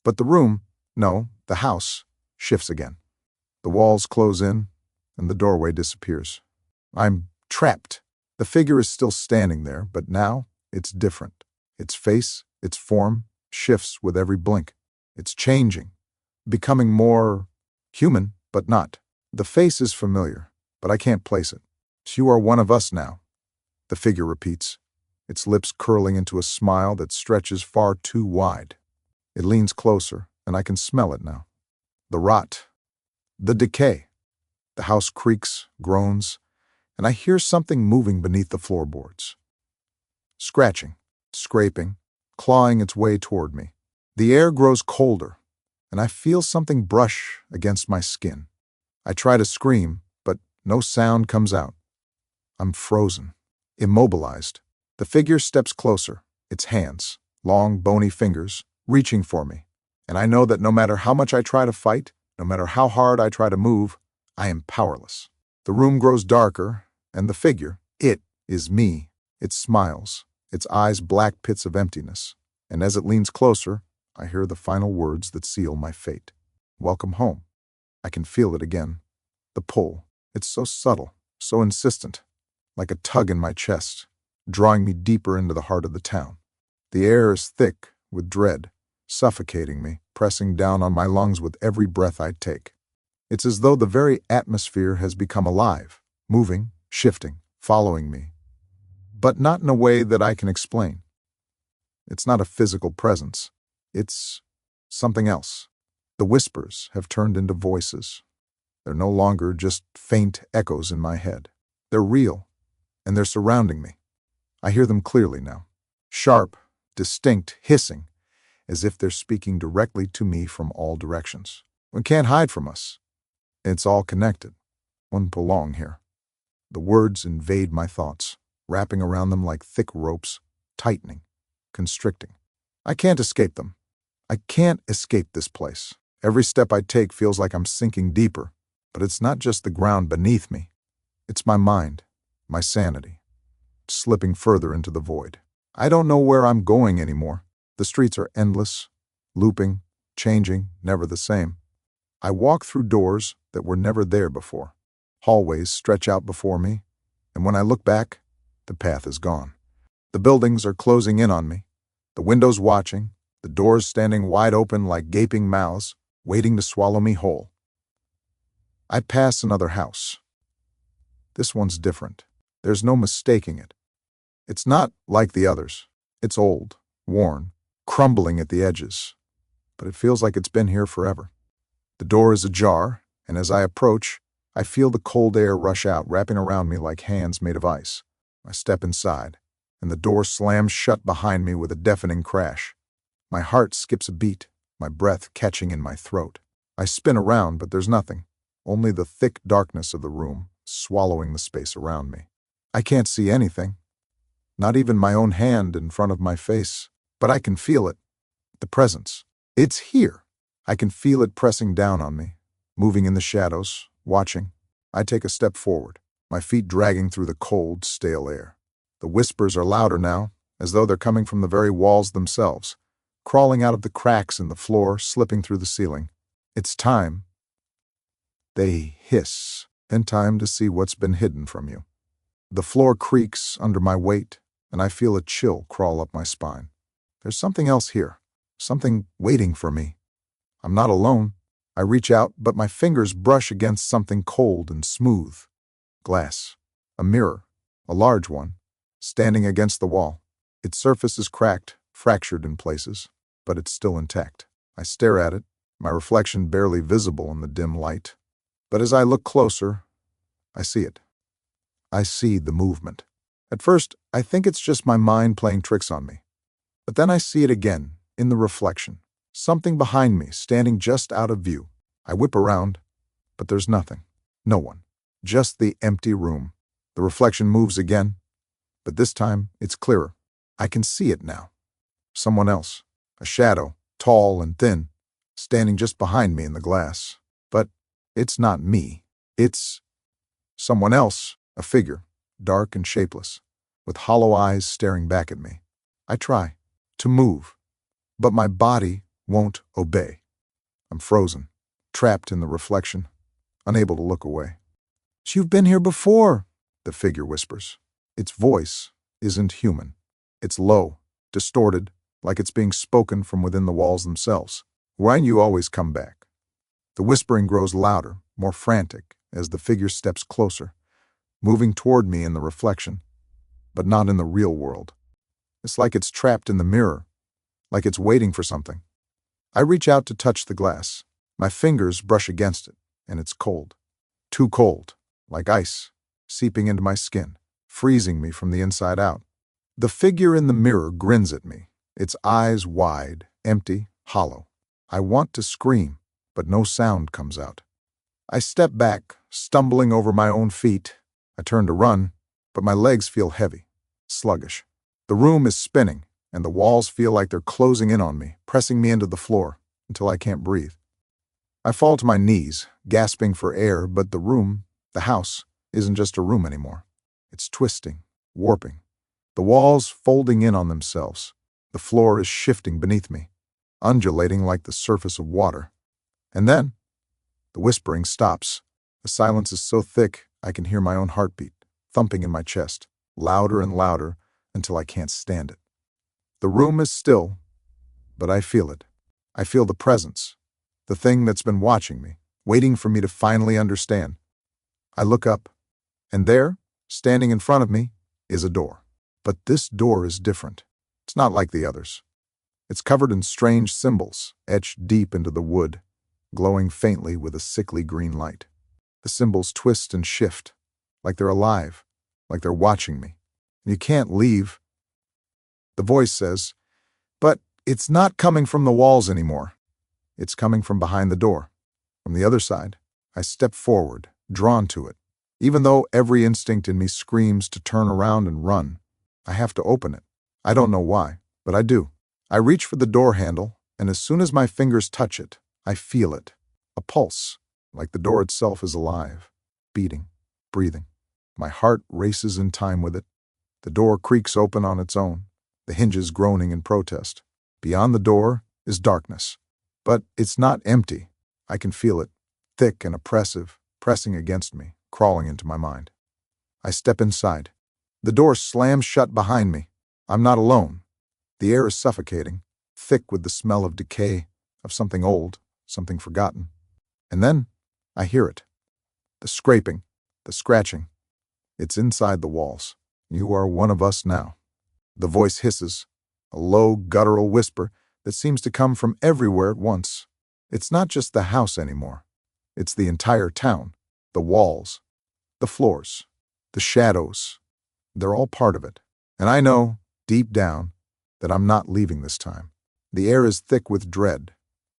Speaker 1: but the house, shifts again. The walls close in, and the doorway disappears. I'm trapped. The figure is still standing there, but now it's different. Its face, its form, shifts with every blink. It's changing, becoming more human, but not. The face is familiar, but I can't place it. You are one of us now, the figure repeats, its lips curling into a smile that stretches far too wide. It leans closer, and I can smell it now. The rot, the decay. The house creaks, groans, and I hear something moving beneath the floorboards. Scratching, scraping, clawing its way toward me. The air grows colder, and I feel something brush against my skin. I try to scream, but no sound comes out. I'm frozen, immobilized. The figure steps closer, its hands, long, bony fingers, reaching for me. And I know that no matter how much I try to fight, no matter how hard I try to move, I am powerless. The room grows darker, and the figure, it is me. It smiles, its eyes black pits of emptiness. And as it leans closer, I hear the final words that seal my fate. Welcome home. I can feel it again. The pull. It's so subtle, so insistent, like a tug in my chest, drawing me deeper into the heart of the town. The air is thick with dread, suffocating me, pressing down on my lungs with every breath I take. It's as though the very atmosphere has become alive, moving, shifting, following me, but not in a way that I can explain. It's not a physical presence. It's something else. The whispers have turned into voices. They're no longer just faint echoes in my head. They're real, and they're surrounding me. I hear them clearly now. Sharp, distinct, hissing, as if they're speaking directly to me from all directions. One can't hide from us. It's all connected. One belong here. The words invade my thoughts, wrapping around them like thick ropes, tightening, constricting. I can't escape them. I can't escape this place. Every step I take feels like I'm sinking deeper, but it's not just the ground beneath me. It's my mind, my sanity, slipping further into the void. I don't know where I'm going anymore. The streets are endless, looping, changing, never the same. I walk through doors that were never there before. Hallways stretch out before me, and when I look back, the path is gone. The buildings are closing in on me, the windows watching, the doors standing wide open like gaping mouths, waiting to swallow me whole. I pass another house. This one's different. There's no mistaking it. It's not like the others. It's old, worn, crumbling at the edges, but it feels like it's been here forever. The door is ajar, and as I approach, I feel the cold air rush out, wrapping around me like hands made of ice. I step inside, and the door slams shut behind me with a deafening crash. My heart skips a beat, my breath catching in my throat. I spin around, but there's nothing, only the thick darkness of the room, swallowing the space around me. I can't see anything, not even my own hand in front of my face, but I can feel it, the presence. It's here. I can feel it pressing down on me, moving in the shadows, watching. I take a step forward, my feet dragging through the cold, stale air. The whispers are louder now, as though they're coming from the very walls themselves, crawling out of the cracks in the floor, slipping through the ceiling. It's time. They hiss, and time to see what's been hidden from you. The floor creaks under my weight, and I feel a chill crawl up my spine. There's something else here, something waiting for me. I'm not alone. I reach out, but my fingers brush against something cold and smooth. Glass. A mirror. A large one. Standing against the wall. Its surface is cracked, fractured in places, but it's still intact. I stare at it, my reflection barely visible in the dim light. But as I look closer, I see it. I see the movement. At first, I think it's just my mind playing tricks on me. But then I see it again, in the reflection. Something behind me, standing just out of view. I whip around, but there's nothing. No one. Just the empty room. The reflection moves again, but this time it's clearer. I can see it now. Someone else. A shadow, tall and thin, standing just behind me in the glass. But it's not me. It's someone else, a figure, dark and shapeless, with hollow eyes staring back at me. I try to move, but my body won't obey. I'm frozen, trapped in the reflection, unable to look away. "You've been here before," the figure whispers. Its voice isn't human. It's low, distorted, like it's being spoken from within the walls themselves. "Why you always come back?" The whispering grows louder, more frantic, as the figure steps closer, moving toward me in the reflection, but not in the real world. It's like it's trapped in the mirror, like it's waiting for something. I reach out to touch the glass. My fingers brush against it, and it's cold. Too cold, like ice, seeping into my skin, freezing me from the inside out. The figure in the mirror grins at me, its eyes wide, empty, hollow. I want to scream, but no sound comes out. I step back, stumbling over my own feet. I turn to run, but my legs feel heavy, sluggish. The room is spinning, and the walls feel like they're closing in on me, pressing me into the floor until I can't breathe. I fall to my knees, gasping for air, but the room, the house, isn't just a room anymore. It's twisting, warping. The walls folding in on themselves. The floor is shifting beneath me, undulating like the surface of water. And then, the whispering stops. The silence is so thick, I can hear my own heartbeat, thumping in my chest, louder and louder, until I can't stand it. The room is still, but I feel it. I feel the presence, the thing that's been watching me, waiting for me to finally understand. I look up, and there, standing in front of me, is a door. But this door is different. It's not like the others. It's covered in strange symbols, etched deep into the wood, glowing faintly with a sickly green light. The symbols twist and shift, like they're alive, like they're watching me. You can't leave. The voice says, "But it's not coming from the walls anymore. It's coming from behind the door." From the other side, I step forward, drawn to it. Even though every instinct in me screams to turn around and run, I have to open it. I don't know why, but I do. I reach for the door handle, and as soon as my fingers touch it, I feel it. A pulse, like the door itself is alive, beating, breathing. My heart races in time with it. The door creaks open on its own, the hinges groaning in protest. Beyond the door is darkness. But it's not empty. I can feel it, thick and oppressive, pressing against me, crawling into my mind. I step inside. The door slams shut behind me. I'm not alone. The air is suffocating, thick with the smell of decay, of something old, something forgotten. And then I hear it. The scraping, the scratching. It's inside the walls. You are one of us now. The voice hisses, a low, guttural whisper that seems to come from everywhere at once. It's not just the house anymore. It's the entire town. The walls, the floors, the shadows. They're all part of it. And I know, deep down, that I'm not leaving this time. The air is thick with dread,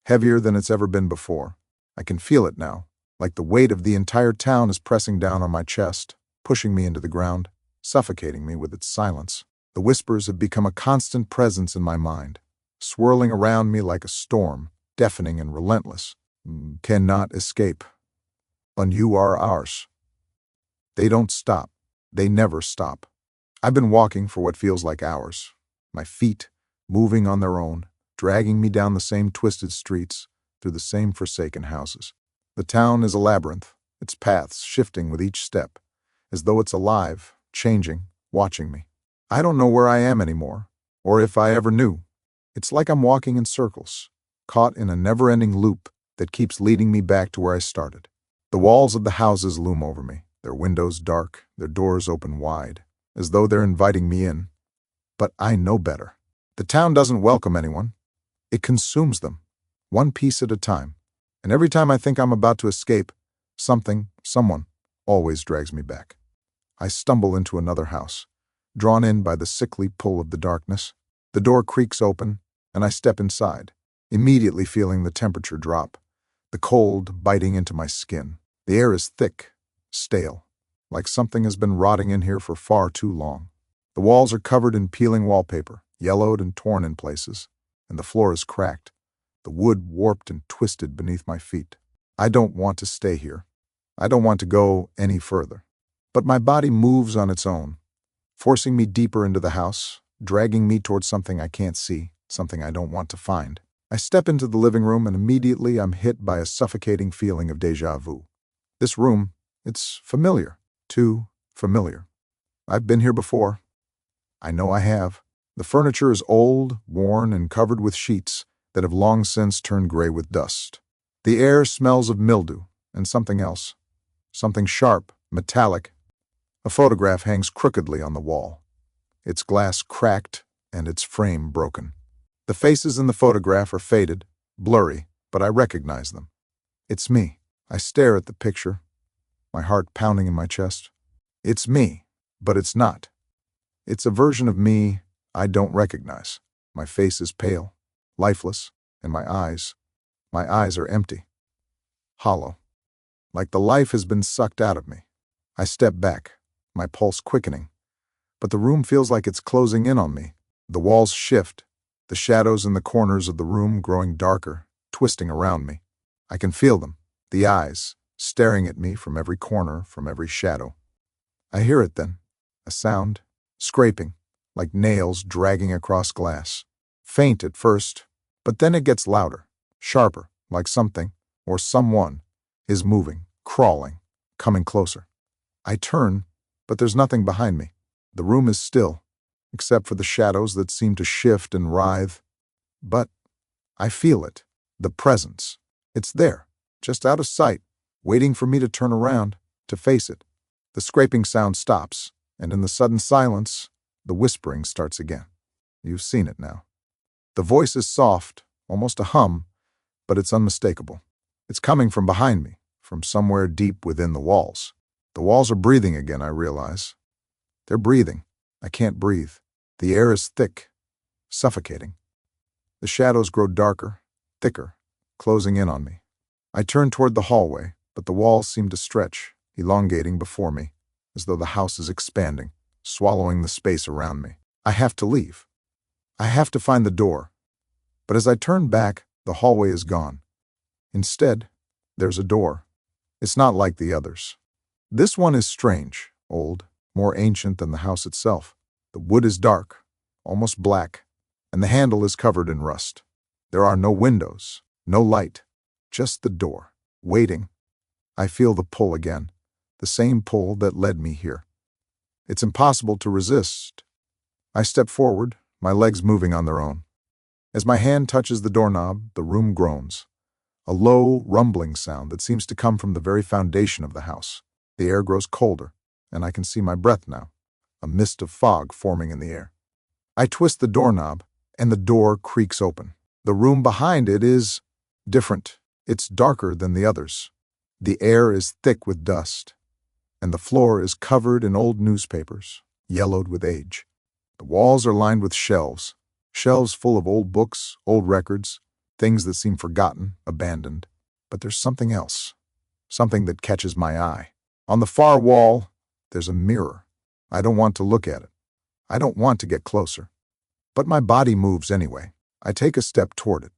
Speaker 1: heavier than it's ever been before. I can feel it now, like the weight of the entire town is pressing down on my chest, pushing me into the ground, suffocating me with its silence. The whispers have become a constant presence in my mind, swirling around me like a storm, deafening and relentless. Cannot escape. And you are ours. They don't stop. They never stop. I've been walking for what feels like hours, my feet moving on their own, dragging me down the same twisted streets, through the same forsaken houses. The town is a labyrinth, its paths shifting with each step, as though it's alive, changing, watching me. I don't know where I am anymore, or if I ever knew. It's like I'm walking in circles, caught in a never-ending loop that keeps leading me back to where I started. The walls of the houses loom over me, their windows dark, their doors open wide, as though they're inviting me in. But I know better. The town doesn't welcome anyone. It consumes them, one piece at a time. And every time I think I'm about to escape, someone, always drags me back. I stumble into another house, drawn in by the sickly pull of the darkness. The door creaks open, and I step inside, immediately feeling the temperature drop, the cold biting into my skin. The air is thick, stale, like something has been rotting in here for far too long. The walls are covered in peeling wallpaper, yellowed and torn in places, and the floor is cracked, the wood warped and twisted beneath my feet. I don't want to stay here. I don't want to go any further. But my body moves on its own, forcing me deeper into the house, dragging me towards something I can't see, something I don't want to find. I step into the living room and immediately I'm hit by a suffocating feeling of déjà vu. This room, it's familiar, too familiar. I've been here before. I know I have. The furniture is old, worn, and covered with sheets that have long since turned gray with dust. The air smells of mildew and something else, something sharp, metallic. A photograph hangs crookedly on the wall, its glass cracked and its frame broken. The faces in the photograph are faded, blurry, but I recognize them. It's me. I stare at the picture, my heart pounding in my chest. It's me, but it's not. It's a version of me I don't recognize. My face is pale, lifeless, and my eyes are empty, hollow, like the life has been sucked out of me. I step back, my pulse quickening, but the room feels like it's closing in on me. The walls shift, the shadows in the corners of the room growing darker, twisting around me. I can feel them, the eyes, staring at me from every corner, from every shadow. I hear it then, a sound, scraping, like nails dragging across glass. Faint at first, but then it gets louder, sharper, like something, or someone, is moving, crawling, coming closer. I turn, but there's nothing behind me. The room is still, except for the shadows that seem to shift and writhe. But I feel it, the presence. It's there, just out of sight, waiting for me to turn around, to face it. The scraping sound stops, and in the sudden silence, the whispering starts again. You've seen it now. The voice is soft, almost a hum, but it's unmistakable. It's coming from behind me, from somewhere deep within the walls. The walls are breathing again, I realize. They're breathing. I can't breathe. The air is thick, suffocating. The shadows grow darker, thicker, closing in on me. I turn toward the hallway, but the walls seem to stretch, elongating before me, as though the house is expanding, swallowing the space around me. I have to leave. I have to find the door. But as I turn back, the hallway is gone. Instead, there's a door. It's not like the others. This one is strange, old, more ancient than the house itself. The wood is dark, almost black, and the handle is covered in rust. There are no windows, no light, just the door, waiting. I feel the pull again, the same pull that led me here. It's impossible to resist. I step forward, my legs moving on their own. As my hand touches the doorknob, the room groans. A low, rumbling sound that seems to come from the very foundation of the house. The air grows colder. and I can see my breath now, a mist of fog forming in the air. I twist the doorknob, and the door creaks open. The room behind it is different. It's darker than the others. The air is thick with dust, and the floor is covered in old newspapers, yellowed with age. The walls are lined with shelves full of old books, old records, things that seem forgotten, abandoned. But there's something else, something that catches my eye. On the far wall, there's a mirror. I don't want to look at it. I don't want to get closer. But my body moves anyway. I take a step toward it,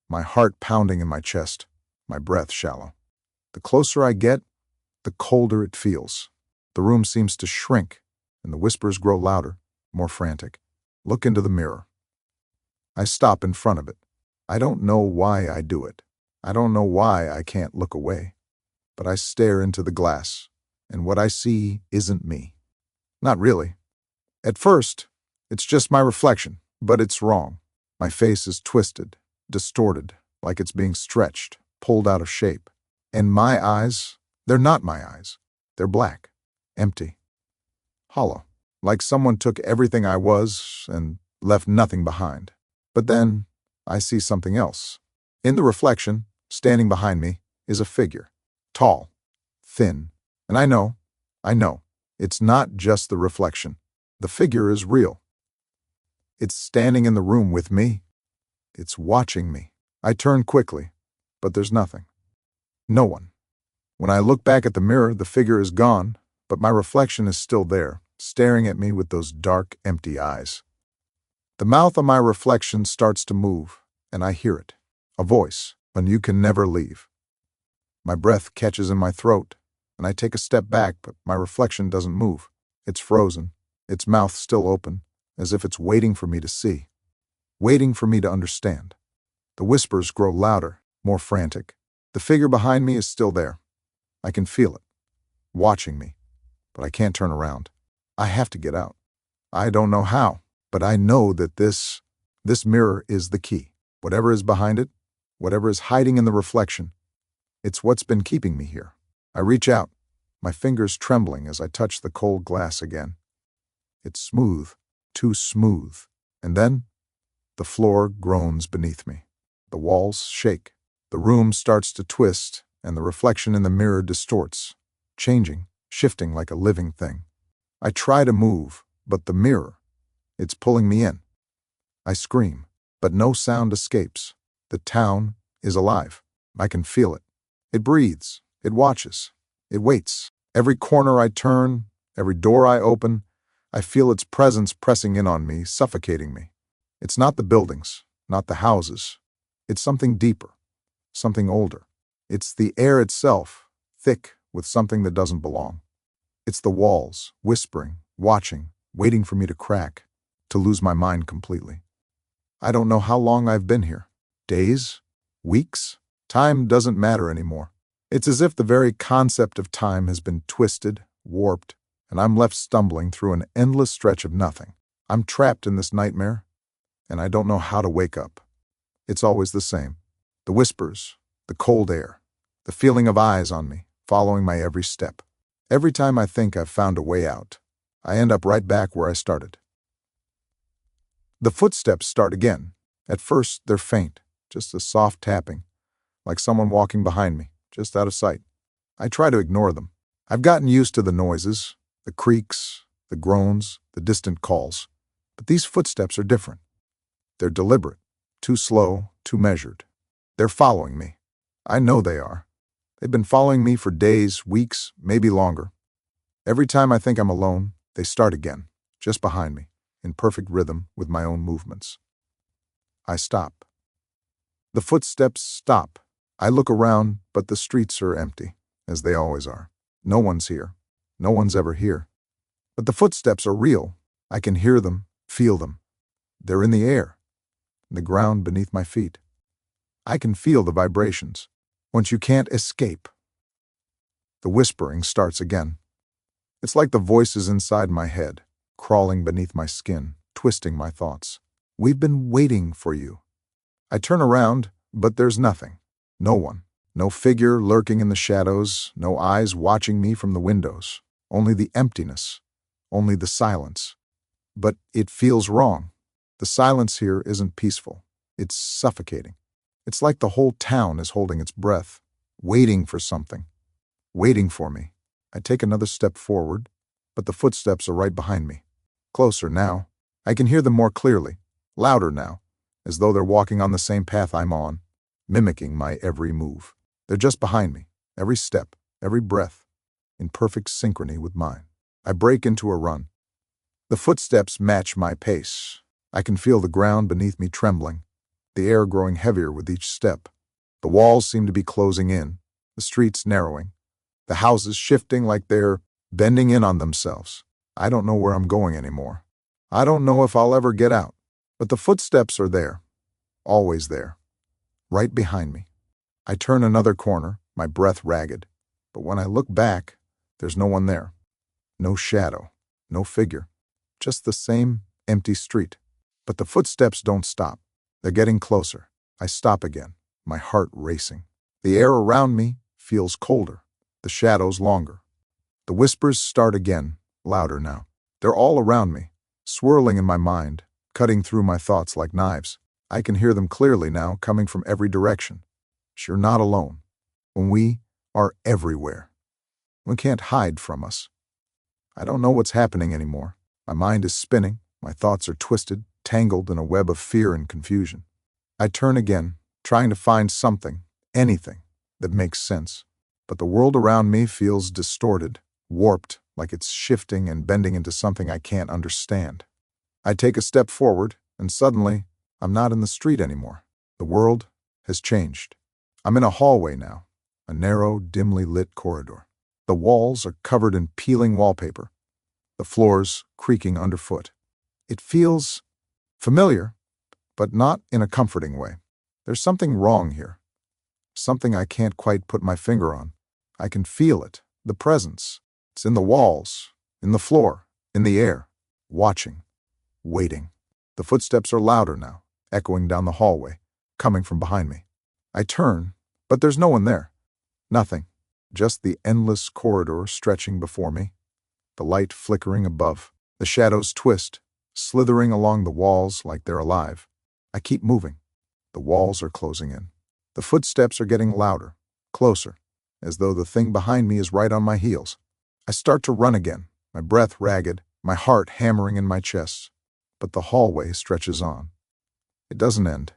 Speaker 1: my heart pounding in my chest, my breath shallow. The closer I get, the colder it feels. The room seems to shrink, and the whispers grow louder, more frantic. Look into the mirror. I stop in front of it. I don't know why I do it. I don't know why I can't look away. But I stare into the glass, and what I see isn't me. Not really. At first, it's just my reflection, but it's wrong. My face is twisted, distorted, like it's being stretched, pulled out of shape. And my eyes, they're not my eyes. They're black, empty, hollow, like someone took everything I was and left nothing behind. But then I see something else. In the reflection, standing behind me, is a figure, tall, thin, and I know, it's not just the reflection. The figure is real. It's standing in the room with me. It's watching me. I turn quickly, but there's nothing. No one. When I look back at the mirror, the figure is gone, but my reflection is still there, staring at me with those dark, empty eyes. The mouth of my reflection starts to move, and I hear it. A voice, and you can never leave. My breath catches in my throat, and I take a step back, but my reflection doesn't move. It's frozen, its mouth still open, as if it's waiting for me to see, waiting for me to understand. The whispers grow louder, more frantic. The figure behind me is still there. I can feel it, watching me, but I can't turn around. I have to get out. I don't know how, but I know that this mirror is the key. Whatever is behind it, whatever is hiding in the reflection, it's what's been keeping me here. I reach out, my fingers trembling as I touch the cold glass again. It's smooth, too smooth, and then the floor groans beneath me. The walls shake. The room starts to twist, and the reflection in the mirror distorts, changing, shifting like a living thing. I try to move, but the mirror, it's pulling me in. I scream, but no sound escapes. The town is alive. I can feel it. It breathes. It watches. It waits. Every corner I turn, every door I open, I feel its presence pressing in on me, suffocating me. It's not the buildings, not the houses. It's something deeper, something older. It's the air itself, thick with something that doesn't belong. It's the walls, whispering, watching, waiting for me to crack, to lose my mind completely. I don't know how long I've been here. Days? Weeks? Time doesn't matter anymore. It's as if the very concept of time has been twisted, warped, and I'm left stumbling through an endless stretch of nothing. I'm trapped in this nightmare, and I don't know how to wake up. It's always the same. The whispers, the cold air, the feeling of eyes on me, following my every step. Every time I think I've found a way out, I end up right back where I started. The footsteps start again. At first, they're faint, just a soft tapping, like someone walking behind me, just out of sight. I try to ignore them. I've gotten used to the noises, the creaks, the groans, the distant calls. But these footsteps are different. They're deliberate, too slow, too measured. They're following me. I know they are. They've been following me for days, weeks, maybe longer. Every time I think I'm alone, they start again, just behind me, in perfect rhythm with my own movements. I stop. The footsteps stop. I look around, but the streets are empty, as they always are. No one's here. No one's ever here. But the footsteps are real. I can hear them, feel them. They're in the air, in the ground beneath my feet. I can feel the vibrations. Once you can't escape. The whispering starts again. It's like the voices inside my head, crawling beneath my skin, twisting my thoughts. We've been waiting for you. I turn around, but there's nothing. No one. No figure lurking in the shadows, no eyes watching me from the windows. only the emptiness, only the silence. But it feels wrong. The silence here isn't peaceful. It's suffocating. It's like the whole town is holding its breath, waiting for something, waiting for me. I take another step forward, but the footsteps are right behind me. Closer now. I can hear them more clearly, louder now, as though they're walking on the same path I'm on, mimicking my every move. They're just behind me, every step, every breath, in perfect synchrony with mine. I break into a run. The footsteps match my pace. I can feel the ground beneath me trembling, the air growing heavier with each step. The walls seem to be closing in, the streets narrowing, the houses shifting like they're bending in on themselves. I don't know where I'm going anymore. I don't know if I'll ever get out. But the footsteps are there, always there, right behind me. I turn another corner, my breath ragged. But when I look back, there's no one there. No shadow, no figure, just the same empty street. But the footsteps don't stop. They're getting closer. I stop again, my heart racing. The air around me feels colder, the shadows longer. The whispers start again, louder now. They're all around me, swirling in my mind, cutting through my thoughts like knives. I can hear them clearly now, coming from every direction. You're not alone. When we are everywhere. One can't hide from us. I don't know what's happening anymore. My mind is spinning. My thoughts are twisted, tangled in a web of fear and confusion. I turn again, trying to find something, anything, that makes sense. But the world around me feels distorted, warped, like it's shifting and bending into something I can't understand. I take a step forward, and suddenly, I'm not in the street anymore. The world has changed. I'm in a hallway now, a narrow, dimly lit corridor. The walls are covered in peeling wallpaper, the floors creaking underfoot. It feels familiar, but not in a comforting way. There's something wrong here, something I can't quite put my finger on. I can feel it, the presence. It's in the walls, in the floor, in the air, watching, waiting. The footsteps are louder now, echoing down the hallway, coming from behind me. I turn, but there's no one there. Nothing. Just the endless corridor stretching before me, the light flickering above, the shadows twist, slithering along the walls like they're alive. I keep moving. The walls are closing in. The footsteps are getting louder, closer, as though the thing behind me is right on my heels. I start to run again, my breath ragged, my heart hammering in my chest. But the hallway stretches on. It doesn't end.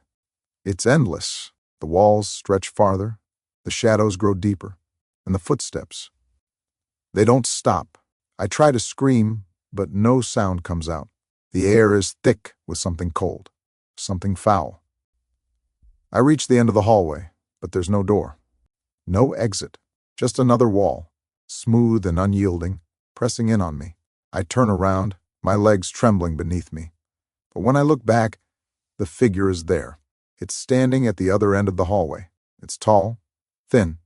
Speaker 1: It's endless. The walls stretch farther, the shadows grow deeper, and the footsteps. They don't stop. I try to scream, but no sound comes out. The air is thick with something cold, something foul. I reach the end of the hallway, but there's no door. No exit, just another wall, smooth and unyielding, pressing in on me. I turn around, my legs trembling beneath me. But when I look back, the figure is there. It's standing at the other end of the hallway. It's tall, thin,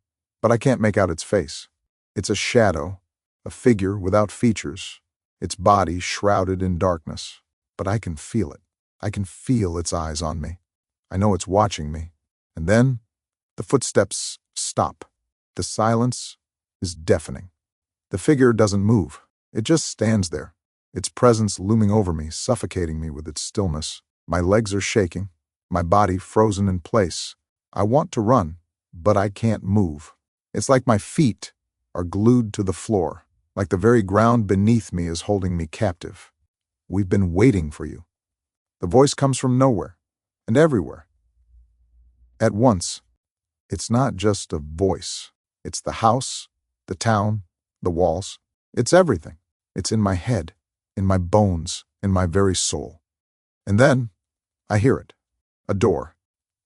Speaker 1: but I can't make out its face. It's a shadow, a figure without features, its body shrouded in darkness. But I can feel it. I can feel its eyes on me. I know it's watching me. And then, the footsteps stop. The silence is deafening. The figure doesn't move. It just stands there, its presence looming over me, suffocating me with its stillness. My legs are shaking, my body frozen in place. I want to run, but I can't move. It's like my feet are glued to the floor, like the very ground beneath me is holding me captive. We've been waiting for you. The voice comes from nowhere, and everywhere. At once. It's not just a voice. It's the house, the town, the walls. It's everything. It's in my head, in my bones, in my very soul. And then, I hear it. A door.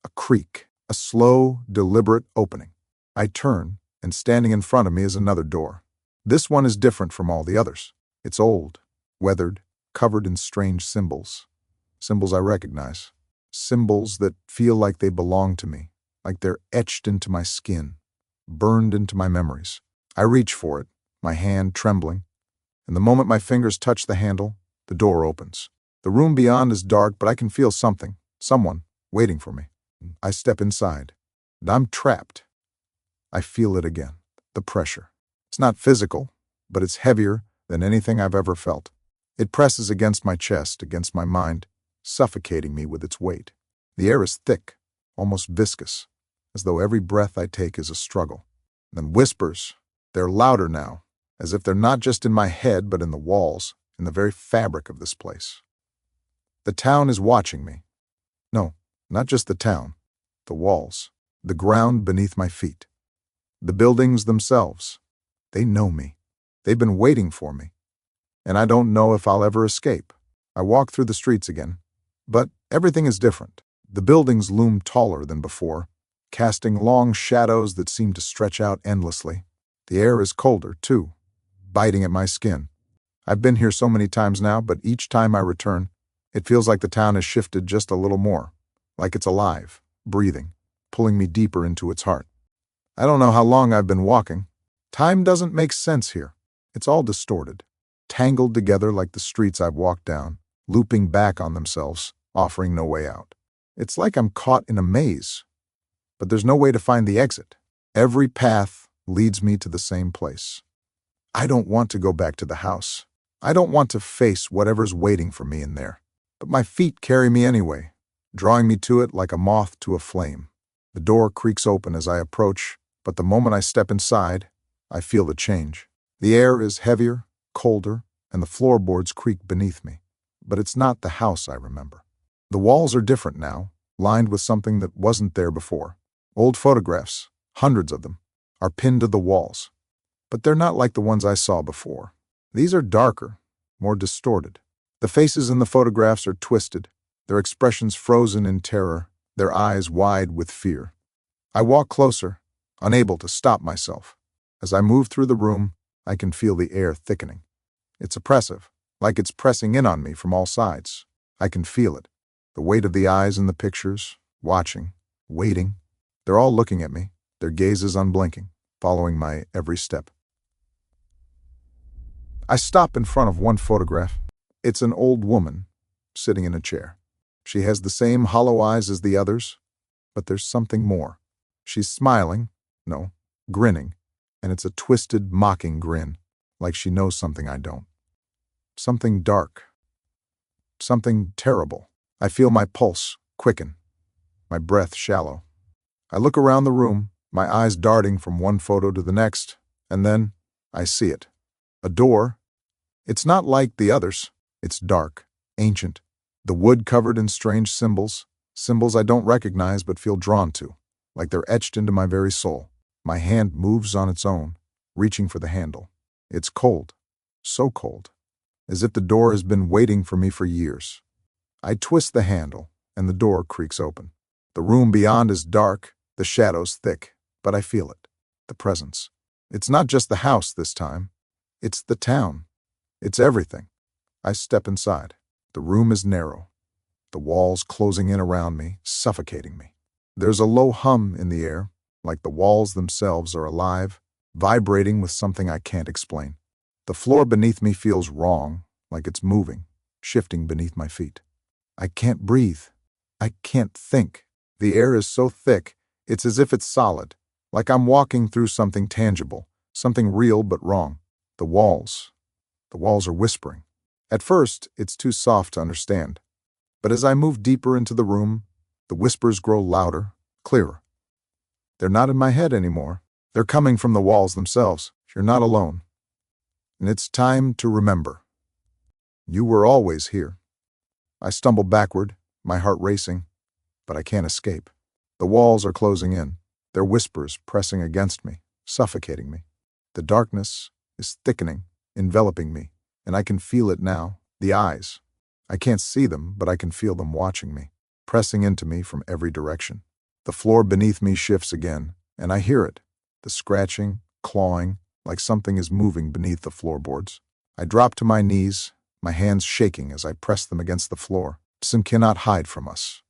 Speaker 1: A creak. A slow, deliberate opening. I turn, and standing in front of me is another door. This one is different from all the others. It's old, weathered, covered in strange symbols. Symbols I recognize. Symbols that feel like they belong to me, like they're etched into my skin, burned into my memories. I reach for it, my hand trembling, and the moment my fingers touch the handle, the door opens. The room beyond is dark, but I can feel something, someone, waiting for me. I step inside, and I'm trapped. I feel it again, the pressure. It's not physical, but it's heavier than anything I've ever felt. It presses against my chest, against my mind, suffocating me with its weight. The air is thick, almost viscous, as though every breath I take is a struggle. Then whispers, they're louder now, as if they're not just in my head but in the walls, in the very fabric of this place. The town is watching me. No, not just the town, the walls, the ground beneath my feet. The buildings themselves, they know me. They've been waiting for me. And I don't know if I'll ever escape. I walk through the streets again, but everything is different. The buildings loom taller than before, casting long shadows that seem to stretch out endlessly. The air is colder, too, biting at my skin. I've been here so many times now, but each time I return, it feels like the town has shifted just a little more, like it's alive, breathing, pulling me deeper into its heart. I don't know how long I've been walking. Time doesn't make sense here. It's all distorted, tangled together like the streets I've walked down, looping back on themselves, offering no way out. It's like I'm caught in a maze, but there's no way to find the exit. Every path leads me to the same place. I don't want to go back to the house. I don't want to face whatever's waiting for me in there. But my feet carry me anyway, drawing me to it like a moth to a flame. The door creaks open as I approach, but the moment I step inside, I feel the change. The air is heavier, colder, and the floorboards creak beneath me. But it's not the house I remember. The walls are different now, lined with something that wasn't there before. Old photographs, hundreds of them, are pinned to the walls. But they're not like the ones I saw before. These are darker, more distorted. The faces in the photographs are twisted, their expressions frozen in terror, their eyes wide with fear. I walk closer, unable to stop myself. As I move through the room, I can feel the air thickening. It's oppressive, like it's pressing in on me from all sides. I can feel it. The weight of the eyes in the pictures, watching, waiting. They're all looking at me, their gazes unblinking, following my every step. I stop in front of one photograph. It's an old woman, sitting in a chair. She has the same hollow eyes as the others, but there's something more. She's smiling, no, grinning, and it's a twisted, mocking grin, like she knows something I don't. Something dark. Something terrible. I feel my pulse quicken, my breath shallow. I look around the room, my eyes darting from one photo to the next, and then I see it. A door. It's not like the others. It's dark, ancient, the wood covered in strange symbols I don't recognize but feel drawn to, like they're etched into my very soul. My hand moves on its own, reaching for the handle. It's cold, so cold, as if the door has been waiting for me for years. I twist the handle, and the door creaks open. The room beyond is dark, the shadows thick, but I feel it, the presence. It's not just the house this time. It's the town. It's everything. I step inside. The room is narrow, the walls closing in around me, suffocating me. There's a low hum in the air, like the walls themselves are alive, vibrating with something I can't explain. The floor beneath me feels wrong, like it's moving, shifting beneath my feet. I can't breathe. I can't think. The air is so thick, it's as if it's solid, like I'm walking through something tangible, something real but wrong. The walls are whispering. At first, it's too soft to understand. But as I move deeper into the room, the whispers grow louder, clearer. They're not in my head anymore. They're coming from the walls themselves. You're not alone. And it's time to remember. You were always here. I stumble backward, my heart racing, but I can't escape. The walls are closing in, their whispers pressing against me, suffocating me. The darkness is thickening, enveloping me, and I can feel it now, the eyes. I can't see them, but I can feel them watching me, pressing into me from every direction. The floor beneath me shifts again, and I hear it, the scratching, clawing, like something is moving beneath the floorboards. I drop to my knees, my hands shaking as I press them against the floor. Some cannot hide from us.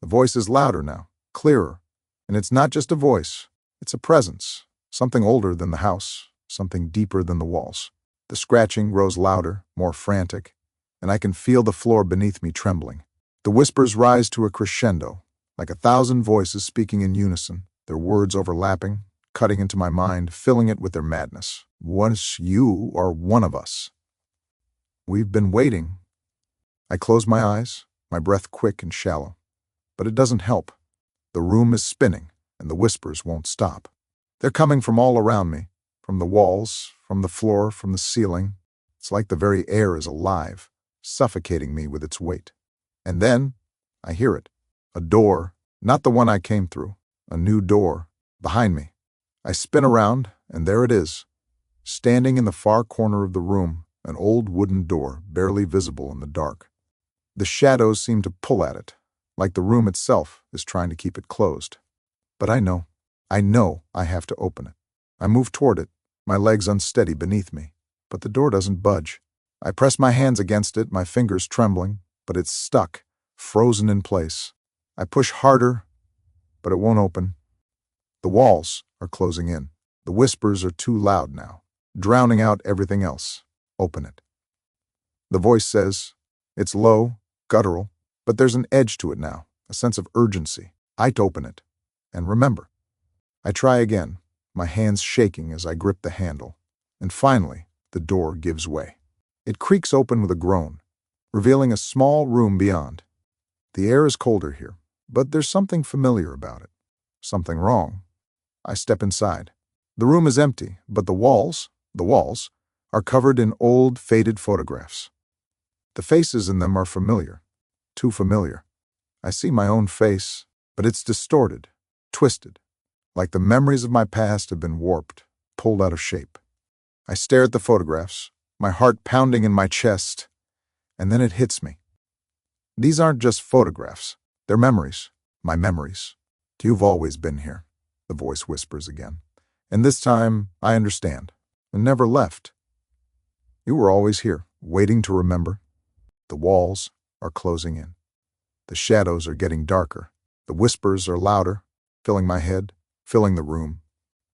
Speaker 1: The voice is louder now, clearer, and it's not just a voice, it's a presence, something older than the house, something deeper than the walls. The scratching grows louder, more frantic, and I can feel the floor beneath me trembling. The whispers rise to a crescendo, like 1,000 voices speaking in unison, their words overlapping, cutting into my mind, filling it with their madness. Was you or one of us? We've been waiting. I close my eyes, my breath quick and shallow. But it doesn't help. The room is spinning, and the whispers won't stop. They're coming from all around me, from the walls, from the floor, from the ceiling. It's like the very air is alive, suffocating me with its weight. And then, I hear it. A door, not the one I came through, a new door, behind me. I spin around, and there it is. Standing in the far corner of the room, an old wooden door, barely visible in the dark. The shadows seem to pull at it, like the room itself is trying to keep it closed. But I know I have to open it. I move toward it, my legs unsteady beneath me, but the door doesn't budge. I press my hands against it, my fingers trembling, but it's stuck, frozen in place. I push harder, but it won't open. The walls are closing in. The whispers are too loud now, drowning out everything else. Open it. The voice says, it's low, guttural, but there's an edge to it now, a sense of urgency. I'd open it. And remember. I try again, my hands shaking as I grip the handle. And finally, the door gives way. It creaks open with a groan, revealing a small room beyond. The air is colder here, but there's something familiar about it. Something wrong. I step inside. The room is empty, but the walls, are covered in old, faded photographs. The faces in them are familiar. Too familiar. I see my own face, but it's distorted, twisted, like the memories of my past have been warped, pulled out of shape. I stare at the photographs, my heart pounding in my chest, and then it hits me. These aren't just photographs. They're memories, my memories. You've always been here, the voice whispers again. And this time, I understand, and never left. You were always here, waiting to remember. The walls are closing in. The shadows are getting darker. The whispers are louder, filling my head, filling the room.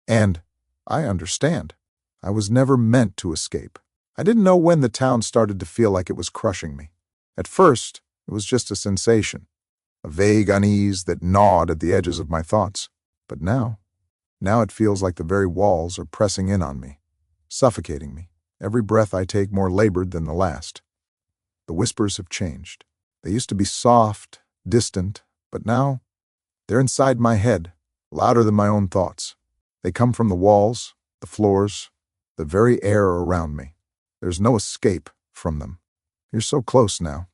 Speaker 1: And I understand. I was never meant to escape. I didn't know when the town started to feel like it was crushing me. At first, it was just a sensation, a vague unease that gnawed at the edges of my thoughts. But now it feels like the very walls are pressing in on me, suffocating me, every breath I take more labored than the last. The whispers have changed. They used to be soft, distant, but now they're inside my head, louder than my own thoughts. They come from the walls, the floors, the very air around me. There's no escape from them. You're so close now.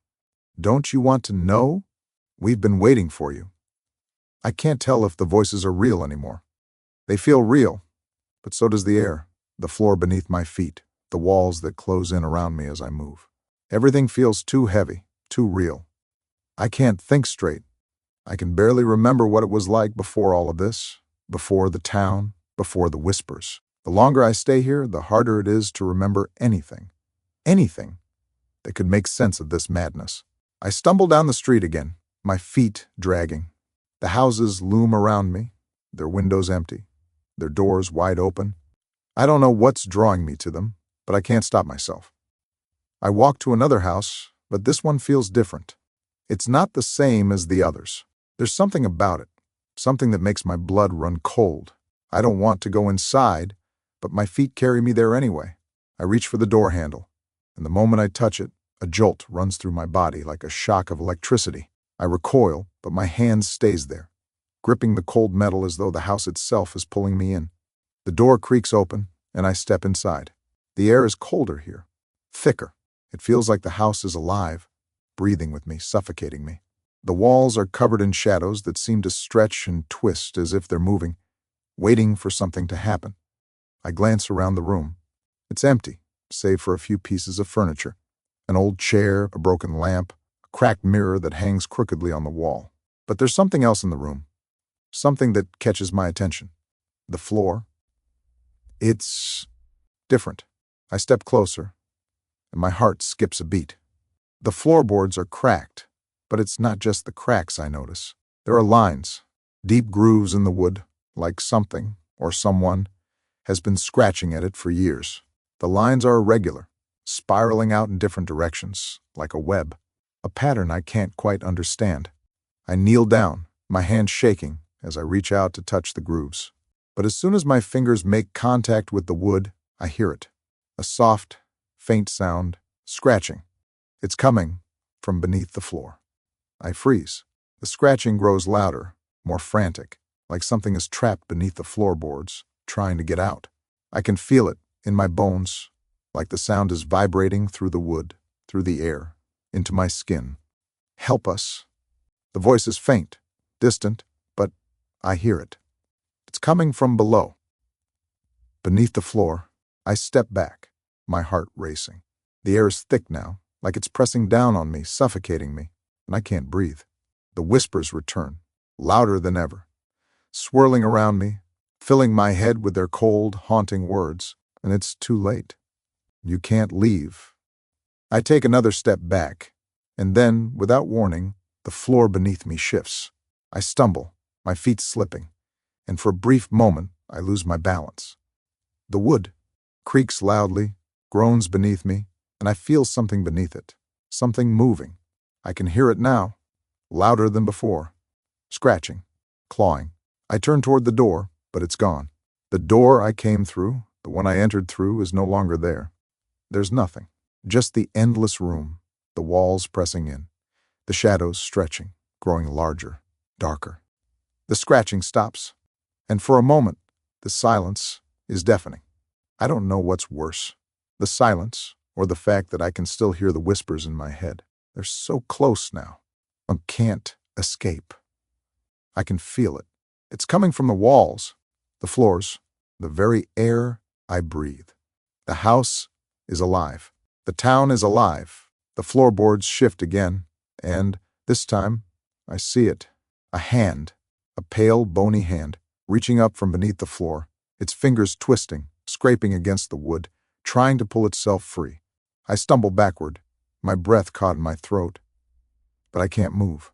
Speaker 1: Don't you want to know? We've been waiting for you. I can't tell if the voices are real anymore. They feel real, but so does the air, the floor beneath my feet, the walls that close in around me as I move. Everything feels too heavy, too real. I can't think straight. I can barely remember what it was like before all of this, before the town, before the whispers. The longer I stay here, the harder it is to remember anything that could make sense of this madness. I stumble down the street again, my feet dragging. The houses loom around me, their windows empty, their doors wide open. I don't know what's drawing me to them, but I can't stop myself. I walk to another house, but this one feels different. It's not the same as the others. There's something about it, something that makes my blood run cold. I don't want to go inside, but my feet carry me there anyway. I reach for the door handle, and the moment I touch it, a jolt runs through my body like a shock of electricity. I recoil, but my hand stays there, gripping the cold metal as though the house itself is pulling me in. The door creaks open, and I step inside. The air is colder here, thicker. It feels like the house is alive, breathing with me, suffocating me. The walls are covered in shadows that seem to stretch and twist as if they're moving, waiting for something to happen. I glance around the room. It's empty, save for a few pieces of furniture. An old chair, a broken lamp, a cracked mirror that hangs crookedly on the wall. But there's something else in the room. Something that catches my attention. The floor. It's different. I step closer, and my heart skips a beat. The floorboards are cracked, but it's not just the cracks I notice. There are lines, deep grooves in the wood, like something, or someone, has been scratching at it for years. The lines are irregular, spiraling out in different directions, like a web, a pattern I can't quite understand. I kneel down, my hand shaking as I reach out to touch the grooves. But as soon as my fingers make contact with the wood, I hear it. A soft, faint sound, scratching. It's coming from beneath the floor. I freeze. The scratching grows louder, more frantic, like something is trapped beneath the floorboards, trying to get out. I can feel it in my bones, like the sound is vibrating through the wood, through the air, into my skin. Help us. The voice is faint, distant, but I hear it. It's coming from below. Beneath the floor, I step back, my heart racing. The air is thick now, like it's pressing down on me, suffocating me, and I can't breathe. The whispers return, louder than ever, swirling around me, filling my head with their cold, haunting words, and it's too late. You can't leave. I take another step back, and then, without warning, the floor beneath me shifts. I stumble, my feet slipping, and for a brief moment, I lose my balance. The wood creaks loudly, groans beneath me, and I feel something beneath it, something moving. I can hear it now, louder than before, scratching, clawing. I turn toward the door, but it's gone. The door I came through, the one I entered through, is no longer there. There's nothing, just the endless room, the walls pressing in, the shadows stretching, growing larger, darker. The scratching stops, and for a moment, the silence is deafening. I don't know what's worse, the silence or the fact that I can still hear the whispers in my head. They're so close now. I can't escape. I can feel it. It's coming from the walls, the floors, the very air I breathe. The house is alive. The town is alive. The floorboards shift again, and this time I see it. A hand, a pale, bony hand, reaching up from beneath the floor, its fingers twisting, scraping against the wood, trying to pull itself free. I stumble backward, my breath caught in my throat, but I can't move.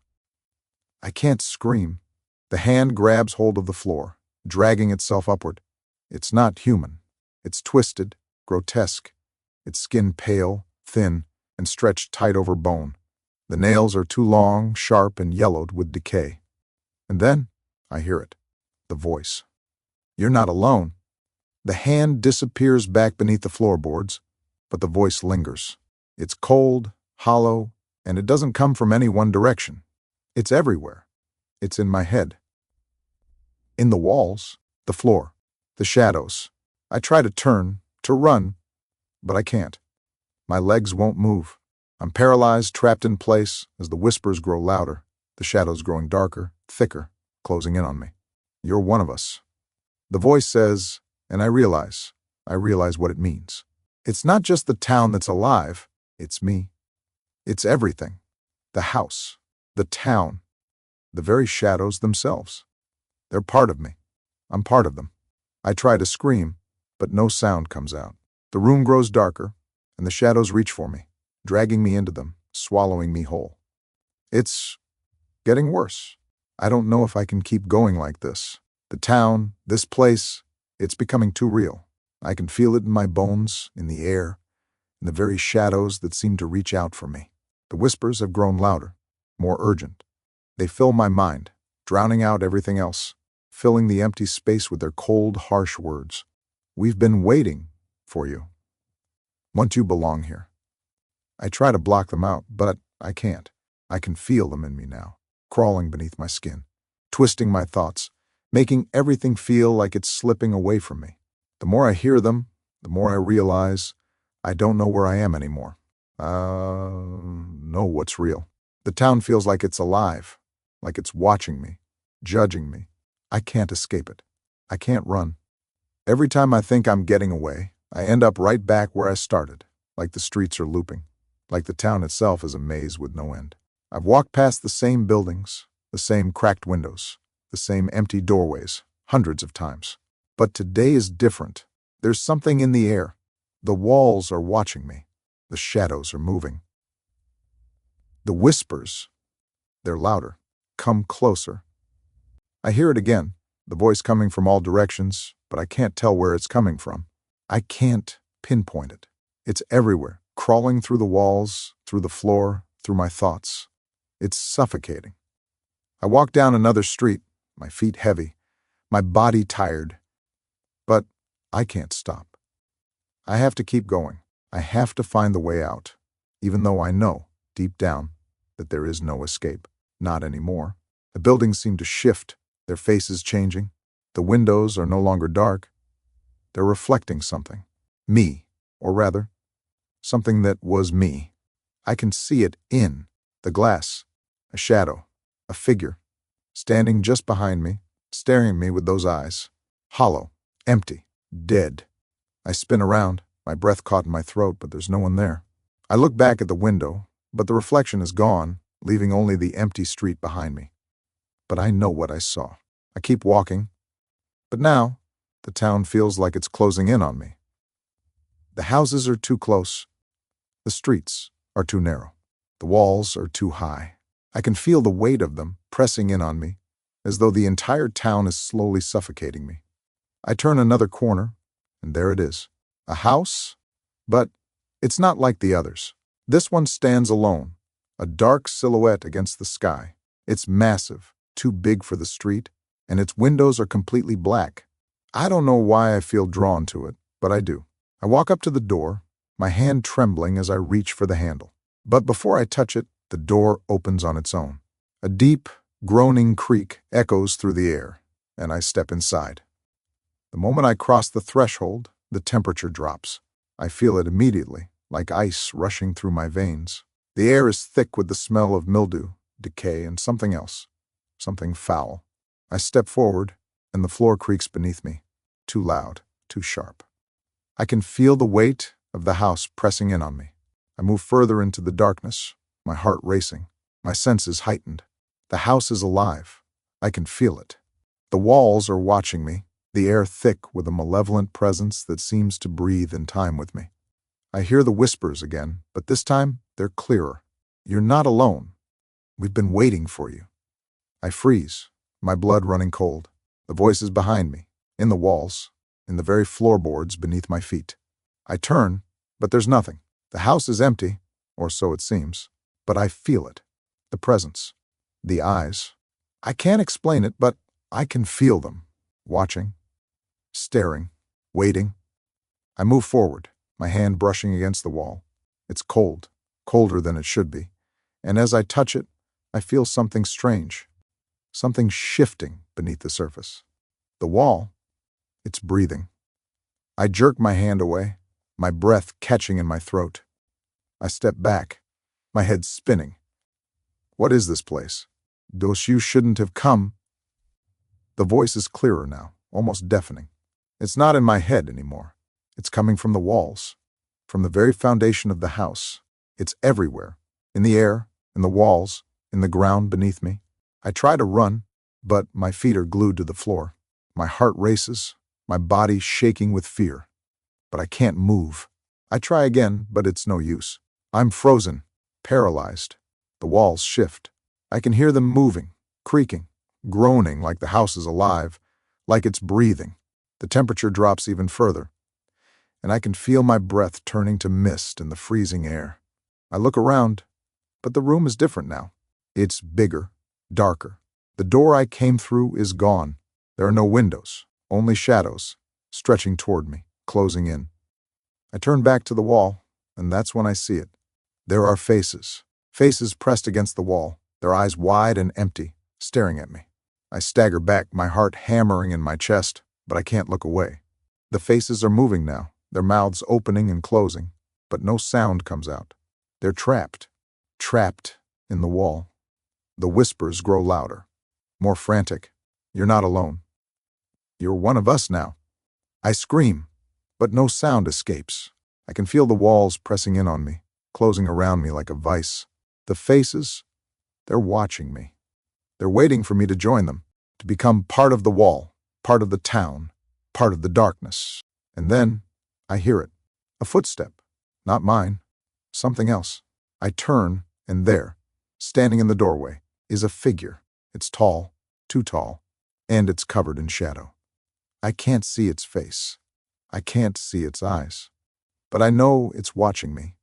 Speaker 1: I can't scream. The hand grabs hold of the floor, dragging itself upward. It's not human. It's twisted, grotesque, its skin pale, thin, and stretched tight over bone. The nails are too long, sharp, and yellowed with decay. And then I hear it, the voice. You're not alone. The hand disappears back beneath the floorboards, but the voice lingers. It's cold, hollow, and it doesn't come from any one direction. It's everywhere. It's in my head. In the walls, the floor, the shadows. I try to turn, to run, but I can't. My legs won't move. I'm paralyzed, trapped in place as the whispers grow louder, the shadows growing darker, thicker, closing in on me. You're one of us. The voice says, and I realize what it means. It's not just the town that's alive, it's me. It's everything. The house, the town, the very shadows themselves. They're part of me. I'm part of them. I try to scream, but no sound comes out. The room grows darker, and the shadows reach for me, dragging me into them, swallowing me whole. It's getting worse. I don't know if I can keep going like this. The town, this place, it's becoming too real. I can feel it in my bones, in the air, in the very shadows that seem to reach out for me. The whispers have grown louder, more urgent. They fill my mind, drowning out everything else, filling the empty space with their cold, harsh words. We've been waiting for you. Want you belong here. I try to block them out, but I can't. I can feel them in me now, crawling beneath my skin, twisting my thoughts, making everything feel like it's slipping away from me. The more I hear them, the more I realize I don't know where I am anymore. Know what's real. The town feels like it's alive, like it's watching me, judging me. I can't escape it. I can't run. Every time I think I'm getting away, I end up right back where I started, like the streets are looping, like the town itself is a maze with no end. I've walked past the same buildings, the same cracked windows, the same empty doorways, hundreds of times. But today is different. There's something in the air. The walls are watching me. The shadows are moving. The whispers, they're louder, come closer. I hear it again, the voice coming from all directions, but I can't tell where it's coming from. I can't pinpoint it. It's everywhere, crawling through the walls, through the floor, through my thoughts. It's suffocating. I walk down another street, my feet heavy, my body tired, But I can't stop. I have to keep going. I have to find the way out, even though I know, deep down, that there is no escape. Not anymore. The buildings seem to shift, their faces changing. The windows are no longer dark. They're reflecting something. Me, or rather, something that was me. I can see it in the glass, a shadow, a figure, standing just behind me, staring at me with those eyes. Hollow, empty, dead. I spin around, my breath caught in my throat, but there's no one there. I look back at the window, but the reflection is gone, leaving only the empty street behind me. But I know what I saw. I keep walking, but now the town feels like it's closing in on me. The houses are too close. The streets are too narrow. The walls are too high. I can feel the weight of them pressing in on me, as though the entire town is slowly suffocating me. I turn another corner, and there it is. A house, but it's not like the others. This one stands alone, a dark silhouette against the sky. It's massive, too big for the street, and its windows are completely black. I don't know why I feel drawn to it, but I do. I walk up to the door, my hand trembling as I reach for the handle. But before I touch it, the door opens on its own. A deep, groaning creak echoes through the air, and I step inside. The moment I cross the threshold, the temperature drops. I feel it immediately, like ice rushing through my veins. The air is thick with the smell of mildew, decay, and something else. Something foul. I step forward, and the floor creaks beneath me. Too loud, too sharp. I can feel the weight of the house pressing in on me. I move further into the darkness, my heart racing, my senses heightened. The house is alive. I can feel it. The walls are watching me, the air thick with a malevolent presence that seems to breathe in time with me. I hear the whispers again, but this time they're clearer. You're not alone. We've been waiting for you. I freeze, my blood running cold. The voices behind me, in the walls, in the very floorboards beneath my feet. I turn, but there's nothing. The house is empty, or so it seems, but I feel it. The presence, the eyes. I can't explain it, but I can feel them, watching, staring, waiting. I move forward, my hand brushing against the wall. It's cold, colder than it should be, and as I touch it, I feel something strange, something shifting beneath the surface. The wall, it's breathing. I jerk my hand away, my breath catching in my throat. I step back, my head spinning. What is this place? Those you shouldn't have come. The voice is clearer now, almost deafening. It's not in my head anymore. It's coming from the walls, from the very foundation of the house. It's everywhere, in the air, in the walls, in the ground beneath me. I try to run, but my feet are glued to the floor. My heart races, my body shaking with fear. But I can't move. I try again, but it's no use. I'm frozen, paralyzed. The walls shift. I can hear them moving, creaking, groaning like the house is alive, like it's breathing. The temperature drops even further, and I can feel my breath turning to mist in the freezing air. I look around, but the room is different now. It's bigger, darker. The door I came through is gone. There are no windows, only shadows, stretching toward me, closing in. I turn back to the wall, and that's when I see it. There are faces pressed against the wall, their eyes wide and empty, staring at me. I stagger back, my heart hammering in my chest, but I can't look away. The faces are moving now, their mouths opening and closing, but no sound comes out. They're trapped in the wall. The whispers grow louder, more frantic. You're not alone. You're one of us now. I scream, but no sound escapes. I can feel the walls pressing in on me, closing around me like a vice. The faces, they're watching me. They're waiting for me to join them, to become part of the wall, part of the town, part of the darkness. And then I hear it. A footstep. Not mine. Something else. I turn, and there, standing in the doorway, is a figure. It's tall, too tall, and it's covered in shadow. I can't see its face. I can't see its eyes. But I know it's watching me.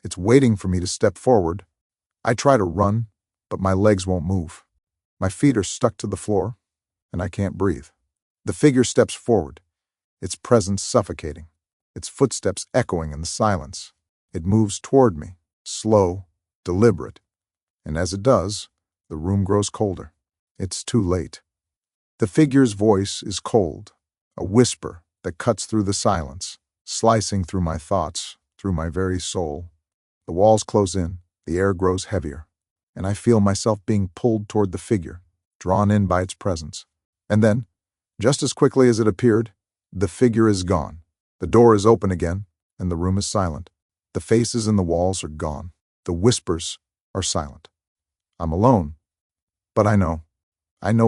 Speaker 1: It's waiting for me to step forward. I try to run, but my legs won't move. My feet are stuck to the floor, and I can't breathe. The figure steps forward. its presence suffocating, its footsteps echoing in the silence. It moves toward me, slow, deliberate, and as it does, the room grows colder. It's too late. The figure's voice is cold, a whisper that cuts through the silence, slicing through my thoughts, through my very soul. The walls close in, the air grows heavier, and I feel myself being pulled toward the figure, drawn in by its presence. And then, just as quickly as it appeared, the figure is gone. The door is open again, and the room is silent. The faces in the walls are gone. The whispers are silent. I'm alone, but I know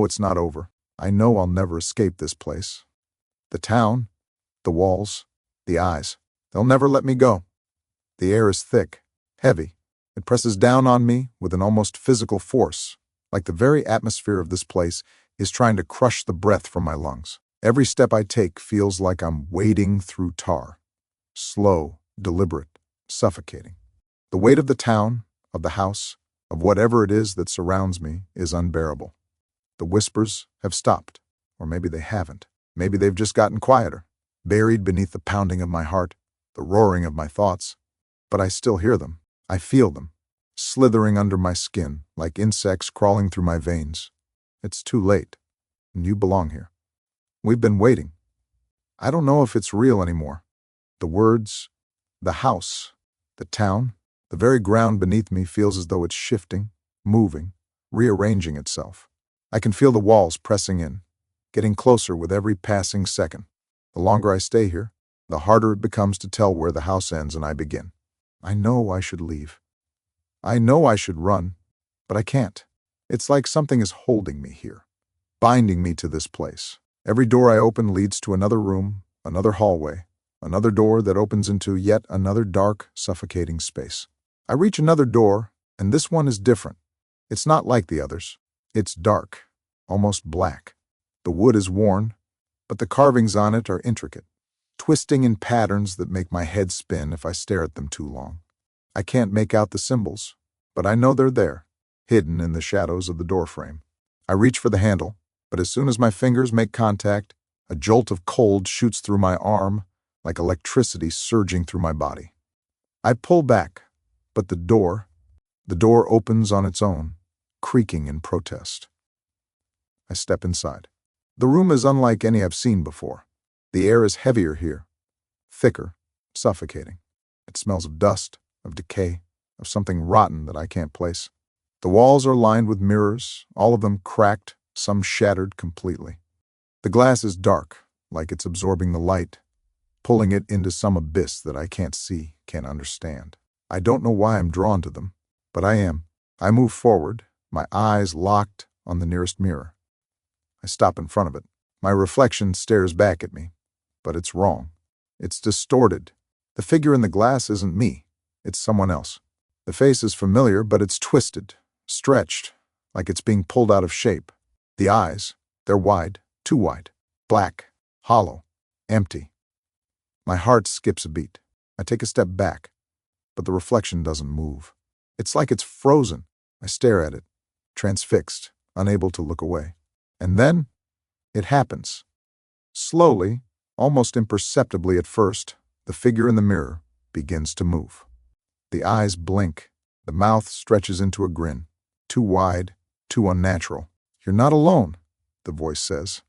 Speaker 1: it's not over. I know I'll never escape this place. The town, the walls, the eyes, they'll never let me go. The air is thick, heavy. It presses down on me with an almost physical force, like the very atmosphere of this place is trying to crush the breath from my lungs. Every step I take feels like I'm wading through tar. Slow, deliberate, suffocating. The weight of the town, of the house, of whatever it is that surrounds me is unbearable. The whispers have stopped, or maybe they haven't. Maybe they've just gotten quieter, buried beneath the pounding of my heart, the roaring of my thoughts. But I still hear them. I feel them, slithering under my skin like insects crawling through my veins. It's too late, and you belong here. We've been waiting. I don't know if it's real anymore. The words, the house, the town, the very ground beneath me feels as though it's shifting, moving, rearranging itself. I can feel the walls pressing in, getting closer with every passing second. The longer I stay here, the harder it becomes to tell where the house ends and I begin. I know I should leave. I know I should run, but I can't. It's like something is holding me here, binding me to this place. Every door I open leads to another room, another hallway, another door that opens into yet another dark, suffocating space. I reach another door, and this one is different. It's not like the others. It's dark, almost black. The wood is worn, but the carvings on it are intricate, twisting in patterns that make my head spin if I stare at them too long. I can't make out the symbols, but I know they're there, hidden in the shadows of the doorframe. I reach for the handle, but as soon as my fingers make contact, a jolt of cold shoots through my arm like electricity surging through my body. I pull back, but the door opens on its own, creaking in protest. I step inside. The room is unlike any I've seen before. The air is heavier here, thicker, suffocating. It smells of dust, of decay, of something rotten that I can't place. The walls are lined with mirrors, all of them cracked, some shattered completely. The glass is dark, like it's absorbing the light, pulling it into some abyss that I can't see, can't understand. I don't know why I'm drawn to them, but I am. I move forward, my eyes locked on the nearest mirror. I stop in front of it. My reflection stares back at me, but it's wrong. It's distorted. The figure in the glass isn't me. It's someone else. The face is familiar, but it's twisted, stretched, like it's being pulled out of shape. The eyes, they're wide, too wide, black, hollow, empty. My heart skips a beat. I take a step back, but the reflection doesn't move. It's like it's frozen. I stare at it, transfixed, unable to look away. And then, it happens. Slowly, almost imperceptibly at first, the figure in the mirror begins to move. The eyes blink, the mouth stretches into a grin, too wide, too unnatural. "You're not alone," the voice says,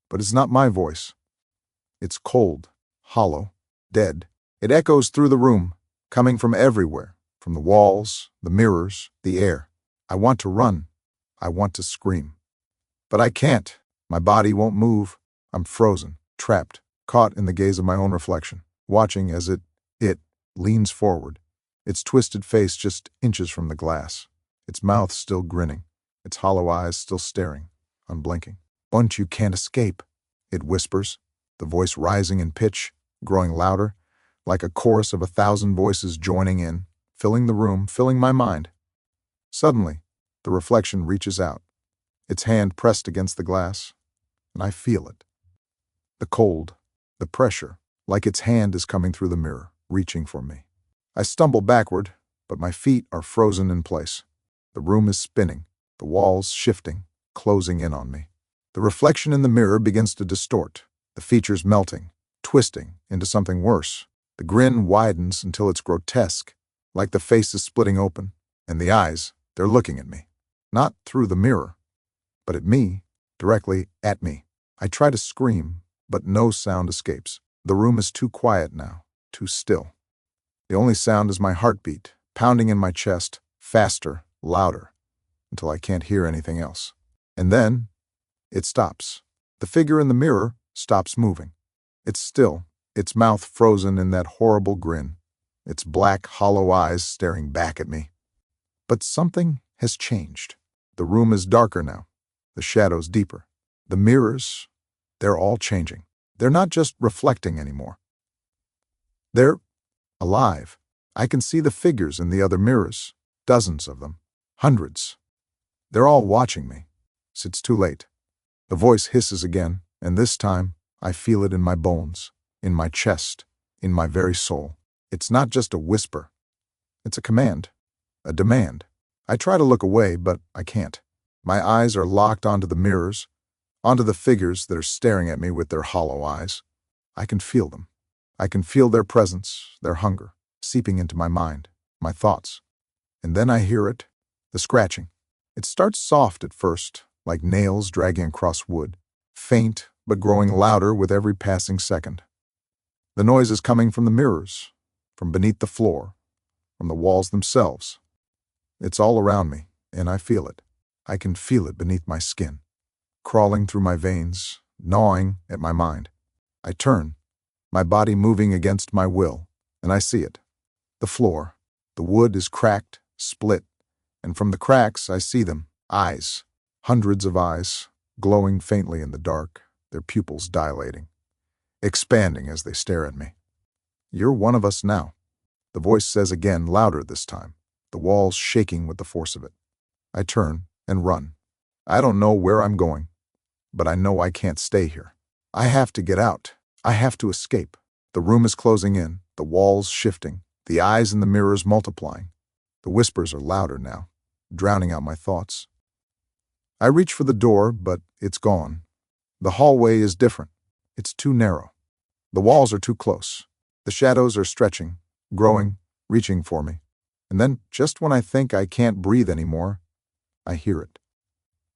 Speaker 1: but it's not my voice. It's cold, hollow, dead. It echoes through the room, coming from everywhere, from the walls, the mirrors, the air. I want to run. I want to scream. But I can't. My body won't move. I'm frozen, trapped, caught in the gaze of my own reflection, watching as it leans forward, its twisted face just inches from the glass, its mouth still grinning, its hollow eyes still staring, unblinking. "Bunch, you can't escape," it whispers, the voice rising in pitch, growing louder, like a chorus of 1,000 voices joining in, filling the room, filling my mind. Suddenly, the reflection reaches out, its hand pressed against the glass, and I feel it. The cold, the pressure, like its hand is coming through the mirror, reaching for me. I stumble backward, but my feet are frozen in place. The room is spinning, the walls shifting, closing in on me. The reflection in the mirror begins to distort, the features melting, twisting into something worse. The grin widens until it's grotesque, like the face is splitting open, and the eyes, they're looking at me. Not through the mirror, but at me, directly at me. I try to scream, but no sound escapes. The room is too quiet now, too still. The only sound is my heartbeat, pounding in my chest, faster, louder, until I can't hear anything else. And then, it stops. The figure in the mirror stops moving. It's still, its mouth frozen in that horrible grin, its black, hollow eyes staring back at me. But something has changed. The room is darker now, the shadows deeper. The mirrors, they're all changing. They're not just reflecting anymore. They're alive. I can see the figures in the other mirrors, dozens of them, hundreds. They're all watching me. It's too late. The voice hisses again, and this time I feel it in my bones, in my chest, in my very soul. It's not just a whisper. It's a command, a demand. I try to look away, but I can't. My eyes are locked onto the mirrors, onto the figures that are staring at me with their hollow eyes. I can feel them. I can feel their presence, their hunger, seeping into my mind, my thoughts. And then I hear it, the scratching. It starts soft at first, like nails dragging across wood, faint but growing louder with every passing second. The noise is coming from the mirrors, from beneath the floor, from the walls themselves. It's all around me, and I feel it. I can feel it beneath my skin, crawling through my veins, gnawing at my mind. I turn, my body moving against my will, and I see it. The floor, the wood is cracked, split, and from the cracks I see them, eyes, hundreds of eyes, glowing faintly in the dark, their pupils dilating, expanding as they stare at me. "You're one of us now," the voice says again, louder this time, the walls shaking with the force of it. I turn and run. I don't know where I'm going, but I know I can't stay here. I have to get out. I have to escape. The room is closing in, the walls shifting, the eyes in the mirrors multiplying. The whispers are louder now, drowning out my thoughts. I reach for the door, but it's gone. The hallway is different. It's too narrow. The walls are too close. The shadows are stretching, growing, reaching for me. And then, just when I think I can't breathe anymore, I hear it.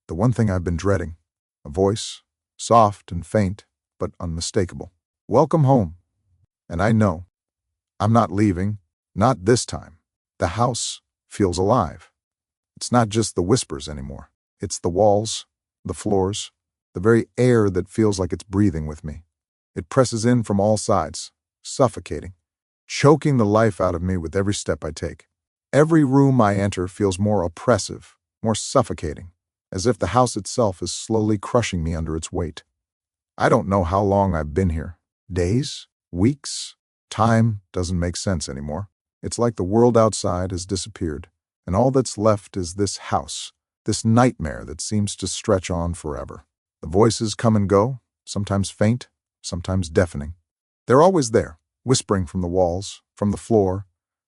Speaker 1: The one thing I've been dreading. A voice, soft and faint, but unmistakable. "Welcome home." And I know. I'm not leaving. Not this time. The house feels alive. It's not just the whispers anymore. It's the walls, the floors, the very air that feels like it's breathing with me. It presses in from all sides, suffocating, choking the life out of me with every step I take. Every room I enter feels more oppressive, more suffocating, as if the house itself is slowly crushing me under its weight. I don't know how long I've been here. Days? Weeks? Time doesn't make sense anymore. It's like the world outside has disappeared, and all that's left is this house, this nightmare that seems to stretch on forever. The voices come and go, sometimes faint, sometimes deafening. They're always there, whispering from the walls, from the floor,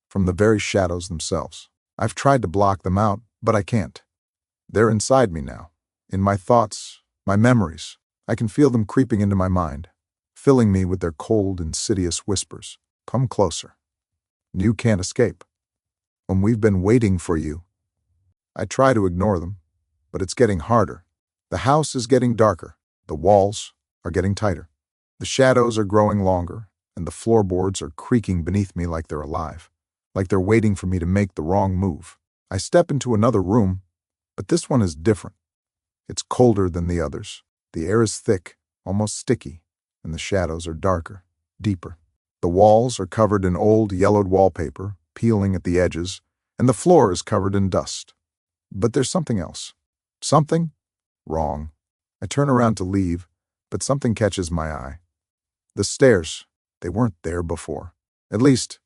Speaker 1: from the very shadows themselves. I've tried to block them out, but I can't. They're inside me now, in my thoughts, my memories. I can feel them creeping into my mind, filling me with their cold, insidious whispers. "Come closer. You can't escape. We've been waiting for you." I try to ignore them, but it's getting harder. The house is getting darker. The walls are getting tighter. The shadows are growing longer, and the floorboards are creaking beneath me like they're alive, like they're waiting for me to make the wrong move. I step into another room, but this one is different. It's colder than the others. The air is thick, almost sticky, and the shadows are darker, deeper. The walls are covered in old, yellowed wallpaper, peeling at the edges, and the floor is covered in dust. But there's something else. Something wrong. I turn around to leave, but something catches my eye. The stairs, they weren't there before. At least,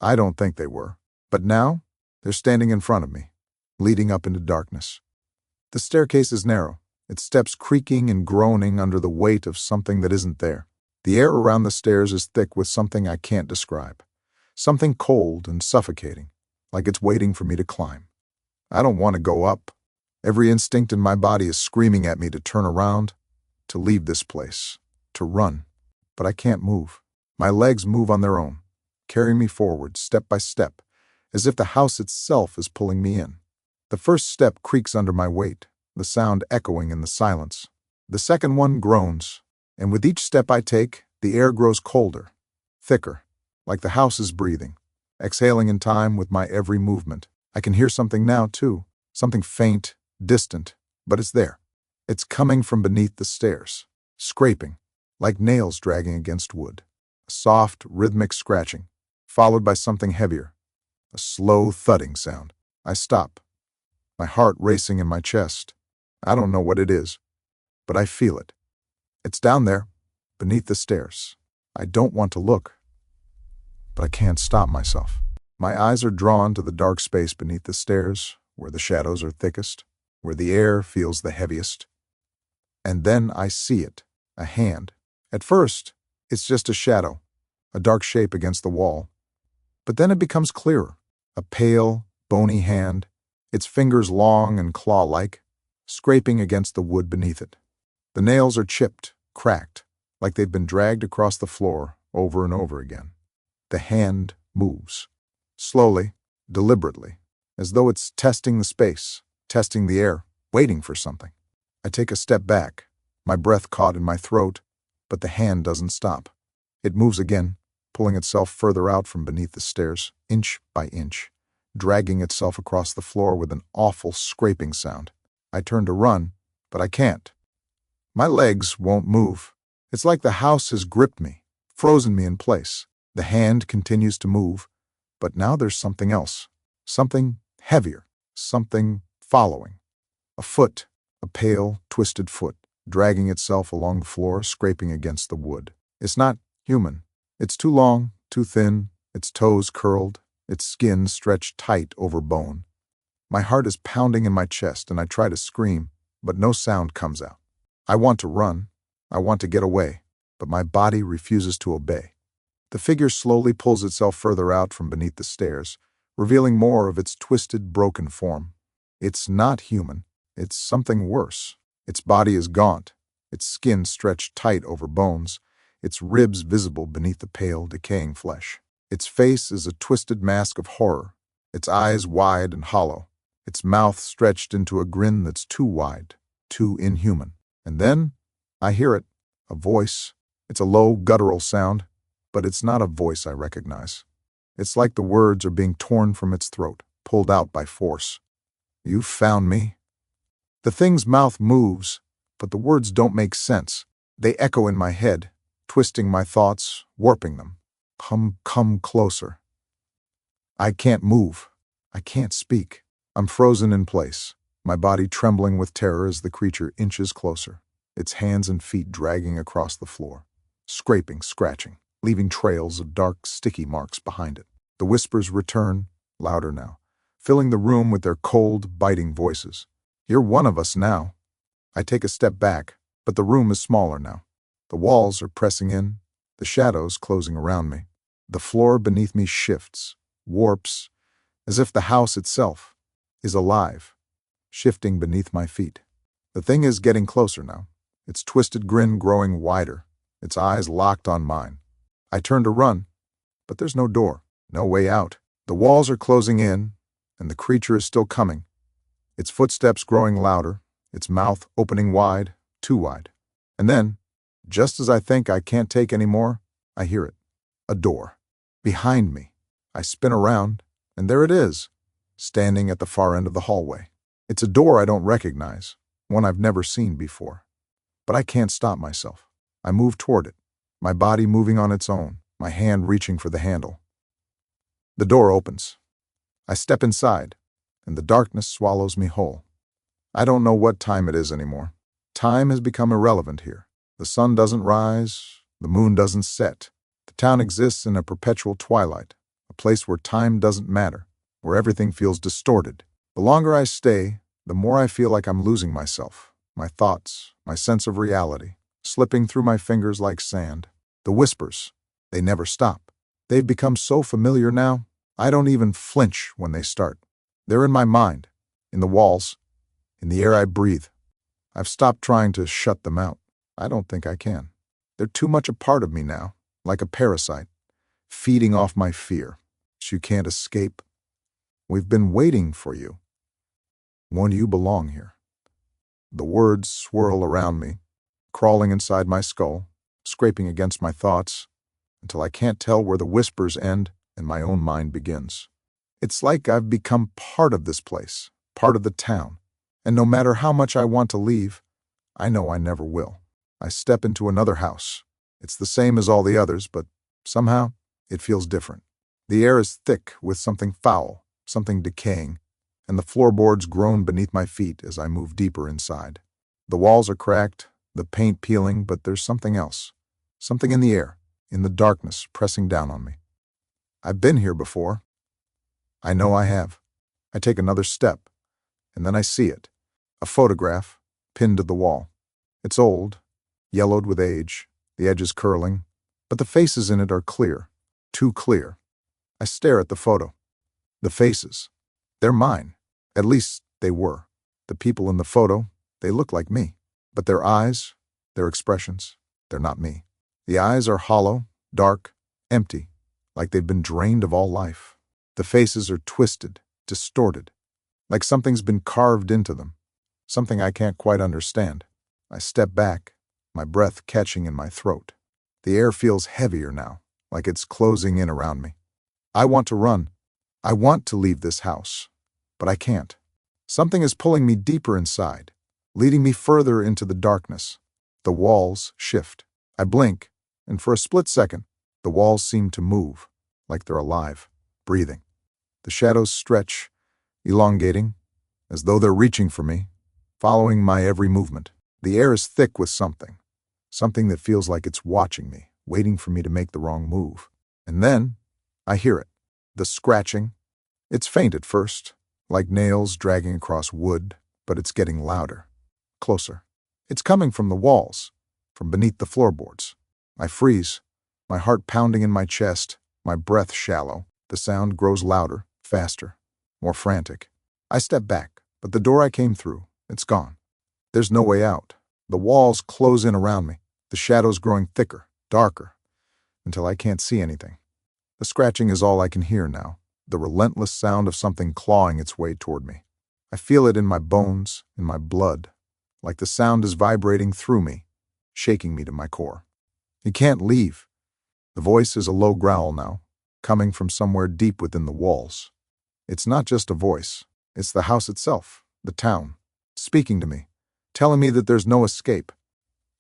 Speaker 1: I don't think they were. But now, they're standing in front of me, leading up into darkness. The staircase is narrow, its steps creaking and groaning under the weight of something that isn't there. The air around the stairs is thick with something I can't describe. Something cold and suffocating, like it's waiting for me to climb. I don't want to go up. Every instinct in my body is screaming at me to turn around, to leave this place, to run. But I can't move. My legs move on their own, carrying me forward step by step, as if the house itself is pulling me in. The first step creaks under my weight, the sound echoing in the silence. The second one groans, and with each step I take, the air grows colder, thicker, like the house is breathing, exhaling in time with my every movement. I can hear something now, too, something faint, distant, but it's there. It's coming from beneath the stairs, scraping, like nails dragging against wood. A soft, rhythmic scratching, followed by something heavier, a slow thudding sound. I stop, my heart racing in my chest. I don't know what it is, but I feel it. It's down there, beneath the stairs. I don't want to look, but I can't stop myself. My eyes are drawn to the dark space beneath the stairs, where the shadows are thickest, where the air feels the heaviest. And then I see it, a hand. At first, it's just a shadow, a dark shape against the wall. But then it becomes clearer, a pale, bony hand, its fingers long and claw-like, scraping against the wood beneath it. The nails are chipped, cracked, like they've been dragged across the floor over and over again. The hand moves, slowly, deliberately, as though it's testing the space, testing the air, waiting for something. I take a step back, my breath caught in my throat, but the hand doesn't stop. It moves again, pulling itself further out from beneath the stairs, inch by inch, dragging itself across the floor with an awful scraping sound. I turn to run, but I can't. My legs won't move. It's like the house has gripped me, frozen me in place. The hand continues to move, but now there's something else, something heavier, something following. A foot, a pale, twisted foot, dragging itself along the floor, scraping against the wood. It's not human. It's too long, too thin, its toes curled, its skin stretched tight over bone. My heart is pounding in my chest, and I try to scream, but no sound comes out. I want to run. I want to get away, but my body refuses to obey. The figure slowly pulls itself further out from beneath the stairs, revealing more of its twisted, broken form. It's not human. It's something worse. Its body is gaunt, its skin stretched tight over bones, its ribs visible beneath the pale, decaying flesh. Its face is a twisted mask of horror, its eyes wide and hollow, its mouth stretched into a grin that's too wide, too inhuman. And then, I hear it, a voice. It's a low, guttural sound, but it's not a voice I recognize. It's like the words are being torn from its throat, pulled out by force. "You found me." The thing's mouth moves, but the words don't make sense. They echo in my head, twisting my thoughts, warping them. Come closer. I can't move. I can't speak. I'm frozen in place, my body trembling with terror as the creature inches closer, its hands and feet dragging across the floor, scraping, scratching, leaving trails of dark, sticky marks behind it. The whispers return, louder now, filling the room with their cold, biting voices. "You're one of us now." I take a step back, but the room is smaller now. The walls are pressing in, the shadows closing around me. The floor beneath me shifts, warps, as if the house itself is alive, shifting beneath my feet. The thing is getting closer now, its twisted grin growing wider, its eyes locked on mine. I turn to run, but there's no door, no way out. The walls are closing in, and the creature is still coming, its footsteps growing louder, its mouth opening wide, too wide. And then, just as I think I can't take any more, I hear it. A door. Behind me. I spin around, and there it is, standing at the far end of the hallway. It's a door I don't recognize, one I've never seen before. But I can't stop myself. I move toward it, my body moving on its own, my hand reaching for the handle. The door opens. I step inside, and the darkness swallows me whole. I don't know what time it is anymore. Time has become irrelevant here. The sun doesn't rise, the moon doesn't set. The town exists in a perpetual twilight, a place where time doesn't matter, where everything feels distorted. The longer I stay, the more I feel like I'm losing myself, my thoughts, my sense of reality, slipping through my fingers like sand. The whispers, they never stop. They've become so familiar now, I don't even flinch when they start. They're in my mind, in the walls, in the air I breathe. I've stopped trying to shut them out. I don't think I can. They're too much a part of me now, like a parasite, feeding off my fear. You can't escape. We've been waiting for you. One, you belong here. The words swirl around me, crawling inside my skull, scraping against my thoughts, until I can't tell where the whispers end and my own mind begins. It's like I've become part of this place, part of the town, and no matter how much I want to leave, I know I never will. I step into another house. It's the same as all the others, but somehow it feels different. The air is thick with something foul, something decaying, and the floorboards groan beneath my feet as I move deeper inside. The walls are cracked, the paint peeling, but there's something else. Something in the air, in the darkness, pressing down on me. I've been here before. I know I have. I take another step, and then I see it. A photograph, pinned to the wall. It's old, yellowed with age, the edges curling, but the faces in it are clear, too clear. I stare at the photo. The faces. They're mine. At least they were. The people in the photo, they look like me. But their eyes, their expressions, they're not me. The eyes are hollow, dark, empty, like they've been drained of all life. The faces are twisted, distorted, like something's been carved into them, something I can't quite understand. I step back, my breath catching in my throat. The air feels heavier now, like it's closing in around me. I want to run. I want to leave this house, but I can't. Something is pulling me deeper inside, leading me further into the darkness. The walls shift. I blink, and for a split second, the walls seem to move, like they're alive, breathing. The shadows stretch, elongating, as though they're reaching for me, following my every movement. The air is thick with something that feels like it's watching me, waiting for me to make the wrong move. And then, I hear it. The scratching. It's faint at first, like nails dragging across wood, but it's getting louder, closer. It's coming from the walls, from beneath the floorboards. I freeze, my heart pounding in my chest, my breath shallow. The sound grows louder, faster, more frantic. I step back, but the door I came through, it's gone. There's no way out. The walls close in around me, the shadows growing thicker, darker, until I can't see anything. The scratching is all I can hear now, the relentless sound of something clawing its way toward me. I feel it in my bones, in my blood, like the sound is vibrating through me, shaking me to my core. He can't leave. The voice is a low growl now, coming from somewhere deep within the walls. It's not just a voice. It's the house itself, the town, speaking to me, telling me that there's no escape.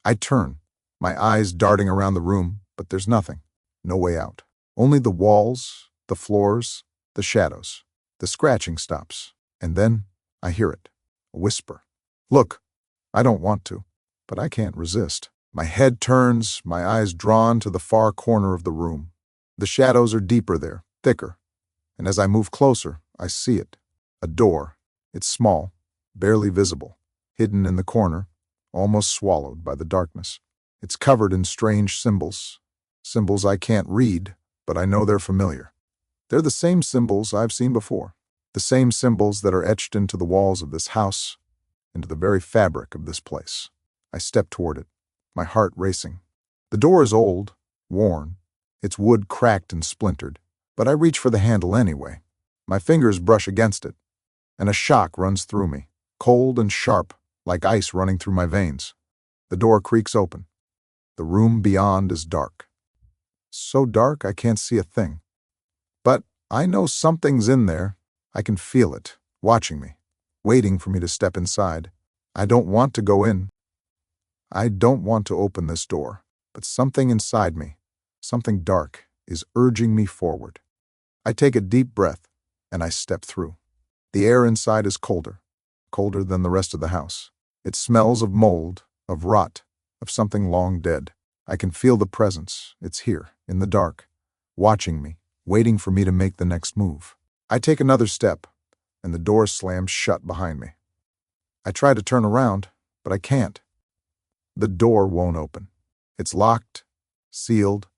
Speaker 1: I turn, my eyes darting around the room, but there's nothing, no way out. Only the walls, the floors, the shadows. The scratching stops, and then I hear it, a whisper. Look, I don't want to, but I can't resist. My head turns, my eyes drawn to the far corner of the room. The shadows are deeper there, thicker, and as I move closer, I see it. A door. It's small, barely visible, hidden in the corner, almost swallowed by the darkness. It's covered in strange symbols, symbols I can't read, but I know they're familiar. They're the same symbols I've seen before, the same symbols that are etched into the walls of this house, into the very fabric of this place. I step toward it, my heart racing. The door is old, worn, its wood cracked and splintered, but I reach for the handle anyway. My fingers brush against it, and a shock runs through me, cold and sharp, like ice running through my veins. The door creaks open. The room beyond is dark. So dark I can't see a thing. But I know something's in there. I can feel it, watching me, waiting for me to step inside. I don't want to go in. I don't want to open this door, but something inside me, something dark, is urging me forward. I take a deep breath, and I step through. The air inside is colder, colder than the rest of the house. It smells of mold, of rot, of something long dead. I can feel the presence. It's here, in the dark, watching me, waiting for me to make the next move. I take another step, and the door slams shut behind me. I try to turn around, but I can't. The door won't open. It's locked, sealed,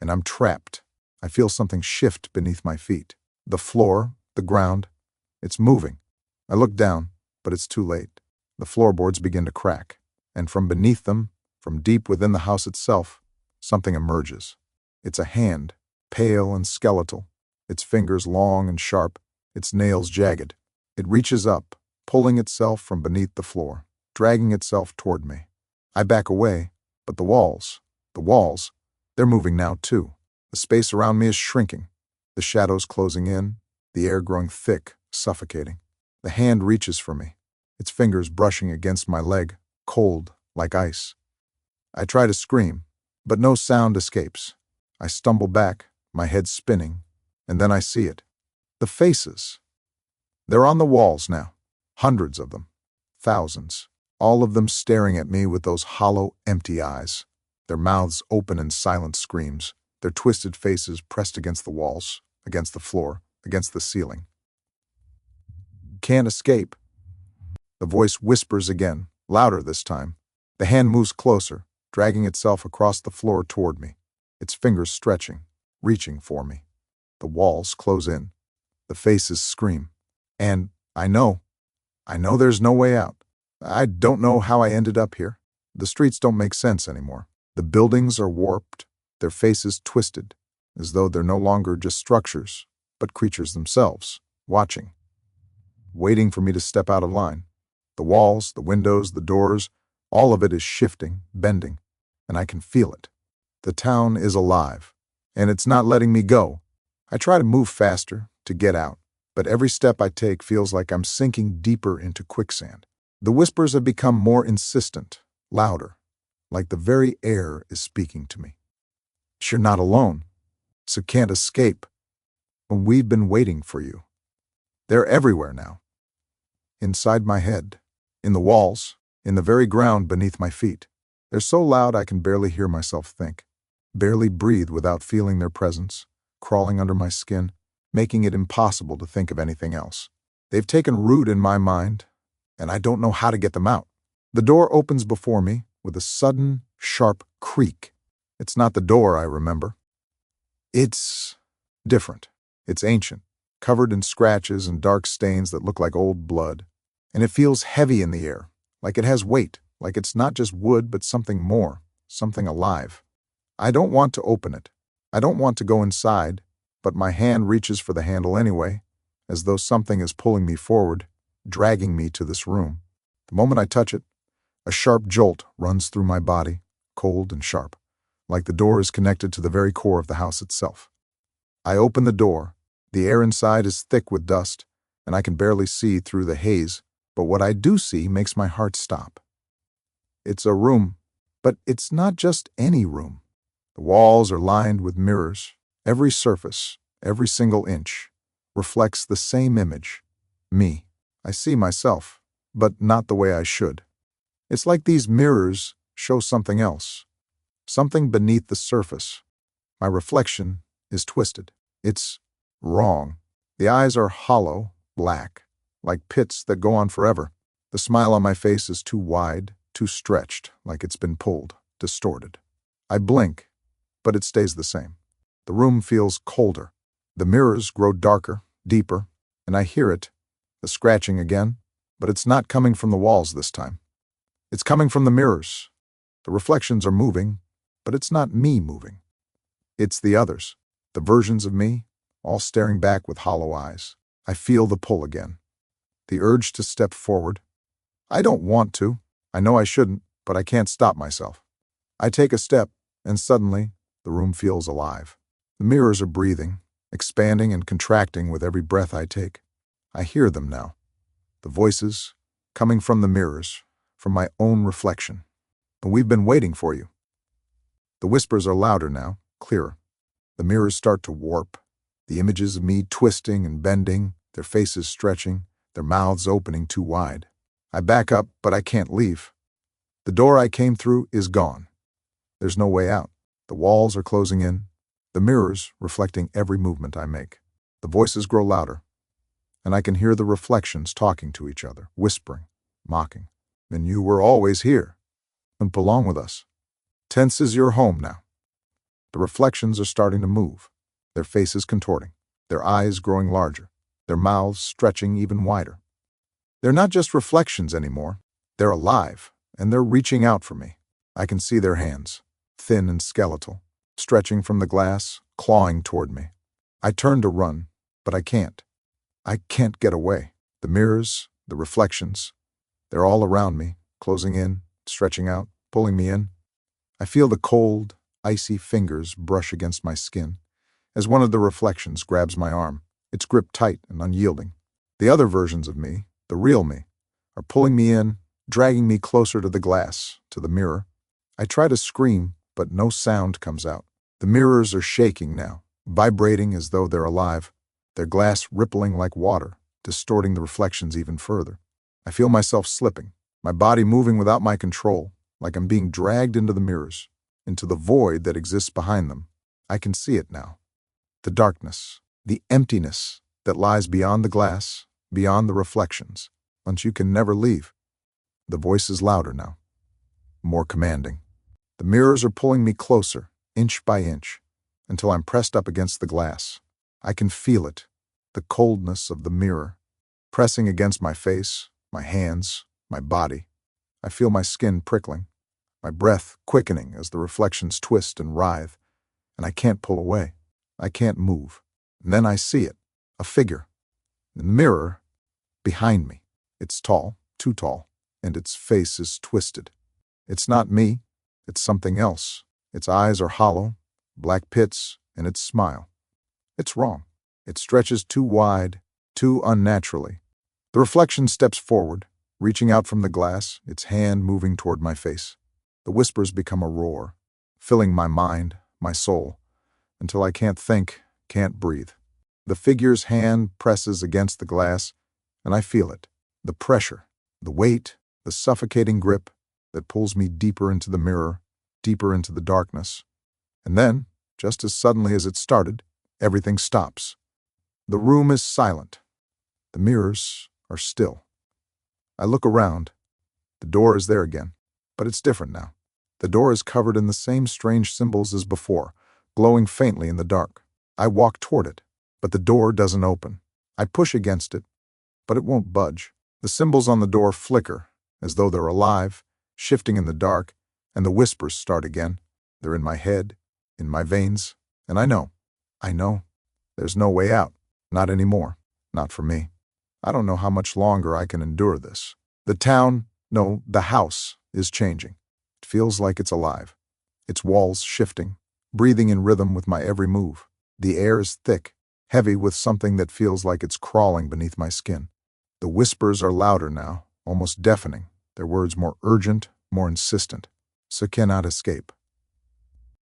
Speaker 1: and I'm trapped. I feel something shift beneath my feet. The floor, the ground, it's moving. I look down, but it's too late. The floorboards begin to crack, and from beneath them, from deep within the house itself, something emerges. It's a hand, pale and skeletal, its fingers long and sharp, its nails jagged. It reaches up, pulling itself from beneath the floor, dragging itself toward me. I back away, but the walls, they're moving now too. The space around me is shrinking, the shadows closing in, the air growing thick, suffocating. The hand reaches for me, its fingers brushing against my leg, cold like ice. I try to scream, but no sound escapes. I stumble back, my head spinning, and then I see it. The faces. They're on the walls now, hundreds of them, thousands, all of them staring at me with those hollow, empty eyes, their mouths open in silent screams, their twisted faces pressed against the walls, against the floor, against the ceiling. Can't escape. The voice whispers again, louder this time. The hand moves closer, dragging itself across the floor toward me, its fingers stretching, reaching for me. The walls close in. The faces scream. And I know there's no way out. I don't know how I ended up here. The streets don't make sense anymore. The buildings are warped, their faces twisted, as though they're no longer just structures, but creatures themselves, watching, waiting for me to step out of line. The walls, the windows, the doors, all of it is shifting, bending, and I can feel it. The town is alive, and it's not letting me go. I try to move faster, to get out, but every step I take feels like I'm sinking deeper into quicksand. The whispers have become more insistent, louder, like the very air is speaking to me. You're not alone, so can't escape. We've been waiting for you. They're everywhere now. Inside my head, in the walls, in the very ground beneath my feet. They're so loud I can barely hear myself think, barely breathe without feeling their presence, crawling under my skin, making it impossible to think of anything else. They've taken root in my mind, and I don't know how to get them out. The door opens before me with a sudden, sharp creak. It's not the door I remember. It's different. It's ancient, covered in scratches and dark stains that look like old blood. And it feels heavy in the air, like it has weight, like it's not just wood but something more, something alive. I don't want to open it. I don't want to go inside, but my hand reaches for the handle anyway, as though something is pulling me forward, dragging me to this room. The moment I touch it, a sharp jolt runs through my body, cold and sharp, like the door is connected to the very core of the house itself. I open the door. The air inside is thick with dust, and I can barely see through the haze, but what I do see makes my heart stop. It's a room, but it's not just any room. The walls are lined with mirrors. Every surface, every single inch, reflects the same image, me. I see myself, but not the way I should. It's like these mirrors show something else, something beneath the surface. My reflection is twisted. It's wrong. The eyes are hollow, black, like pits that go on forever. The smile on my face is too wide, too stretched, like it's been pulled, distorted. I blink, but it stays the same. The room feels colder. The mirrors grow darker, deeper, and I hear it, the scratching again, but it's not coming from the walls this time. It's coming from the mirrors. The reflections are moving, but it's not me moving. It's the others, the versions of me, all staring back with hollow eyes. I feel the pull again, the urge to step forward. I don't want to. I know I shouldn't, but I can't stop myself. I take a step, and suddenly, the room feels alive. The mirrors are breathing, expanding and contracting with every breath I take. I hear them now. The voices, coming from the mirrors, from my own reflection. We've been waiting for you. The whispers are louder now, clearer. The mirrors start to warp, the images of me twisting and bending, their faces stretching, their mouths opening too wide. I back up, but I can't leave. The door I came through is gone. There's no way out. The walls are closing in, the mirrors reflecting every movement I make. The voices grow louder, and I can hear the reflections talking to each other, whispering, mocking. And you were always here, and belong with us. Tense is your home now. The reflections are starting to move, their faces contorting, their eyes growing larger, their mouths stretching even wider. They're not just reflections anymore. They're alive, and they're reaching out for me. I can see their hands, thin and skeletal, stretching from the glass, clawing toward me. I turn to run, but I can't. I can't get away. The mirrors, the reflections, they're all around me, closing in, stretching out, pulling me in. I feel the cold, icy fingers brush against my skin as one of the reflections grabs my arm. It's gripped tight and unyielding. The other versions of me, the real me, are pulling me in, dragging me closer to the glass, to the mirror. I try to scream, but no sound comes out. The mirrors are shaking now, vibrating as though they're alive, their glass rippling like water, distorting the reflections even further. I feel myself slipping, my body moving without my control, like I'm being dragged into the mirrors, into the void that exists behind them. I can see it now. The darkness, the emptiness that lies beyond the glass, beyond the reflections, whence you can never leave. The voice is louder now, more commanding. The mirrors are pulling me closer, inch by inch, until I'm pressed up against the glass. I can feel it, the coldness of the mirror, pressing against my face, my hands, my body. I feel my skin prickling, my breath quickening as the reflections twist and writhe, and I can't pull away. I can't move. And then I see it, a figure. In the mirror, behind me. It's tall, too tall, and its face is twisted. It's not me, it's something else. Its eyes are hollow, black pits, and its smile. It's wrong. It stretches too wide, too unnaturally. The reflection steps forward, reaching out from the glass, its hand moving toward my face. The whispers become a roar, filling my mind, my soul, until I can't think, can't breathe. The figure's hand presses against the glass, and I feel it. The pressure, the weight, the suffocating grip that pulls me deeper into the mirror, deeper into the darkness. And then, just as suddenly as it started, everything stops. The room is silent. The mirrors are still. I look around. The door is there again, but it's different now. The door is covered in the same strange symbols as before, glowing faintly in the dark. I walk toward it, but the door doesn't open. I push against it, but it won't budge. The symbols on the door flicker, as though they're alive, shifting in the dark, and the whispers start again. They're in my head, in my veins, and I know, there's no way out. Not anymore. Not for me. I don't know how much longer I can endure this. The town, no, the house, is changing. It feels like it's alive. Its walls shifting, breathing in rhythm with my every move. The air is thick, heavy with something that feels like it's crawling beneath my skin. The whispers are louder now, almost deafening, their words more urgent, more insistent. So cannot escape.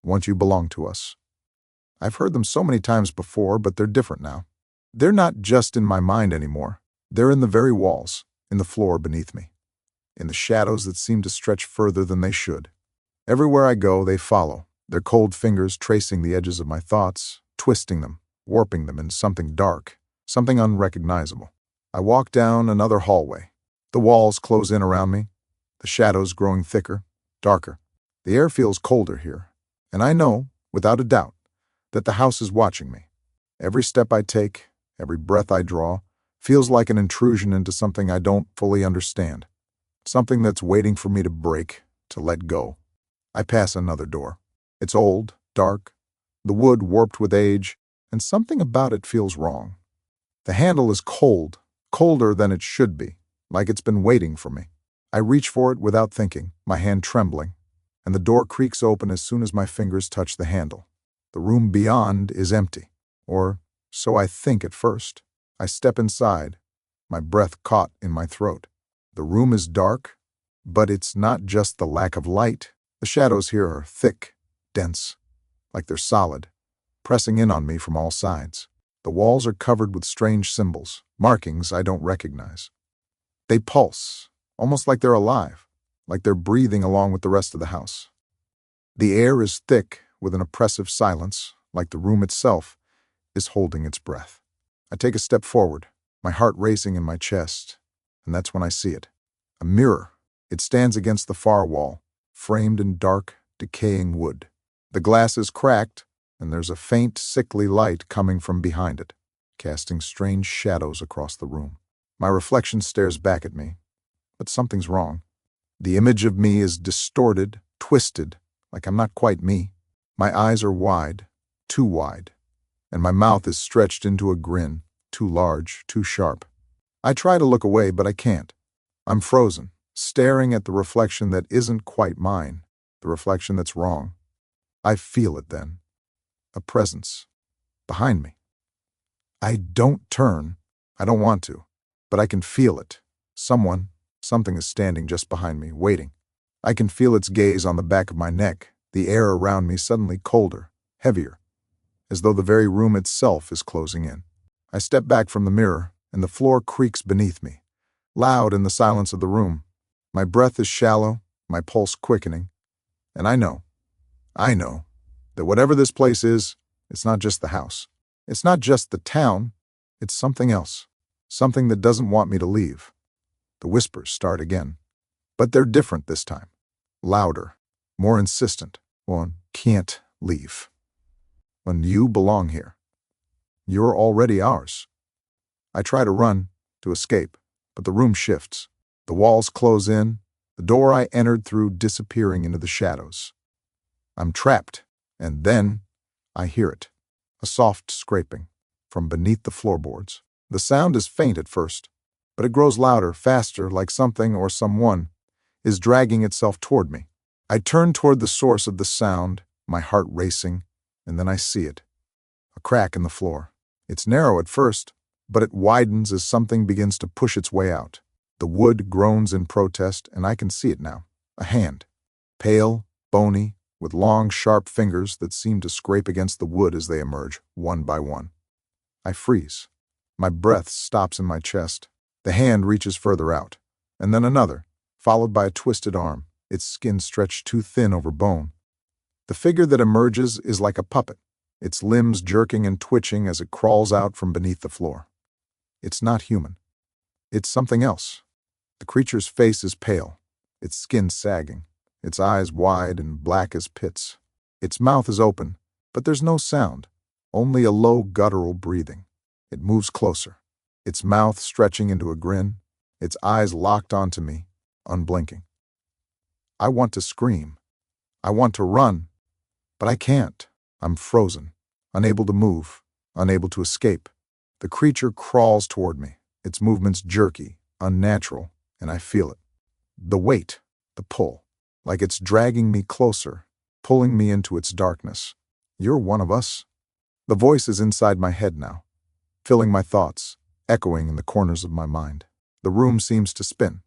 Speaker 1: Once you belong to us. I've heard them so many times before, but they're different now. They're not just in my mind anymore. They're in the very walls, in the floor beneath me, in the shadows that seem to stretch further than they should. Everywhere I go, they follow, their cold fingers tracing the edges of my thoughts, twisting them, warping them into something dark, something unrecognizable. I walk down another hallway. The walls close in around me, the shadows growing thicker, darker. The air feels colder here, and I know, without a doubt, that the house is watching me. Every step I take, every breath I draw, feels like an intrusion into something I don't fully understand, something that's waiting for me to break, to let go. I pass another door. It's old, dark, the wood warped with age, and something about it feels wrong. The handle is cold, colder than it should be, like it's been waiting for me. I reach for it without thinking, my hand trembling, and the door creaks open as soon as my fingers touch the handle. The room beyond is empty, or so I think at first. I step inside, my breath caught in my throat. The room is dark, but it's not just the lack of light. The shadows here are thick, dense, like they're solid, pressing in on me from all sides. The walls are covered with strange symbols, markings I don't recognize. They pulse, almost like they're alive, like they're breathing along with the rest of the house. The air is thick with an oppressive silence, like the room itself is holding its breath. I take a step forward, my heart racing in my chest, and that's when I see it. A mirror. It stands against the far wall, framed in dark, decaying wood. The glass is cracked, and there's a faint, sickly light coming from behind it, casting strange shadows across the room. My reflection stares back at me, but something's wrong. The image of me is distorted, twisted, like I'm not quite me. My eyes are wide, too wide, and my mouth is stretched into a grin, too large, too sharp. I try to look away, but I can't. I'm frozen, staring at the reflection that isn't quite mine, the reflection that's wrong. I feel it then. A presence. Behind me. I don't turn. I don't want to. But I can feel it. Something is standing just behind me, waiting. I can feel its gaze on the back of my neck, the air around me suddenly colder, heavier, as though the very room itself is closing in. I step back from the mirror, and the floor creaks beneath me, loud in the silence of the room. My breath is shallow, my pulse quickening, and I know that whatever this place is, it's not just the house. It's not just the town. It's something else, something that doesn't want me to leave. The whispers start again, but they're different this time. Louder, more insistent. One can't leave. When you belong here. You're already ours. I try to run, to escape, but the room shifts. The walls close in, the door I entered through disappearing into the shadows. I'm trapped, and then I hear it, a soft scraping from beneath the floorboards. The sound is faint at first, but it grows louder, faster, like something or someone is dragging itself toward me. I turn toward the source of the sound, my heart racing, and then I see it. A crack in the floor. It's narrow at first, but it widens as something begins to push its way out. The wood groans in protest, and I can see it now. A hand. Pale, bony, with long, sharp fingers that seem to scrape against the wood as they emerge, one by one. I freeze. My breath stops in my chest. The hand reaches further out, and then another, followed by a twisted arm, its skin stretched too thin over bone. The figure that emerges is like a puppet, its limbs jerking and twitching as it crawls out from beneath the floor. It's not human. It's something else. The creature's face is pale, its skin sagging, its eyes wide and black as pits. Its mouth is open, but there's no sound, only a low guttural breathing. It moves closer, its mouth stretching into a grin, its eyes locked onto me, unblinking. I want to scream. I want to run, but I can't. I'm frozen, unable to move, unable to escape. The creature crawls toward me, its movements jerky, unnatural, and I feel it. The weight, the pull, like it's dragging me closer, pulling me into its darkness. You're one of us. The voice is inside my head now, filling my thoughts, echoing in the corners of my mind. The room seems to spin.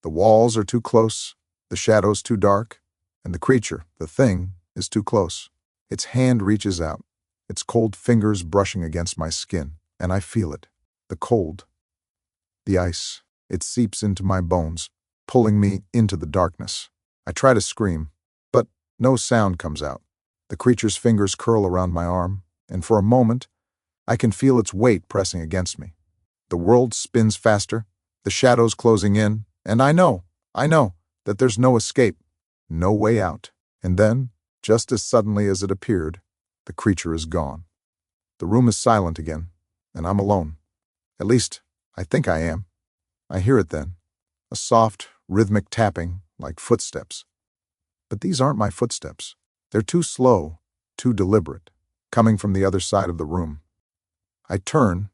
Speaker 1: The walls are too close, the shadows too dark, and the creature, the thing, is too close. Its hand reaches out, its cold fingers brushing against my skin, and I feel it. The cold. The ice. It seeps into my bones, pulling me into the darkness. I try to scream, but no sound comes out. The creature's fingers curl around my arm, and for a moment, I can feel its weight pressing against me. The world spins faster, the shadows closing in, and I know that there's no escape, no way out. And then, just as suddenly as it appeared, the creature is gone. The room is silent again, and I'm alone. At least, I think I am. I hear it then, a soft, rhythmic tapping, like footsteps. But these aren't my footsteps. They're too slow, too deliberate, coming from the other side of the room. I turn,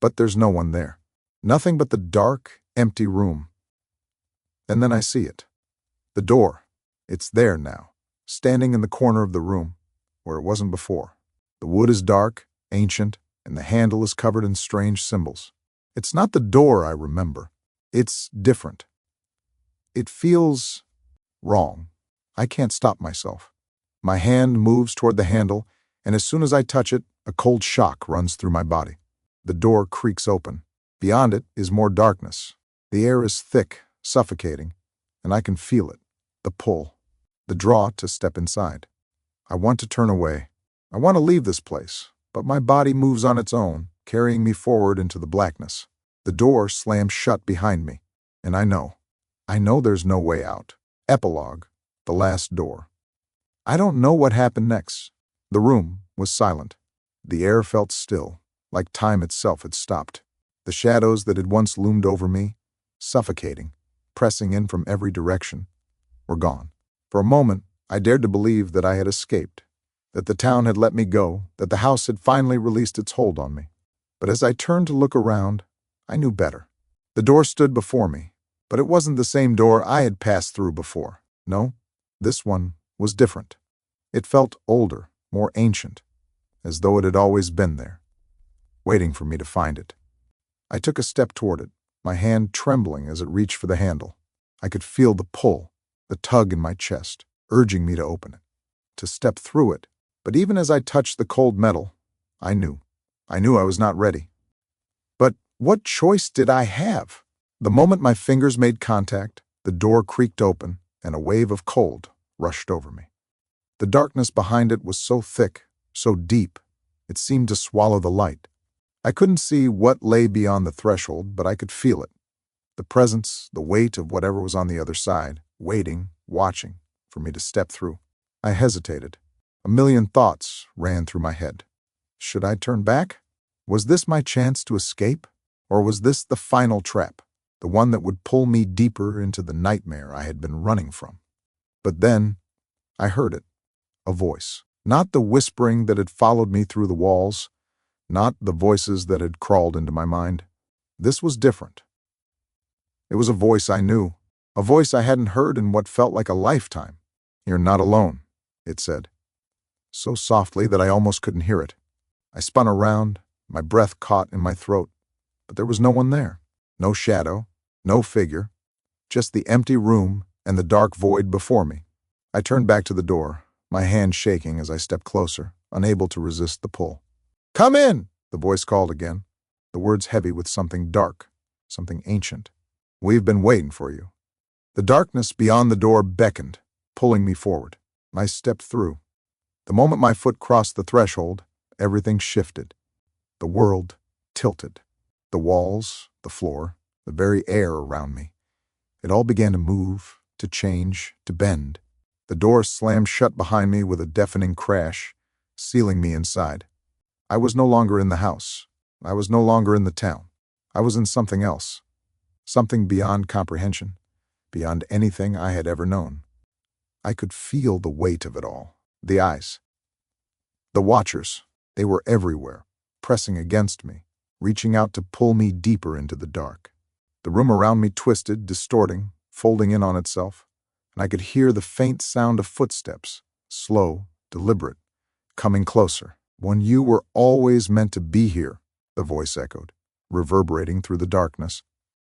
Speaker 1: but there's no one there. Nothing but the dark, empty room. And then I see it. The door. It's there now, standing in the corner of the room, where it wasn't before. The wood is dark, ancient, and the handle is covered in strange symbols. It's not the door I remember. It's different. It feels wrong. I can't stop myself. My hand moves toward the handle, and as soon as I touch it, a cold shock runs through my body. The door creaks open. Beyond it is more darkness. The air is thick, suffocating, and I can feel it. The pull. The draw to step inside. I want to turn away. I want to leave this place, but my body moves on its own, carrying me forward into the blackness. The door slams shut behind me, and I know there's no way out. Epilogue. The last door. I don't know what happened next. The room was silent. The air felt still, like time itself had stopped. The shadows that had once loomed over me, suffocating, pressing in from every direction, were gone. For a moment, I dared to believe that I had escaped, that the town had let me go, that the house had finally released its hold on me. But as I turned to look around, I knew better. The door stood before me, but it wasn't the same door I had passed through before. No, this one was different. It felt older, more ancient, as though it had always been there, waiting for me to find it. I took a step toward it, my hand trembling as it reached for the handle. I could feel the pull, the tug in my chest, urging me to open it, to step through it. But even as I touched the cold metal, I knew I was not ready. But what choice did I have? The moment my fingers made contact, the door creaked open, and a wave of cold rushed over me. The darkness behind it was so thick, so deep, it seemed to swallow the light. I couldn't see what lay beyond the threshold, but I could feel it. The presence, the weight of whatever was on the other side, waiting, watching, for me to step through. I hesitated. A million thoughts ran through my head. Should I turn back? Was this my chance to escape? Or was this the final trap, the one that would pull me deeper into the nightmare I had been running from? But then, I heard it. A voice. Not the whispering that had followed me through the walls, not the voices that had crawled into my mind. This was different. It was a voice I knew, a voice I hadn't heard in what felt like a lifetime. "You're not alone," it said, so softly that I almost couldn't hear it. I spun around, my breath caught in my throat, but there was no one there. No shadow, no figure, just the empty room and the dark void before me. I turned back to the door, my hand shaking as I stepped closer, unable to resist the pull. "Come in," the voice called again, the words heavy with something dark, something ancient. "We've been waiting for you." The darkness beyond the door beckoned, pulling me forward. I stepped through. The moment my foot crossed the threshold, everything shifted. The world tilted. The walls, the floor, the very air around me. It all began to move, to change, to bend. The door slammed shut behind me with a deafening crash, sealing me inside. I was no longer in the house. I was no longer in the town. I was in something else. Something beyond comprehension, beyond anything I had ever known. I could feel the weight of it all. The eyes. The watchers. They were everywhere, pressing against me, reaching out to pull me deeper into the dark. The room around me twisted, distorting, folding in on itself, and I could hear the faint sound of footsteps, slow, deliberate, coming closer. "When you were always meant to be here," the voice echoed, reverberating through the darkness.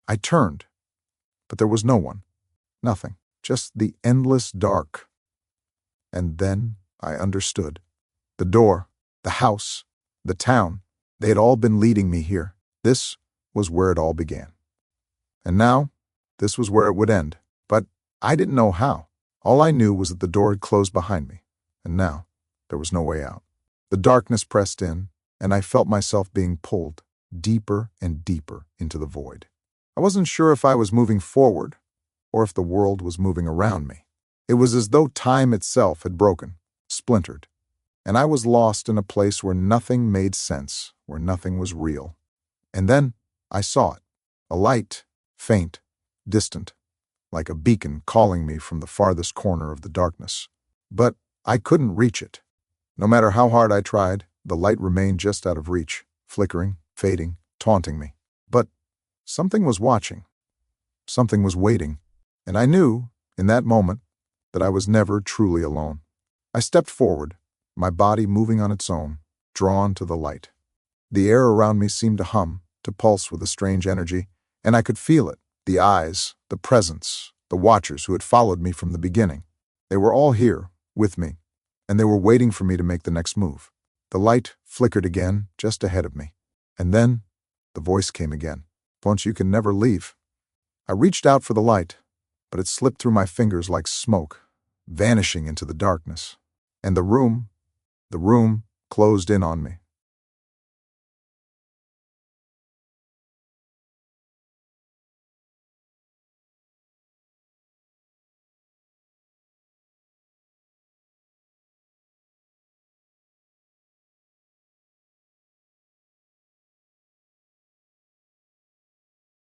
Speaker 1: I turned, but there was no one. Nothing. Just the endless dark. And then I understood. The door, the house, the town, they had all been leading me here. This was where it all began. And now, this was where it would end. But I didn't know how. All I knew was that the door had closed behind me, and now there was no way out. The darkness pressed in, and I felt myself being pulled deeper and deeper into the void. I wasn't sure if I was moving forward or if the world was moving around me. It was as though time itself had broken, splintered, and I was lost in a place where nothing made sense, where nothing was real. And then I saw it, a light, faint, distant, like a beacon calling me from the farthest corner of the darkness. But I couldn't reach it. No matter how hard I tried, the light remained just out of reach, flickering, fading, taunting me. But something was watching. Something was waiting. And I knew, in that moment, that I was never truly alone. I stepped forward, my body moving on its own, drawn to the light. The air around me seemed to hum, to pulse with a strange energy, and I could feel it. The eyes, the presence, the watchers who had followed me from the beginning. They were all here, with me, and they were waiting for me to make the next move. The light flickered again, just ahead of me. And then, the voice came again. "Once you can never leave." I reached out for the light, but it slipped through my fingers like smoke, vanishing into the darkness. And the room closed in on me.